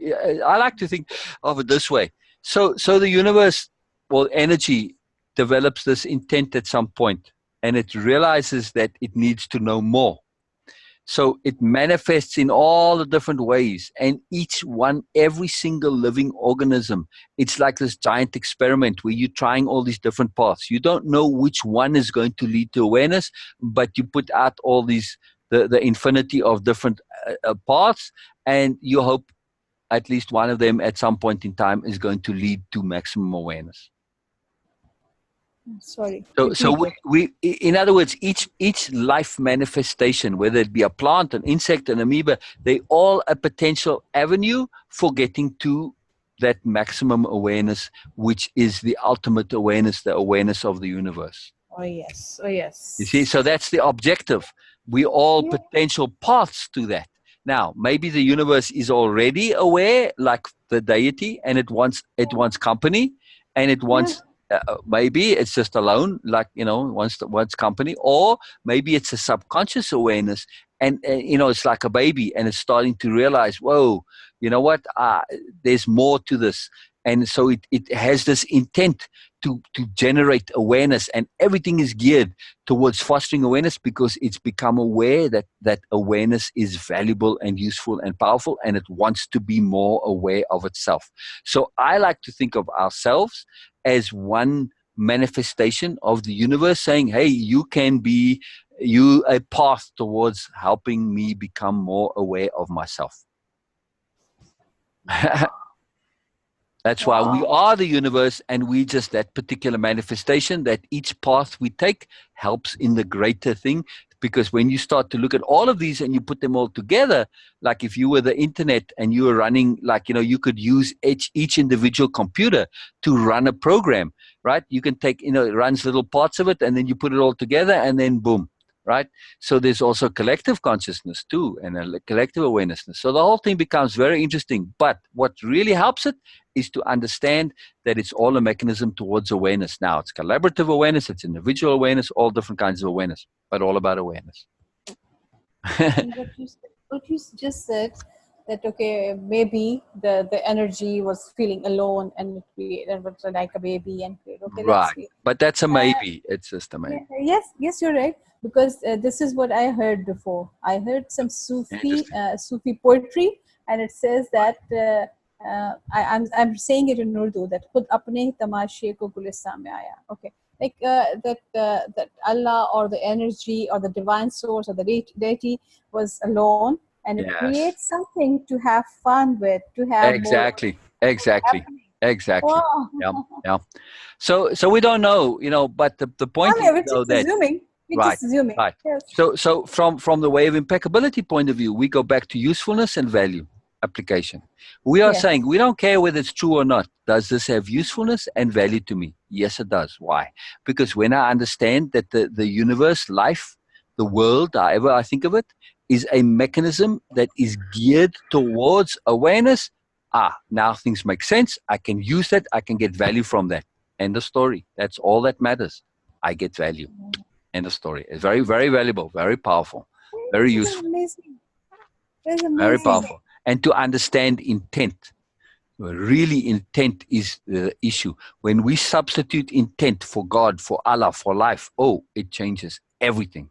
I like to think of it this way. So the universe, well, energy develops this intent at some point, and it realizes that it needs to know more. So it manifests in all the different ways, and each one, every single living organism, it's like this giant experiment where you're trying all these different paths. You don't know which one is going to lead to awareness, but you put out all these, the infinity of different paths, and you hope at least one of them at some point in time is going to lead to maximum awareness. Sorry. So Repeat what. in other words, each life manifestation, whether it be a plant, an insect, an amoeba, they all a potential avenue for getting to that maximum awareness, which is the ultimate awareness, the awareness of the universe. Oh, yes. Oh, You see, yes. so that's the objective. We all Yeah. potential paths to that. Now, maybe the universe is already aware, like the deity, and it wants company, and it Yeah. wants maybe it's just alone, like wants company, or maybe it's a subconscious awareness, and it's like a baby, and it's starting to realize, whoa, you know what? There's more to this, and so it has this intent to generate awareness, and everything is geared towards fostering awareness because it's become aware that awareness is valuable and useful and powerful, and it wants to be more aware of itself. So I like to think of ourselves as one manifestation of the universe saying, hey, you can be a path towards helping me become more aware of myself. That's why we Wow. are the universe, and we just that particular manifestation, that each path we take helps in the greater thing. Because when you start to look at all of these and you put them all together, like if you were the internet and you were running, like, you could use each individual computer to run a program, right? You can take, it runs little parts of it, and then you put it all together, and then boom, right? So there's also collective consciousness too, and a collective awareness. So the whole thing becomes very interesting. But what really helps it is to understand that it's all a mechanism towards awareness. Now, it's collaborative awareness, it's individual awareness, all different kinds of awareness, but all about awareness. And what you just said, that okay, maybe the energy was feeling alone and it was like a baby and okay, let's Right. see. But that's a maybe. It's just a maybe. Yes, you're right. Because this is what I heard before. I heard some Sufi poetry, and it says that I'm saying it in Urdu, that khud apne tamashe ko gulistan mein aaya. Okay, like that Allah or the energy or the divine source or the deity was alone, and it Yes. creates something to have fun with, to have Exactly. more Exactly. happening. Exactly. Wow. Yeah. Yeah. So we don't know, but the point I is mean, we're though just that assuming. We're right, just assuming. right. Yes. So from the way of impeccability point of view, we go back to usefulness and value application. We are Yes. saying we don't care whether it's true or not. Does this have usefulness and value to me? Yes, it does. Why? Because when I understand that the universe, life, the world, however I think of it, is a mechanism that is geared towards awareness. Now things make sense. I can use that. I can get value from that. End of story. That's all that matters. I get value. End of story. It's very, very valuable, very powerful, very This is useful, amazing. That's very amazing. powerful. And to understand intent. Really, intent is the issue. When we substitute intent for God, for Allah, for life, it changes everything.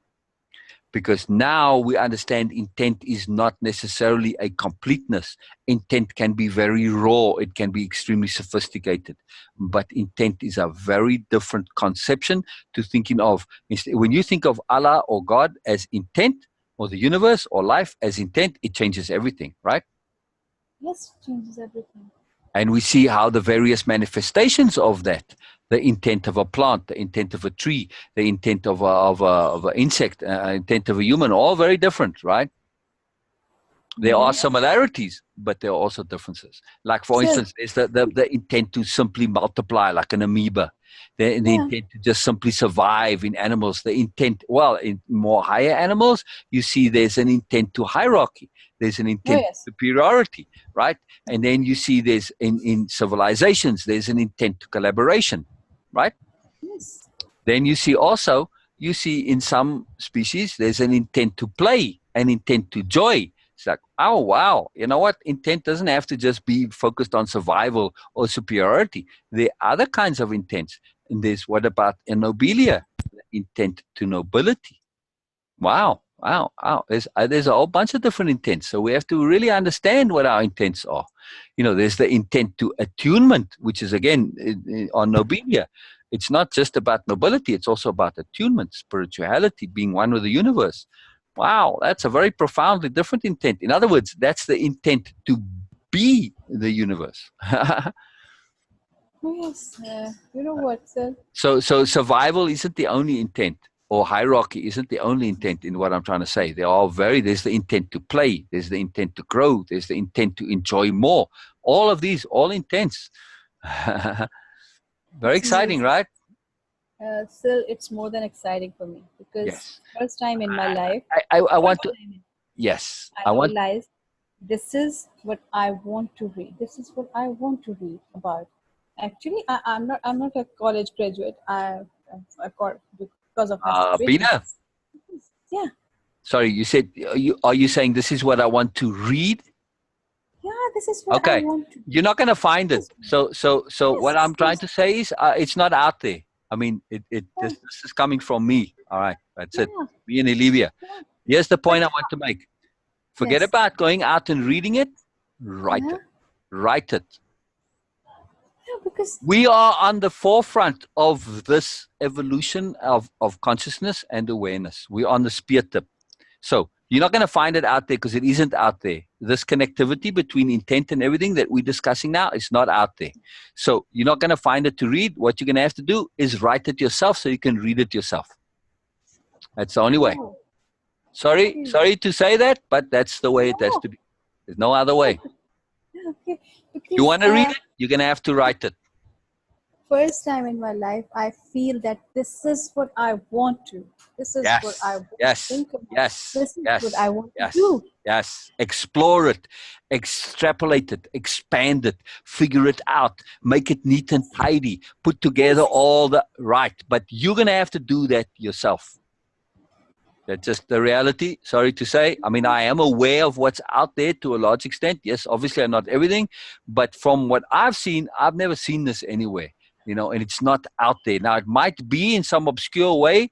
Because now we understand intent is not necessarily a completeness. Intent can be very raw. It can be extremely sophisticated. But intent is a very different conception to thinking of. When you think of Allah or God as intent, or the universe or life as intent, it changes everything, right? Yes, changes everything. And we see how the various manifestations of that, the intent of a plant, the intent of a tree, the intent of an insect, intent of a human, all very different, right? There are similarities, but there are also differences. Like, for instance, there's the intent to simply multiply, like an amoeba. The intent to just simply survive in animals. The intent, in more higher animals, you see there's an intent to hierarchy. There's an intent to superiority, right? And then you see there's in civilizations, there's an intent to collaboration, right? Yes. Then you see in some species, there's an intent to play, an intent to joy. It's like, oh, wow. You know what? Intent doesn't have to just be focused on survival or superiority. There are other kinds of intents. And there's what about enobilia, intent to nobility. Wow. There's a whole bunch of different intents. So we have to really understand what our intents are. There's the intent to attunement, which is, again, on nobilia. It's not just about nobility. It's also about attunement, spirituality, being one with the universe. Wow, that's a very profoundly different intent. In other words, that's the intent to be the universe. Yes. You know what, sir? So survival isn't the only intent, or hierarchy isn't the only intent in what I'm trying to say. There's the intent to play, there's the intent to grow, there's the intent to enjoy more. All of these, all intents. Very exciting, right? Still, it's more than exciting for me, because first time in my life, I want to. Yes, I realized this is what I want to read. This is what I want to read about. Actually, I'm not a college graduate. Because of my situation. Beena. Yeah. Sorry, you said. Are you saying this is what I want to read? Yeah, this is what I want to. You're not going to find it. So what I'm trying to say is, it's not out there. I mean, this is coming from me. All right, that's it. Me and Olivia. Here's the point I want to make. Forget about going out and reading it. Write it. Write it. Yeah, because we are on the forefront of this evolution of consciousness and awareness. We're on the spear tip. So you're not going to find it out there because it isn't out there. This connectivity between intent and everything that we're discussing now is not out there. So you're not going to find it to read. What you're going to have to do is write it yourself so you can read it yourself. That's the only way. Sorry to say that, but that's the way it has to be. There's no other way. Okay. You want to read it, you're going to have to write it. first time in my life, I feel that this is what I want to. This is what I Yes, want to yes, think about. yes, This is what I yes, want to yes, do. yes. Explore it, extrapolate it, expand it, figure it out, make it neat and tidy, put together Yes. all the right. But you're going to have to do that yourself. That's just the reality. Sorry to say. I mean, I am aware of what's out there to a large extent. Yes, obviously, I'm not everything, but from what I've seen, I've never seen this anywhere. And it's not out there. Now, it might be in some obscure way.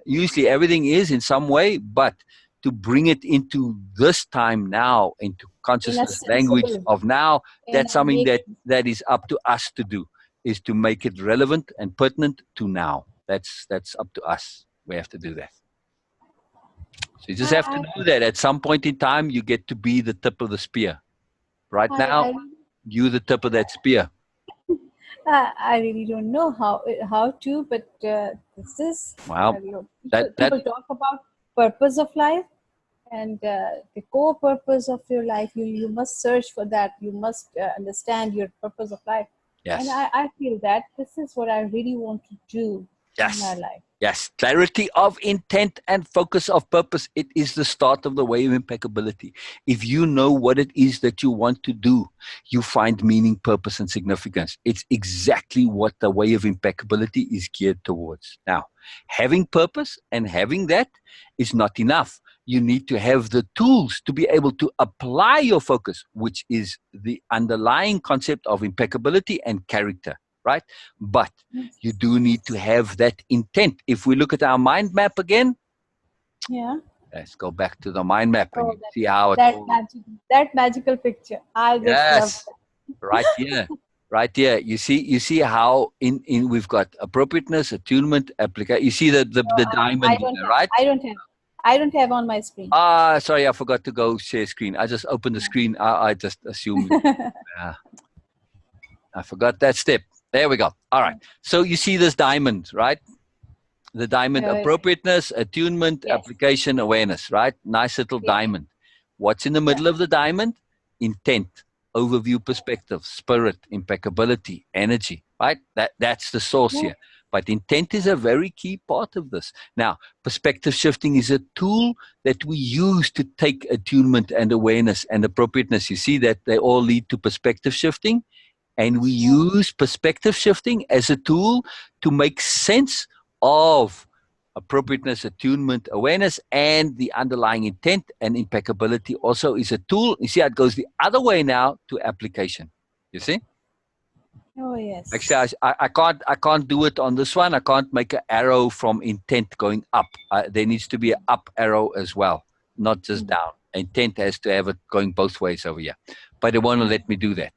Usually, everything is in some way, but to bring it into this time now, into In a consciousness language sensible way. of now, And that's something make that it, that is up to us to do. Is to make it relevant and pertinent to now. That's up to us. We have to do that. So you just have to I, know that at some point in time, you get to be the tip of the spear. Right now, I, you're the tip of that spear. I really don't know how to, but this is, Wow. people talk about purpose of life, and the core purpose of your life. You must search for that. You must understand your purpose of life. And Yes. I feel that this is what I really want to do in my Yes. life. Yes. Clarity of intent and focus of purpose. It is the start of the way of impeccability. If you know what it is that you want to do, you find meaning, purpose, and significance. It's exactly what the way of impeccability is geared towards. Now, having purpose and having that is not enough. You need to have the tools to be able to apply your focus, which is the underlying concept of impeccability and character, right? But you Yes. do need to have that intent. If we look at our mind map again, Yeah. let's go back to the mind map and Oh, you see how it all. that magical picture. I just love Yes, right here, right here. You see how in we've got appropriateness, attunement, application. You see the I diamond don't there, have. right? I don't have on my screen. Sorry, I forgot to go share screen. I just opened the screen. I just assumed. I forgot that step. There we go. All right. So you see this diamond, right? The diamond, Uh, appropriateness, attunement, yes. application, awareness, right? Nice little Yes. diamond. What's in the Yeah. middle of the diamond? Intent, overview, perspective, spirit, impeccability, energy, right? That's the source Yeah. here. But intent is a very key part of this. Now, perspective shifting is a tool that we use to take attunement and awareness and appropriateness. You see that they all lead to perspective shifting. And we use perspective shifting as a tool to make sense of appropriateness, attunement, awareness, and the underlying intent and impeccability also is a tool. You see how it goes the other way now to application. You see? Oh yes. Actually, I can't do it on this one. I can't make an arrow from intent going up. There needs to be an up arrow as well, not just down. Intent has to have it going both ways over here. But they won't let me do that.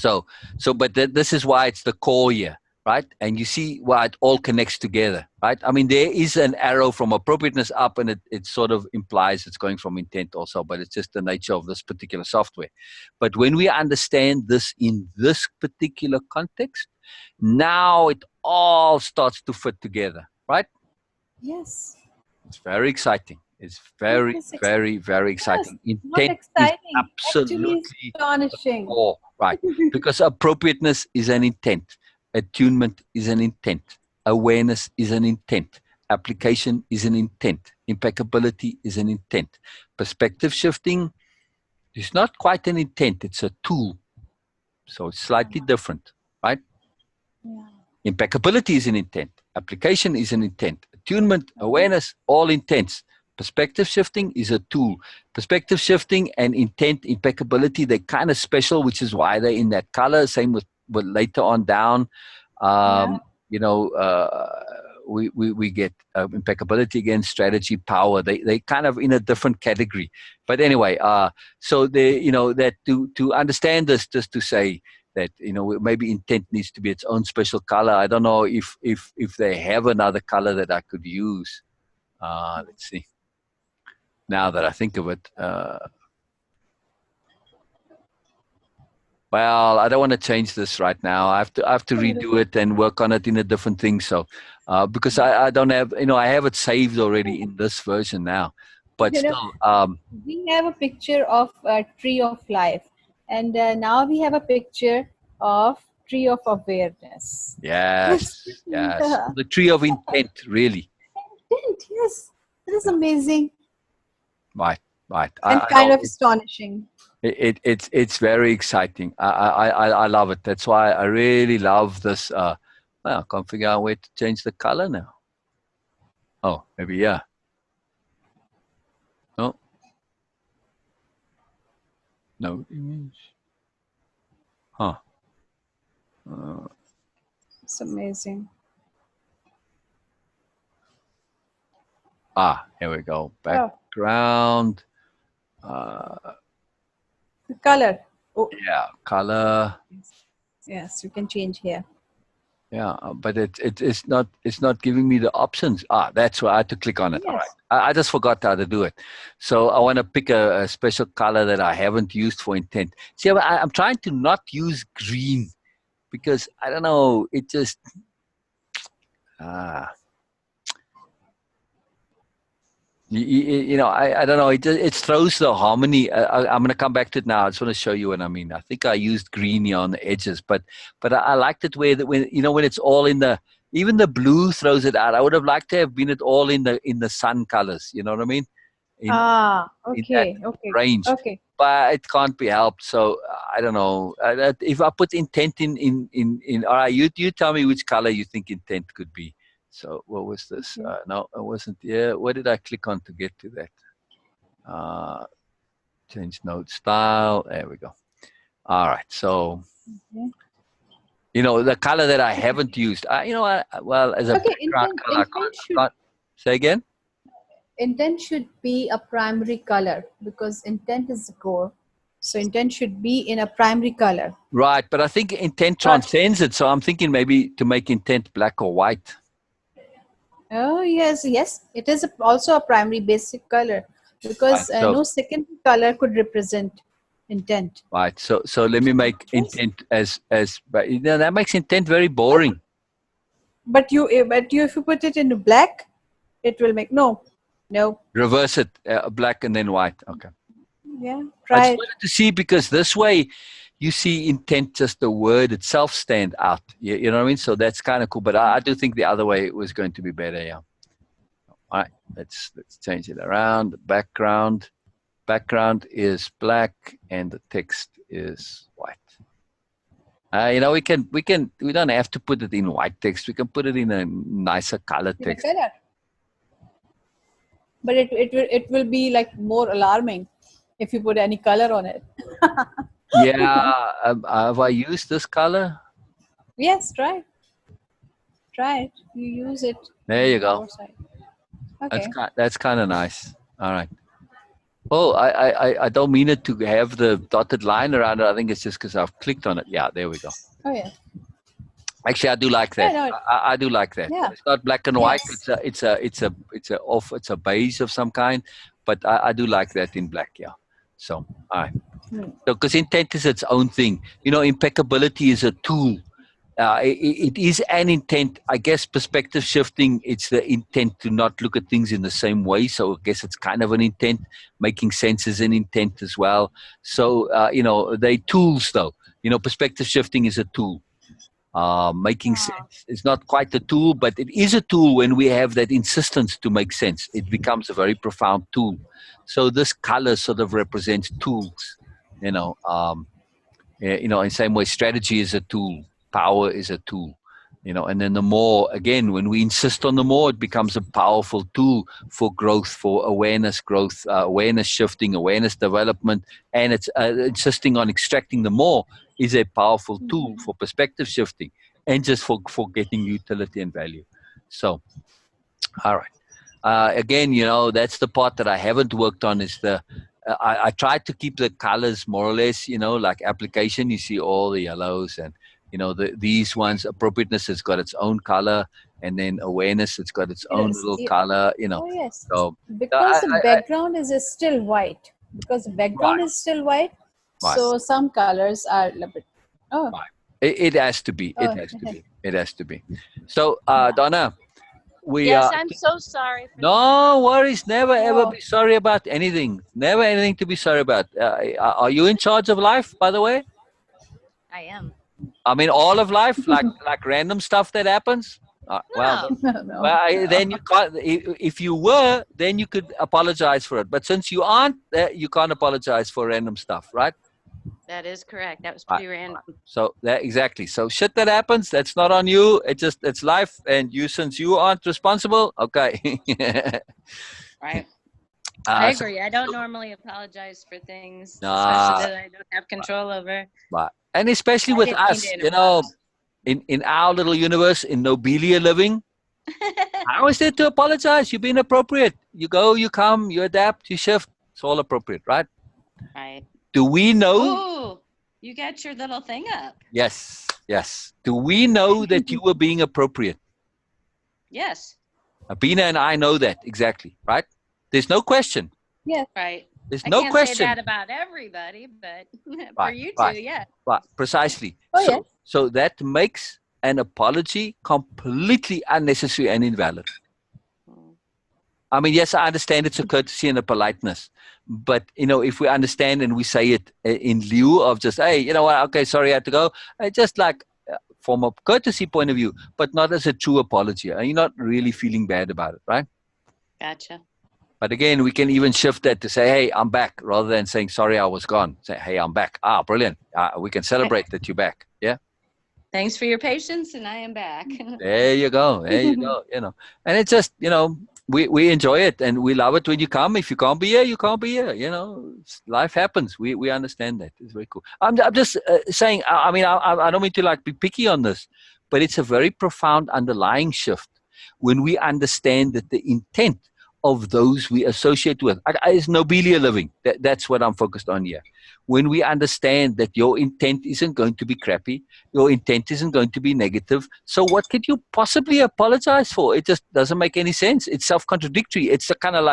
But this is why it's the core here, right? And you see why it all connects together, right? I mean, there is an arrow from appropriateness up, and it sort of implies it's going from intent also, but it's just the nature of this particular software. But when we understand this in this particular context, now it all starts to fit together, right? Yes. It's very exciting. It's It very, is very, very yes. exciting. Not Intent is exciting. Actually absolutely astonishing. core, right? Because appropriateness is an intent, attunement is an intent, awareness is an intent, application is an intent, impeccability is an intent. Perspective shifting is not quite an intent, it's a tool. So it's slightly different, right? Yeah. Impeccability is an intent. Application is an intent. Attunement, awareness, all intents. Perspective shifting is a tool. Perspective shifting and intent, impeccability, they're kind of special, which is why they're in that color. Same with later on down. Yeah. You know, we get impeccability again, strategy, power. They kind of in a different category. But anyway, so they, that to understand this, just to say, that maybe intent needs to be its own special color. I don't know if they have another color that I could use. Let's see. Now that I think of it, well, I don't want to change this right now. I have to redo it and work on it in a different thing. So because I don't have, I have it saved already in this version now, but You know, still. we have a picture of a tree of life, and now we have a picture of tree of awareness. Yes, yes. Yeah. The tree of intent, really. Intent, yes. That is amazing Right, right. and I kind know of astonishing. it's very exciting. I love it. That's why I really love this. Well, I can't figure out where to change the color now. Oh, maybe yeah. No, no image. Huh. Uh, It's amazing. Here we go. Oh, Background. Uh, the color. Oh, yeah, color. yes, you can change here. Yeah, but it's not giving me the options. That's why I had to click on it. All right, Yes. I just forgot how to do it. So I want to pick a special color that I haven't used for intent. See, I'm trying to not use green because I don't know. It just ah. You know, I don't know. It throws the harmony. I'm going to come back to it now. I just want to show you what I mean. I think I used green here on the edges, but I liked it where when you know when it's all in the even the blue throws it out. I would have liked to have been it all in the sun colors. You know what I mean? In that Okay, okay, range, okay. but it can't be helped. So I don't know. If I put intent in all right, you tell me which color you think intent could be. So what was this? Okay. No, it wasn't. Yeah, what did I click on to get to that? Change node style. There we go. All right. So Okay. you know the color that I haven't used. You know, well, as a Okay, background color, I can't say again. intent should be a primary color because intent is the core. So intent should be in a primary color. Right, but I think intent But transcends it. So I'm thinking maybe to make intent black or white. oh yes, yes, it is also a primary basic color Right. because So no secondary color could represent intent. right. So let me make Yes, intent as but you know, that makes intent very boring. but you if you put it into black, it will make no. Reverse it, black and then white. Okay. Yeah, I try just it. wanted to see because this way you see intent, just the word itself stand out. You know what I mean? So that's kind of cool. But I do think the other way was going to be better. Yeah. All right. Let's change it around. The background is black and the text is white. You know, we don't have to put it in white text. We can put it in a nicer color In a text. color. But it will be like more alarming if you put any color on it. Yeah. Have I used this color? Yes, try it. You use it There on you the go. lower side. Okay. That's kind of nice. All right. Oh, I don't mean it to have the dotted line around it. I think it's just because I've clicked on it. Yeah, there we go. Oh yeah. Actually, I do like Yeah, that. no, I do like that. yeah. It's not black and white. Yes. It's a beige of some kind, but I do like that in black. Yeah. So, all right. Hmm. So, because intent is its own thing. You know, impeccability is a tool. It is an intent. I guess perspective shifting, it's the intent to not look at things in the same way. So I guess it's kind of an intent. Making sense is an intent as well. So, you know, they tools though. You know, perspective shifting is a tool. Making Ah. sense is not quite a tool, but it is a tool when we have that insistence to make sense. It becomes a very profound tool. So this color sort of represents tools. You know, you know, in the same way, strategy is a tool, power is a tool. You know, and then the more, again, when we insist on the more, it becomes a powerful tool for growth, for awareness growth, awareness shifting, awareness development, and it's insisting on extracting the more is a powerful tool for perspective shifting and just for getting utility and value. So, all right. Again, you know, that's the part that I haven't worked on is I tried to keep the colors more or less, you know, like application, you see all the yellows and, you know, these ones, appropriateness has got its own color and then awareness, it's got its own Yes. little color, you know. Oh yes. So, Because the background is still white. Because the background right, is still white, right, so some colors are a little bit. Oh. right. It has to be. It Oh. has to be. It has to be. So, Yeah. Donna, we Yes, I'm so sorry for that. no worries. Never ever Oh. be sorry about anything. Never anything to be sorry about. Are you in charge of life, by the way? I am. I mean, all of life, like random stuff that happens. Well, No. No. then you can't. If you were, then you could apologize for it. But since you aren't, you can't apologize for random stuff, right? That is correct. That was Right. pretty random. So that exactly. So shit that happens, that's not on you. It's life, and since you aren't responsible, okay. Right. I So, agree. I don't normally apologize for things, especially nah, that I don't have control over. but and especially I with didn't mean us, to interrupt. in our little universe, in Nobelia living, I always said to apologize. You've been appropriate. You go, you come, you adapt, you shift. It's all appropriate, right? Right. Do we know? Ooh, you got your little thing up. Yes, yes. Do we know that you were being appropriate? Yes. Beena and I know that exactly, right? There's no question. Yes. Right. There's I no can't question. say that about everybody, but for Right, you two, right. yeah. Right, precisely. Oh, yes. So that makes an apology completely unnecessary and invalid. I mean, yes, I understand it's a courtesy and a politeness, but if we understand and we say it in lieu of just, hey, you know what? Okay, sorry, I had to go. Just like from a courtesy point of view, but not as a true apology. You're not really feeling bad about it, right? Gotcha. But again, we can even shift that to say, hey, I'm back, rather than saying, sorry, I was gone. Say, hey, I'm back. Ah, brilliant. We can celebrate that you're back. Yeah. Thanks for your patience, and I am back. There you go. There you go. And it's just, we enjoy it and we love it when you come. If you can't be here, you can't be here. Life happens. We understand that. It's very cool. I'm just saying, I mean, I don't mean to be picky on this, but it's a very profound underlying shift when we understand that the intent of those we associate with is nobelia living. That's what I'm focused on here. When we understand that your intent isn't going to be crappy, your intent isn't going to be negative. So what could you possibly apologize for? It just doesn't make any sense. It's self-contradictory. It's the kind of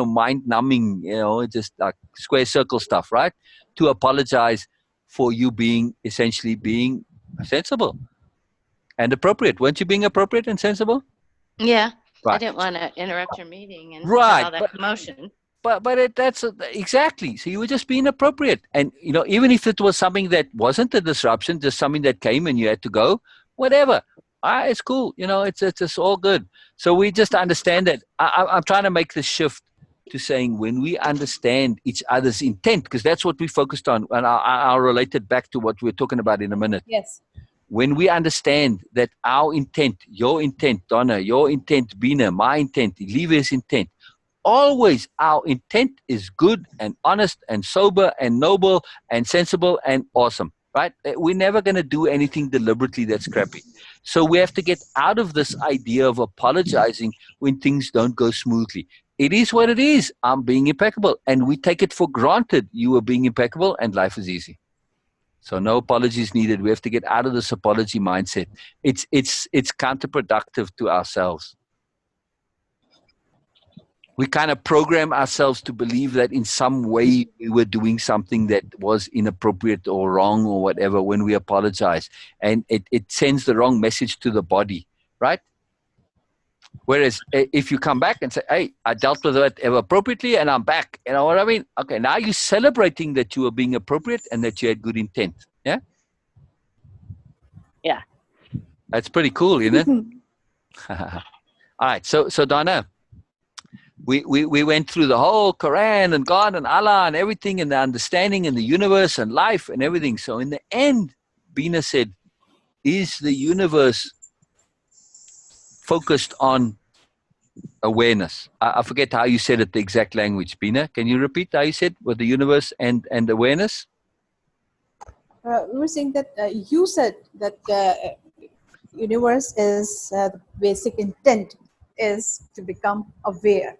mind-numbing, it's just like square circle stuff, right? To apologize for you essentially being sensible and appropriate. Weren't you being appropriate and sensible? Yeah. Right. I didn't want to interrupt your meeting and Right, have all that commotion. But that's exactly. So you were just being appropriate, and even if it was something that wasn't a disruption, just something that came and you had to go, whatever. It's cool. It's all good. So we just understand that. I'm trying to make the shift to saying when we understand each other's intent, because that's what we focused on, and I'll relate it back to what we're talking about in a minute. Yes. When we understand that our intent, your intent, Donna, your intent, Beena, my intent, Levi's intent, always our intent is good and honest and sober and noble and sensible and awesome, right? We're never going to do anything deliberately that's crappy. So we have to get out of this idea of apologizing when things don't go smoothly. It is what it is. I'm being impeccable. And we take it for granted you are being impeccable and life is easy. So no apologies needed. We have to get out of this apology mindset. It's counterproductive to ourselves. We kind of program ourselves to believe that in some way we were doing something that was inappropriate or wrong or whatever when we apologize. And it sends the wrong message to the body, right? Whereas if you come back and say, hey, I dealt with it appropriately and I'm back, you know what I mean? Okay, now you're celebrating that you were being appropriate and that you had good intent. Yeah? Yeah. That's pretty cool, isn't it? All right, so Donna, we went through the whole Quran and God and Allah and everything and the understanding and the universe and life and everything. So in the end, Beena said, is the universe focused on awareness? I forget how you said it, the exact language. Beena, can you repeat how you said with the universe and awareness? We were saying that you said that universe is the basic intent is to become aware.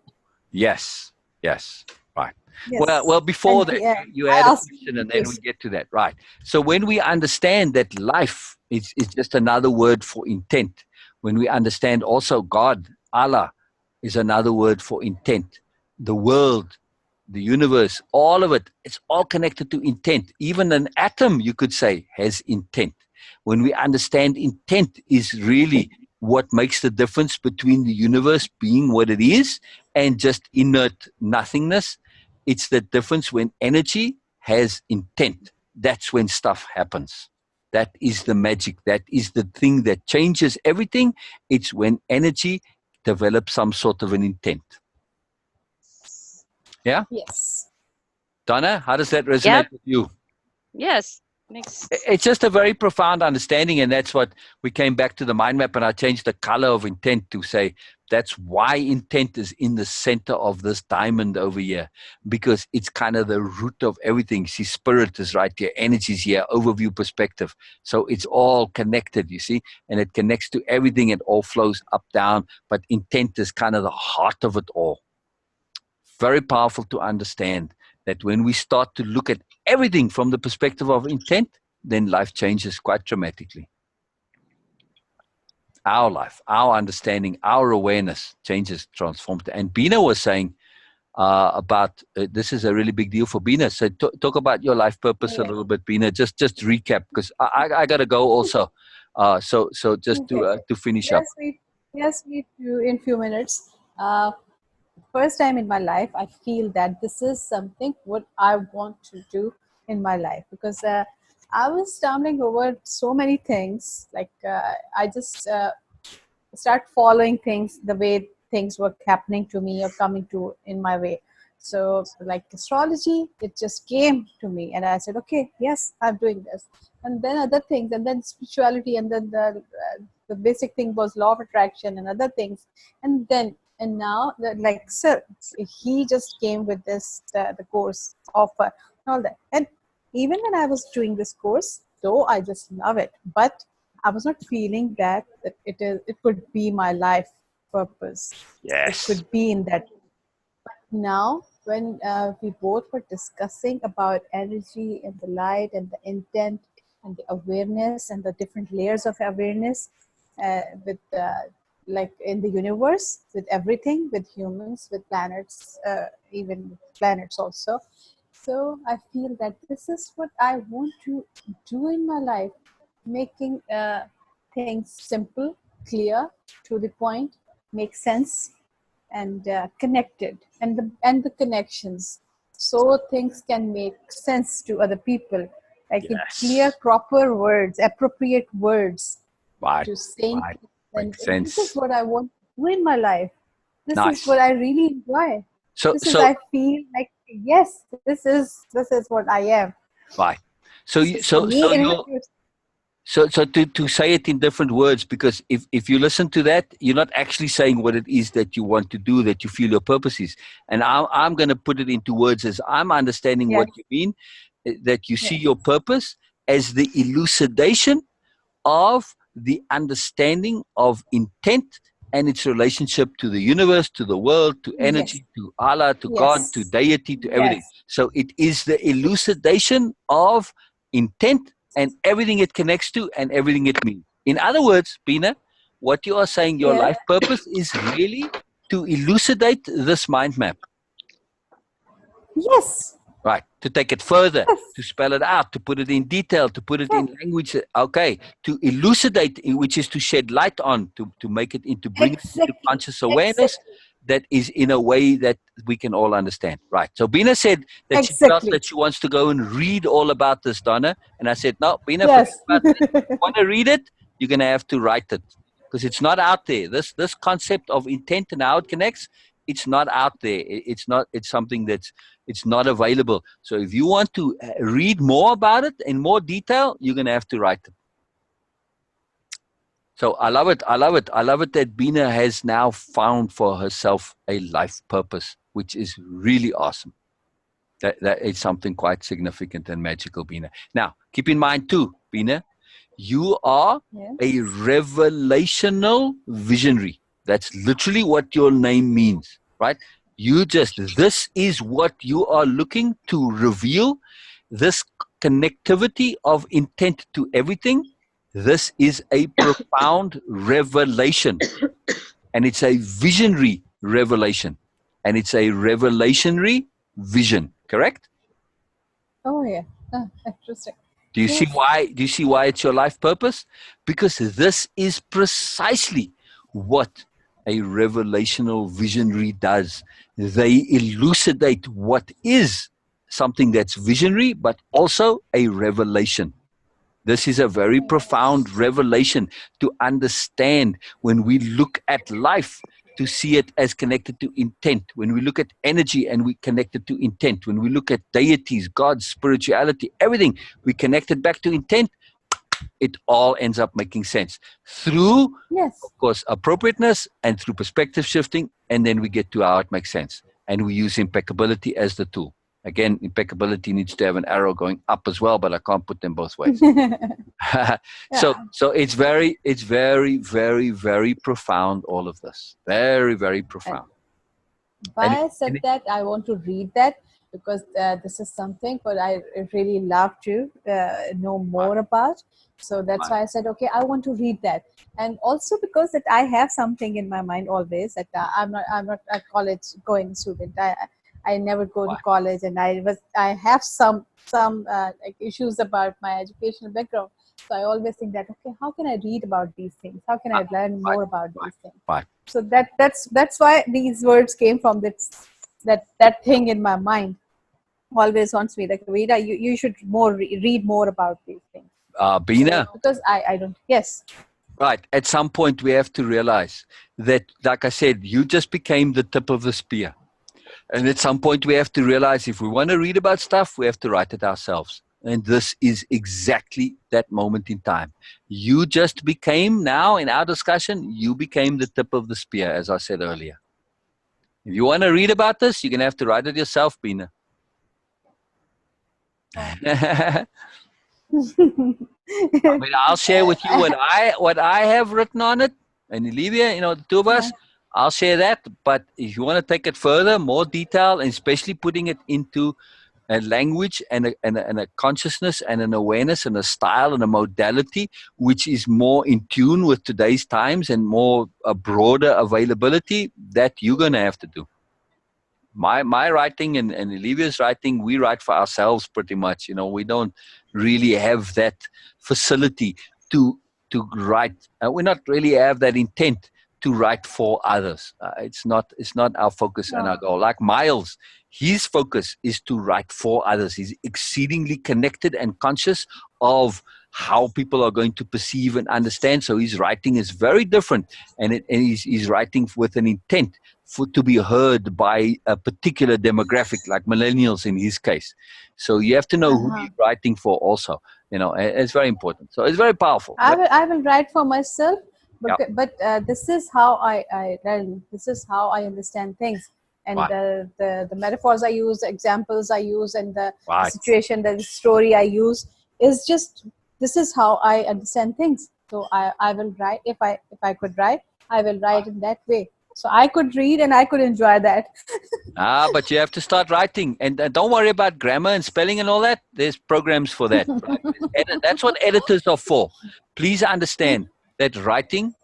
Yes, right. Yes. Well, before And, that, you had a asked question, and then we get to that, right? So when we understand that life is just another word for intent, when we understand also God, Allah, is another word for intent, the world, the universe, all of it, it's all connected to intent. Even an atom, you could say, has intent. When we understand intent is really what makes the difference between the universe being what it is and just inert nothingness. It's the difference when energy has intent. That's when stuff happens. That is the magic. That is the thing that changes everything. It's when energy develops some sort of an intent. Yeah? Yes. Donna, how does that resonate Yep. with you? Yes. Makes It's just a very profound understanding, and that's what we came back to the mind map, and I changed the color of intent to say that's why intent is in the center of this diamond over here, because it's kind of the root of everything. See, spirit is right here, energy is here, overview perspective. So it's all connected, you see, and it connects to everything. It all flows up, down, but intent is kind of the heart of it all. Very powerful to understand that when we start to look at everything from the perspective of intent, then life changes quite dramatically. Our life, our understanding, our awareness changes, transforms. And Beena was saying about this is a really big deal for Beena. So talk about your life purpose a little bit, Beena. Just recap, because I got to go also. So just to finish up. Yes, we do in few minutes. First time in my life, I feel that this is something what I want to do in my life, because I was stumbling over so many things. Like I just start following things the way things were happening to me or coming to in my way. So like astrology, it just came to me, and I said, okay, yes, I'm doing this. And then other things, and then spirituality, and then the basic thing was law of attraction and other things, and now like sir, he just came with this the course offer and all that. And even when I was doing this course, though I just love it, but I was not feeling that it could be my life purpose. Yes. It could be in that. Now, when we both were discussing about energy and the light and the intent and the awareness and the different layers of awareness with like in the universe, with everything, with humans, with planets, even with planets also. So I feel that this is what I want to do in my life, making things simple, clear, to the point, make sense, and connected, and the connections, so things can make sense to other people, like in clear, Yes. proper words, appropriate words Right. to saying. Right. And Makes this is sense. what I want to do in my life. This is Nice. what I really enjoy. So This is, I feel like, yes, this is what I am. right. So This is for me in you're 100%. so to say it in different words, because if you listen to that, you're not actually saying what it is that you want to do, that you feel your purpose is. And I'm going to put it into words as I'm understanding Yes, what you mean, that you see yes, your purpose as the elucidation of the understanding of intent and its relationship to the universe, to the world, to yes, energy, to Allah, to God, to yes, deity, to everything. yes, So it is the elucidation of intent and everything it connects to and everything it means. In other words, Beena, what you are saying, your yes, life purpose is really to elucidate this mind map. yes, Right. To take it further, yes, to spell it out, to put it in detail, to put it yes, in language. Okay. To elucidate, which is to shed light on, to make it into, bring it into exactly, conscious awareness exactly, that is in a way that we can all understand. Right. So Beena said that she felt exactly, that she wants to go and read all about this, Donna. And I said, no, Beena, forget yes, about that. If you want to read it, you're going to have to write it, because it's not out there. This concept of intent and how it connects, it's not out there. It's not. It's something that's it's not available. So if you want to read more about it in more detail, you're going to have to write it. So I love it. I love it. I love it that Beena has now found for herself a life purpose, which is really awesome. That is something quite significant and magical, Beena. Now, keep in mind too, Beena, you are a yes, revelational visionary. That's literally what your name means, right? This is what you are looking to reveal, this connectivity of intent to everything. This is a profound revelation, and it's a visionary revelation, and it's a revelationary vision, correct? oh yeah, interesting, Do you see yes, why? Do you see why it's your life purpose? Because this is precisely what a revelational visionary does. They elucidate what is something that's visionary, but also a revelation. This is a very profound revelation to understand when we look at life, to see it as connected to intent. When we look at energy and we connect it to intent. When we look at deities, gods, spirituality, everything, we connect it back to intent. It all ends up making sense through, of course, appropriateness and through perspective shifting. And then we get to how it makes sense. And we use impeccability as the tool. Again, impeccability needs to have an arrow going up as well, but I can't put them both ways. So it's very, very, very profound, all of this. Very, very profound. Why I said that, I want to read that because this is something that I really love to know more about. So that's why I said, okay, I want to read that. And also because that I have something in my mind always that I'm not a college going student. I never go to college, and I have some like issues about my educational background. So I always think that, okay, how can I read about these things? How can I learn more about these things? So that's why these words came from that thing in my mind. Always wants me like, Vida, you should read more about these things. Beena. So, because I don't. Yes. Right. At some point, we have to realize that, like I said, you just became the tip of the spear. And at some point, we have to realize if we want to read about stuff, we have to write it ourselves. And this is exactly that moment in time. You just became, now in our discussion, you became the tip of the spear, as I said earlier. If you want to read about this, you're going to have to write it yourself, Beena. I mean, I'll share with you what I have written on it. And Olivia, the two of us, I'll share that. But if you want to take it further, more detail, and especially putting it into a language and a consciousness and an awareness and a style and a modality which is more in tune with today's times and more a broader availability, that you're going to have to do. My writing and Olivia's writing, we write for ourselves pretty much. We don't really have that facility to write. We not really have that intent to write for others. It's not our focus and our goal. Like Miles, his focus is to write for others. He's exceedingly connected and conscious of how people are going to perceive and understand. So his writing is very different, and he's writing with an intent to be heard by a particular demographic, like millennials in his case. So you have to know who you're writing for also. It's very important. So it's very powerful. I will write for myself, but this is how I learn. This is how I understand things. And the metaphors I use, the examples I use, and the situation, the story I use is just, this is how I understand things. So I will write, if I could write, I will write in that way. So I could read and I could enjoy that. But you have to start writing. And don't worry about grammar and spelling and all that. There's programs for that. Right? That's what editors are for. Please understand that writing,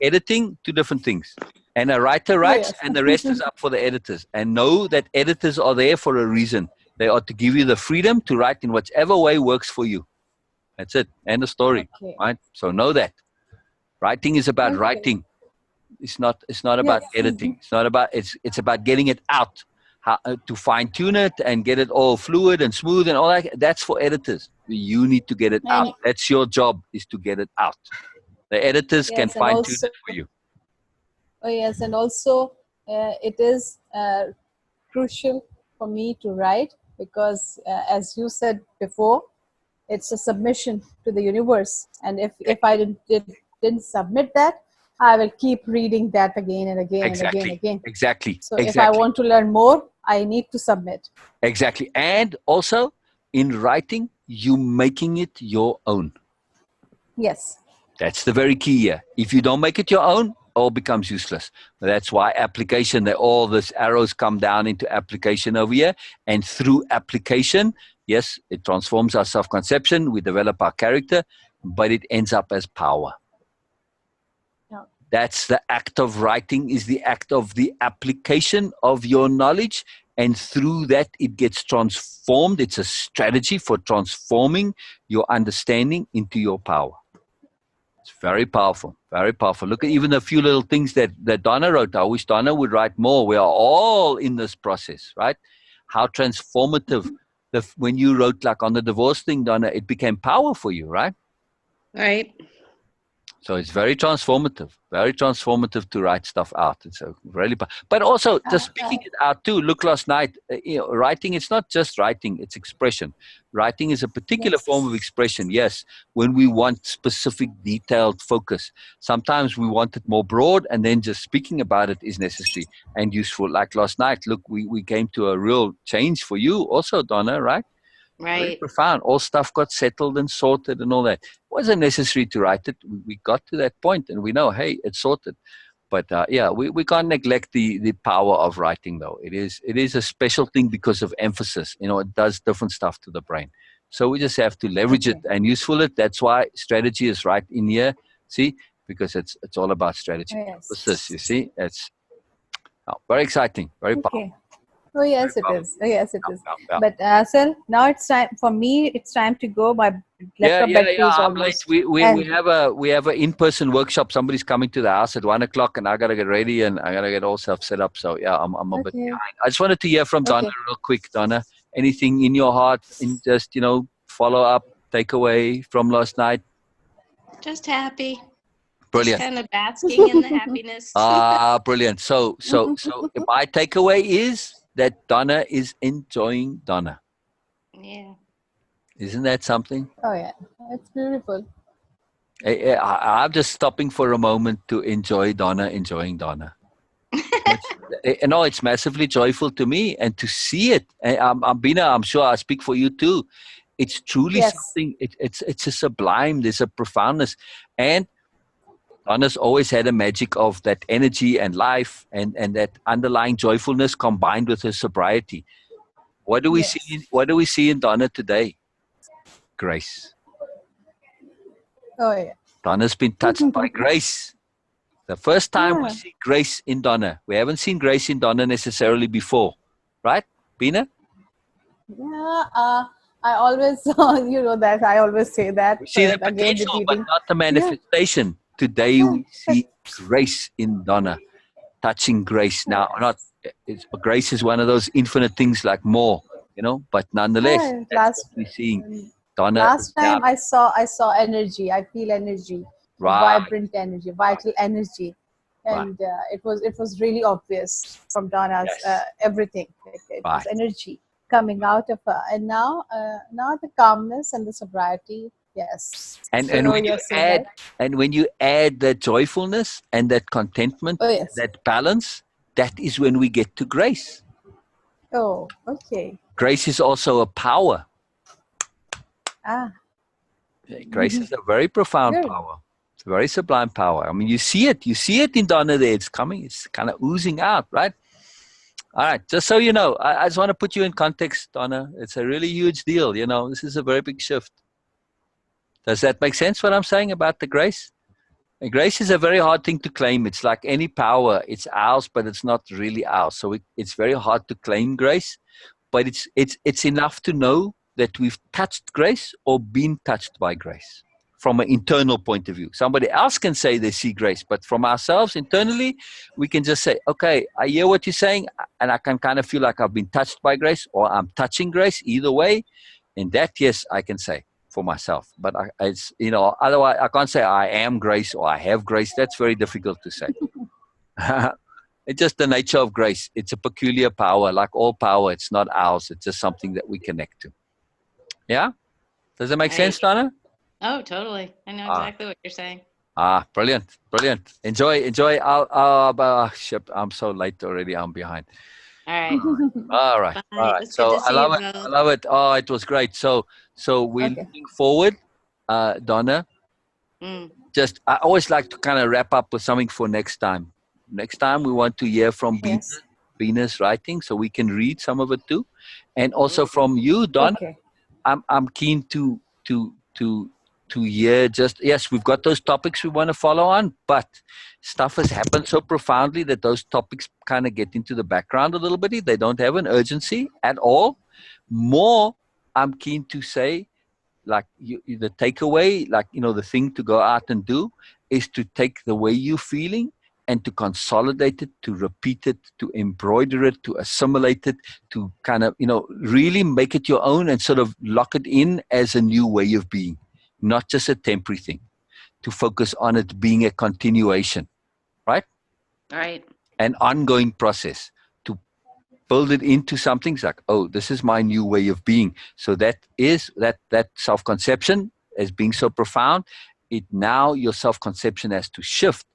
editing, two different things. And a writer writes and the rest is up for the editors. And know that editors are there for a reason. They are to give you the freedom to write in whichever way works for you. That's it. End of story. Right? So know that. Writing is about writing. It's not about editing. It's not about, it's about getting it out, how to fine tune it and get it all fluid and smooth and all that. That's for editors. You need to get it out. That's your job, is to get it out. The editors can fine tune it for you. Oh yes, and also it is crucial for me to write because, as you said before, it's a submission to the universe. And if I didn't submit that, I will keep reading that again and again and again and again. Exactly. So if I want to learn more, I need to submit. Exactly. And also in writing, you making it your own. Yes. That's the very key here. If you don't make it your own, all becomes useless. That's why application, all these arrows come down into application over here. And through application, yes, it transforms our self-conception. We develop our character, but it ends up as power. That's the act of writing, is the act of the application of your knowledge. And through that, it gets transformed. It's a strategy for transforming your understanding into your power. It's very powerful, very powerful. Look at even a few little things that Donna wrote. I wish Donna would write more. We are all in this process, right? How transformative when you wrote like on the divorce thing, Donna, it became power for you, right? Right. So it's very transformative to write stuff out. It's a really, but also just speaking it out too. Look, last night, writing, it's not just writing, it's expression. Writing is a particular form of expression. Yes, when we want specific, detailed focus. Sometimes we want it more broad, and then just speaking about it is necessary and useful. Like last night, look, we came to a real change for you also, Donna, right? Very Right. profound. All stuff got settled and sorted and all that. It wasn't necessary to write it. We got to that point and we know, hey, it's sorted. But yeah, we can't neglect the power of writing, though. It is a special thing because of emphasis. It does different stuff to the brain. So we just have to leverage it and useful it. That's why strategy is right in here. See, because it's all about strategy. Emphasis, you see, it's very exciting, very powerful. Oh yes, it is. Oh yes, it is. Yeah. But sir, now it's time for me. It's time to go. My laptop battery is I'm late. almost. We have a in-person workshop. Somebody's coming to the house at 1:00, and I gotta get ready and I gotta get all stuff set up. So yeah, I'm a bit behind. I just wanted to hear from Donna real quick. Donna, anything in your heart, in just follow up, takeaway from last night? Just happy. Brilliant. Just kind of basking in the happiness. Brilliant. So my takeaway is that Donna is enjoying Donna. Yeah. Isn't that something? Oh yeah, it's beautiful. I'm just stopping for a moment to enjoy Donna enjoying Donna. It's massively joyful to me, and to see it. Beena, I'm sure I speak for you too. It's truly something. It's a sublime. There's a profoundness, and Donna's always had a magic of that energy and life, and that underlying joyfulness combined with her sobriety. What do we see? What do we see in Donna today? Grace. Oh yeah. Donna's been touched by grace. The first time we see grace in Donna. We haven't seen grace in Donna necessarily before. Right, Beena? Yeah, I always, that I always say that. We see the potential, but not the manifestation. Today we see grace in Donna, touching grace. Now, grace is one of those infinite things, like more, but nonetheless, that's what we're seeing. Donna. Last time I saw energy. I feel energy, vibrant energy, vital energy, and it was really obvious from Donna's everything. It was energy coming out of her, and now the calmness and the sobriety. Yes, and when you add that joyfulness and that contentment, that balance, that is when we get to grace. Oh, okay. Grace is also a power. Grace is a very profound power. It's a very sublime power. I mean, you see it in Donna there. It's coming. It's kind of oozing out, right? All right. Just so you know, I just want to put you in context, Donna. It's a really huge deal. This is a very big shift. Does that make sense, what I'm saying about the grace? And grace is a very hard thing to claim. It's like any power. It's ours, but it's not really ours. So it's very hard to claim grace. But it's enough to know that we've touched grace or been touched by grace from an internal point of view. Somebody else can say they see grace, but from ourselves internally, we can just say, okay, I hear what you're saying, and I can kind of feel like I've been touched by grace, or I'm touching grace, either way. And that, yes, I can say for myself. But otherwise I can't say I am grace or I have grace. That's very difficult to say. It's just the nature of grace. It's a peculiar power. Like all power, it's not ours. It's just something that we connect to. Yeah? Does that make sense, Donna? Oh, totally. I know exactly what you're saying. Brilliant. Enjoy. I'm so late already. I'm behind. All right. All right. So I love it. Oh, it was great. So we're looking forward, Donna. Just, I always like to kind of wrap up with something for next time. Next time we want to hear from Beena's writing, so we can read some of it too, and also from you, Donna. I'm keen to hear. Just we've got those topics we want to follow on, but stuff has happened so profoundly that those topics kind of get into the background a little bit. They don't have an urgency at all. More, I'm keen to say, like the takeaway, like the thing to go out and do is to take the way you're feeling and to consolidate it, to repeat it, to embroider it, to assimilate it, to kind of, really make it your own and sort of lock it in as a new way of being, not just a temporary thing, to focus on it being a continuation, right? Right. An ongoing process, to build it into something. It's like, oh, this is my new way of being. So that is that self-conception as being so profound. It now your self-conception has to shift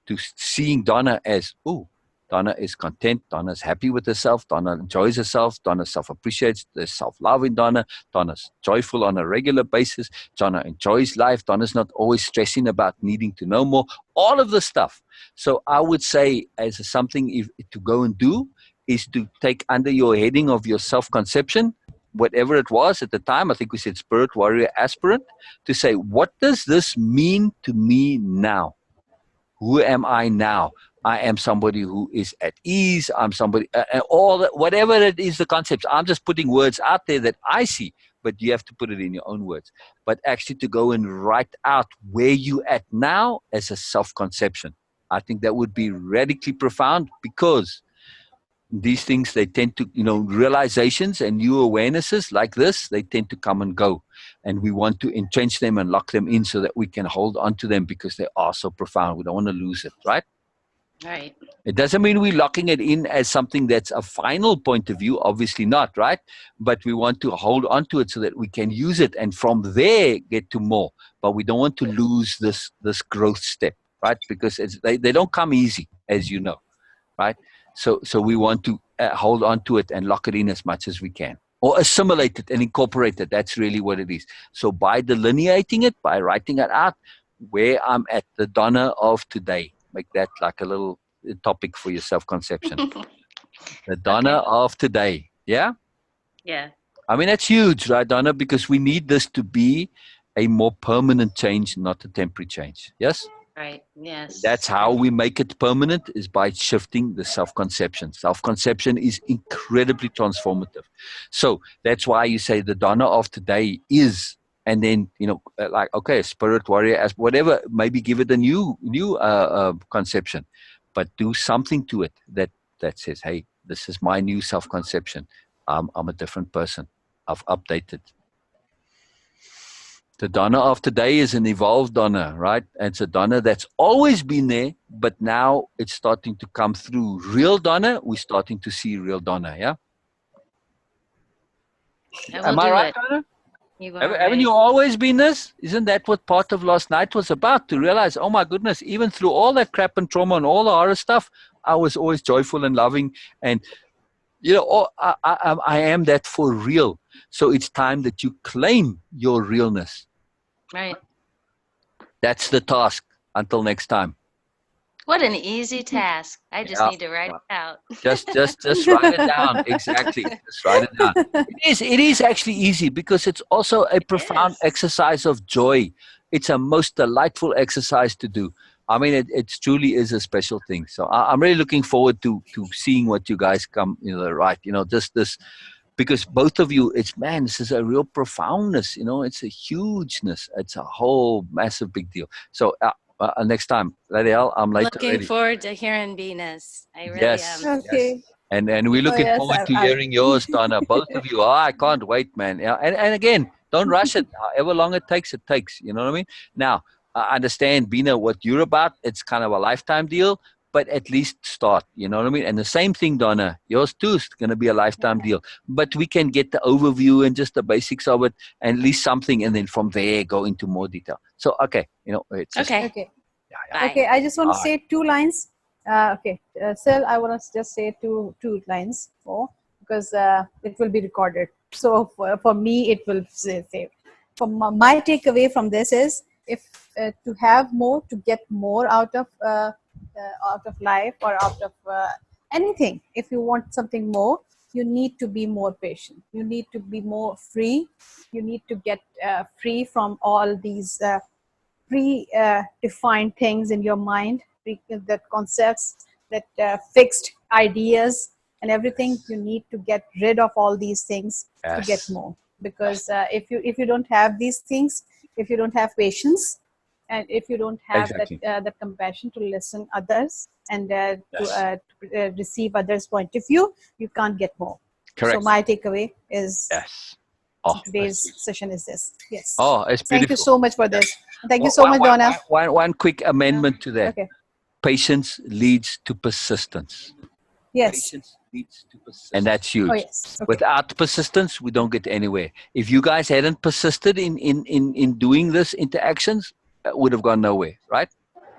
to seeing Donna as, oh, Donna is content. Donna is happy with herself. Donna enjoys herself. Donna self-appreciates. There's self-love in Donna. Donna's joyful on a regular basis. Donna enjoys life. Donna's not always stressing about needing to know more. All of the stuff. So I would say, as something to go and do, is to take under your heading of your self-conception, whatever it was at the time. I think we said spirit warrior aspirant, to say, what does this mean to me now? Who am I now? I am somebody who is at ease. I'm somebody, whatever it is, the concepts. I'm just putting words out there that I see, but you have to put it in your own words. But actually to go and write out where you at now as a self-conception. I think that would be radically profound, because these things, they tend to, realizations and new awarenesses like this, they tend to come and go. And we want to entrench them and lock them in so that we can hold on to them, because they are so profound. We don't want to lose it, right? Right. It doesn't mean we're locking it in as something that's a final point of view, obviously not, right? But we want to hold on to it so that we can use it, and from there get to more. But we don't want to lose this growth step, right? Because they don't come easy, as you know, right? So we want to hold on to it and lock it in as much as we can, or assimilate it and incorporate it. That's really what it is. So by delineating it, by writing it out, where I'm at, the Donna of today, make that like a little topic for your self-conception. The Donna of today. Yeah? Yeah. I mean, that's huge, right, Donna? Because we need this to be a more permanent change, not a temporary change. Yes? Right. Yes. That's how we make it permanent, is by shifting the self-conception. Self-conception is incredibly transformative. So that's why you say the Donna of today is, and then, like, okay, spirit warrior, as whatever, maybe give it a new conception, but do something to it that says, hey, this is my new self-conception. I'm a different person. I've updated. The Donna of today is an evolved Donna, right? And it's a Donna that's always been there, but now it's starting to come through. Real Donna, we're starting to see real Donna, yeah? Am I right, Donna? You are Haven't you always been this? Isn't that what part of last night was about? To realize, oh my goodness, even through all that crap and trauma and all the horror stuff, I was always joyful and loving. And, I am that for real. So it's time that you claim your realness. Right. That's the task. Until next time. What an easy task. I just need to write it out. Just write it down. Exactly. Just write it down. It is actually easy, because it's also a profound exercise of joy. It's a most delightful exercise to do. I mean, it truly is a special thing. So I'm really looking forward to seeing what you guys come, right. Just this, because both of you, this is a real profoundness, it's a hugeness. It's a whole massive big deal. So next time, Lady L, I'm late Looking already. forward to hearing Beena's. I really am. Okay. Yes. And we're looking forward to hearing yours, Donna. Both of you. I can't wait, man. Yeah. And again, don't rush it. However long it takes, it takes. You know what I mean? Now, I understand, Beena, what you're about. It's kind of a lifetime deal, but at least start. You know what I mean? And the same thing, Donna. Yours too is going to be a lifetime deal. But we can get the overview and just the basics of it, and at least something, and then from there go into more detail. So, okay. It's just, Okay. Yeah. Okay, I just want to say 2 lines. Sil, I want to just say two lines more, because it will be recorded. So for me, it will save. For my takeaway from this is, if to have more, to get more out of life, or out of anything, if you want something more, you need to be more patient. You need to be more free. You need to get free from all these pre-defined things in your mind, that concepts, that fixed ideas and everything. You need to get rid of all these things to get more, because if you don't have these things, if you don't have patience, and if you don't have Exactly. that compassion to listen others and Yes. to receive others' point of view, you can't get more. So Correct. my takeaway is Yes. Oh, that's today's beautiful. session is this. Yes. Oh, it's Thank you beautiful. so much for Yeah. this. Thank you so much, Donna. One quick amendment to that. Okay. Patience leads to persistence. Yes. Patience leads to persistence. And that's huge. Oh yes. Okay. Without persistence, we don't get anywhere. If you guys hadn't persisted in doing this interactions, it would have gone nowhere, right?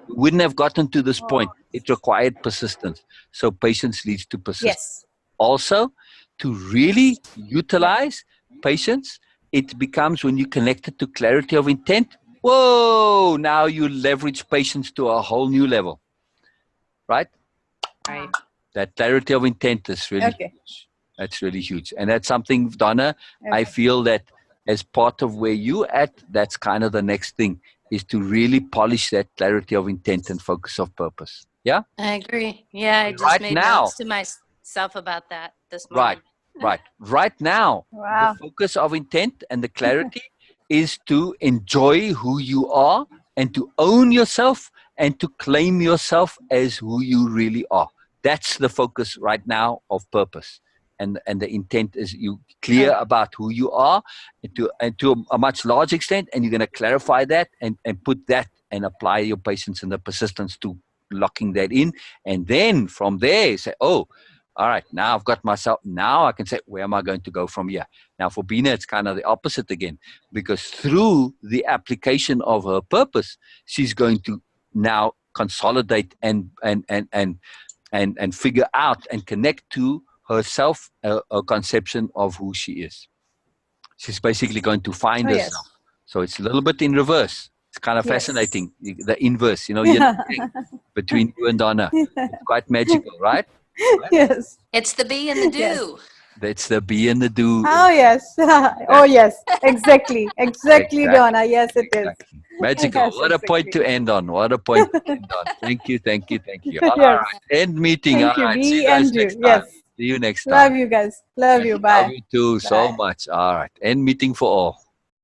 We wouldn't have gotten to this point. It required persistence. So patience leads to persistence. Yes. Also, to really utilize patience, it becomes when you connect it to clarity of intent. Whoa, now you leverage patience to a whole new level, right? Right. That clarity of intent is really huge. That's really huge. And that's something, Donna, I feel that as part of where you at, that's kind of the next thing, is to really polish that clarity of intent and focus of purpose. Yeah? I agree. Yeah, I just Right made now. notes to myself about that this morning. Right now, Wow. the focus of intent and the clarity is to enjoy who you are and to own yourself and to claim yourself as who you really are. That's the focus right now of purpose. And the intent is you clear about who you are and to a much large extent, and you're going to clarify that and put that and apply your patience and the persistence to locking that in. And then from there, say, oh, all right, now I've got myself. Now I can say, where am I going to go from here? Now for Beena, it's kind of the opposite again, because through the application of her purpose, she's going to now consolidate and figure out and connect to herself a conception of who she is. She's basically going to find herself. So it's a little bit in reverse. It's kind of fascinating. The inverse, between you and Donna. It's quite magical, right? Yes. It's the be and the do. Yes. That's the be and the do. Oh yes. Oh yes. Exactly. Exactly, Donna. Yes, it is. Magical. Yes, What a point to end on. What a point to end on. Thank you. All Yes. right. End meeting. Thank All you. right. See Be you guys and do. next time. Yes. See you next time. Love you guys. Love you. Bye. Love you too so Bye. much. All right. End meeting for all.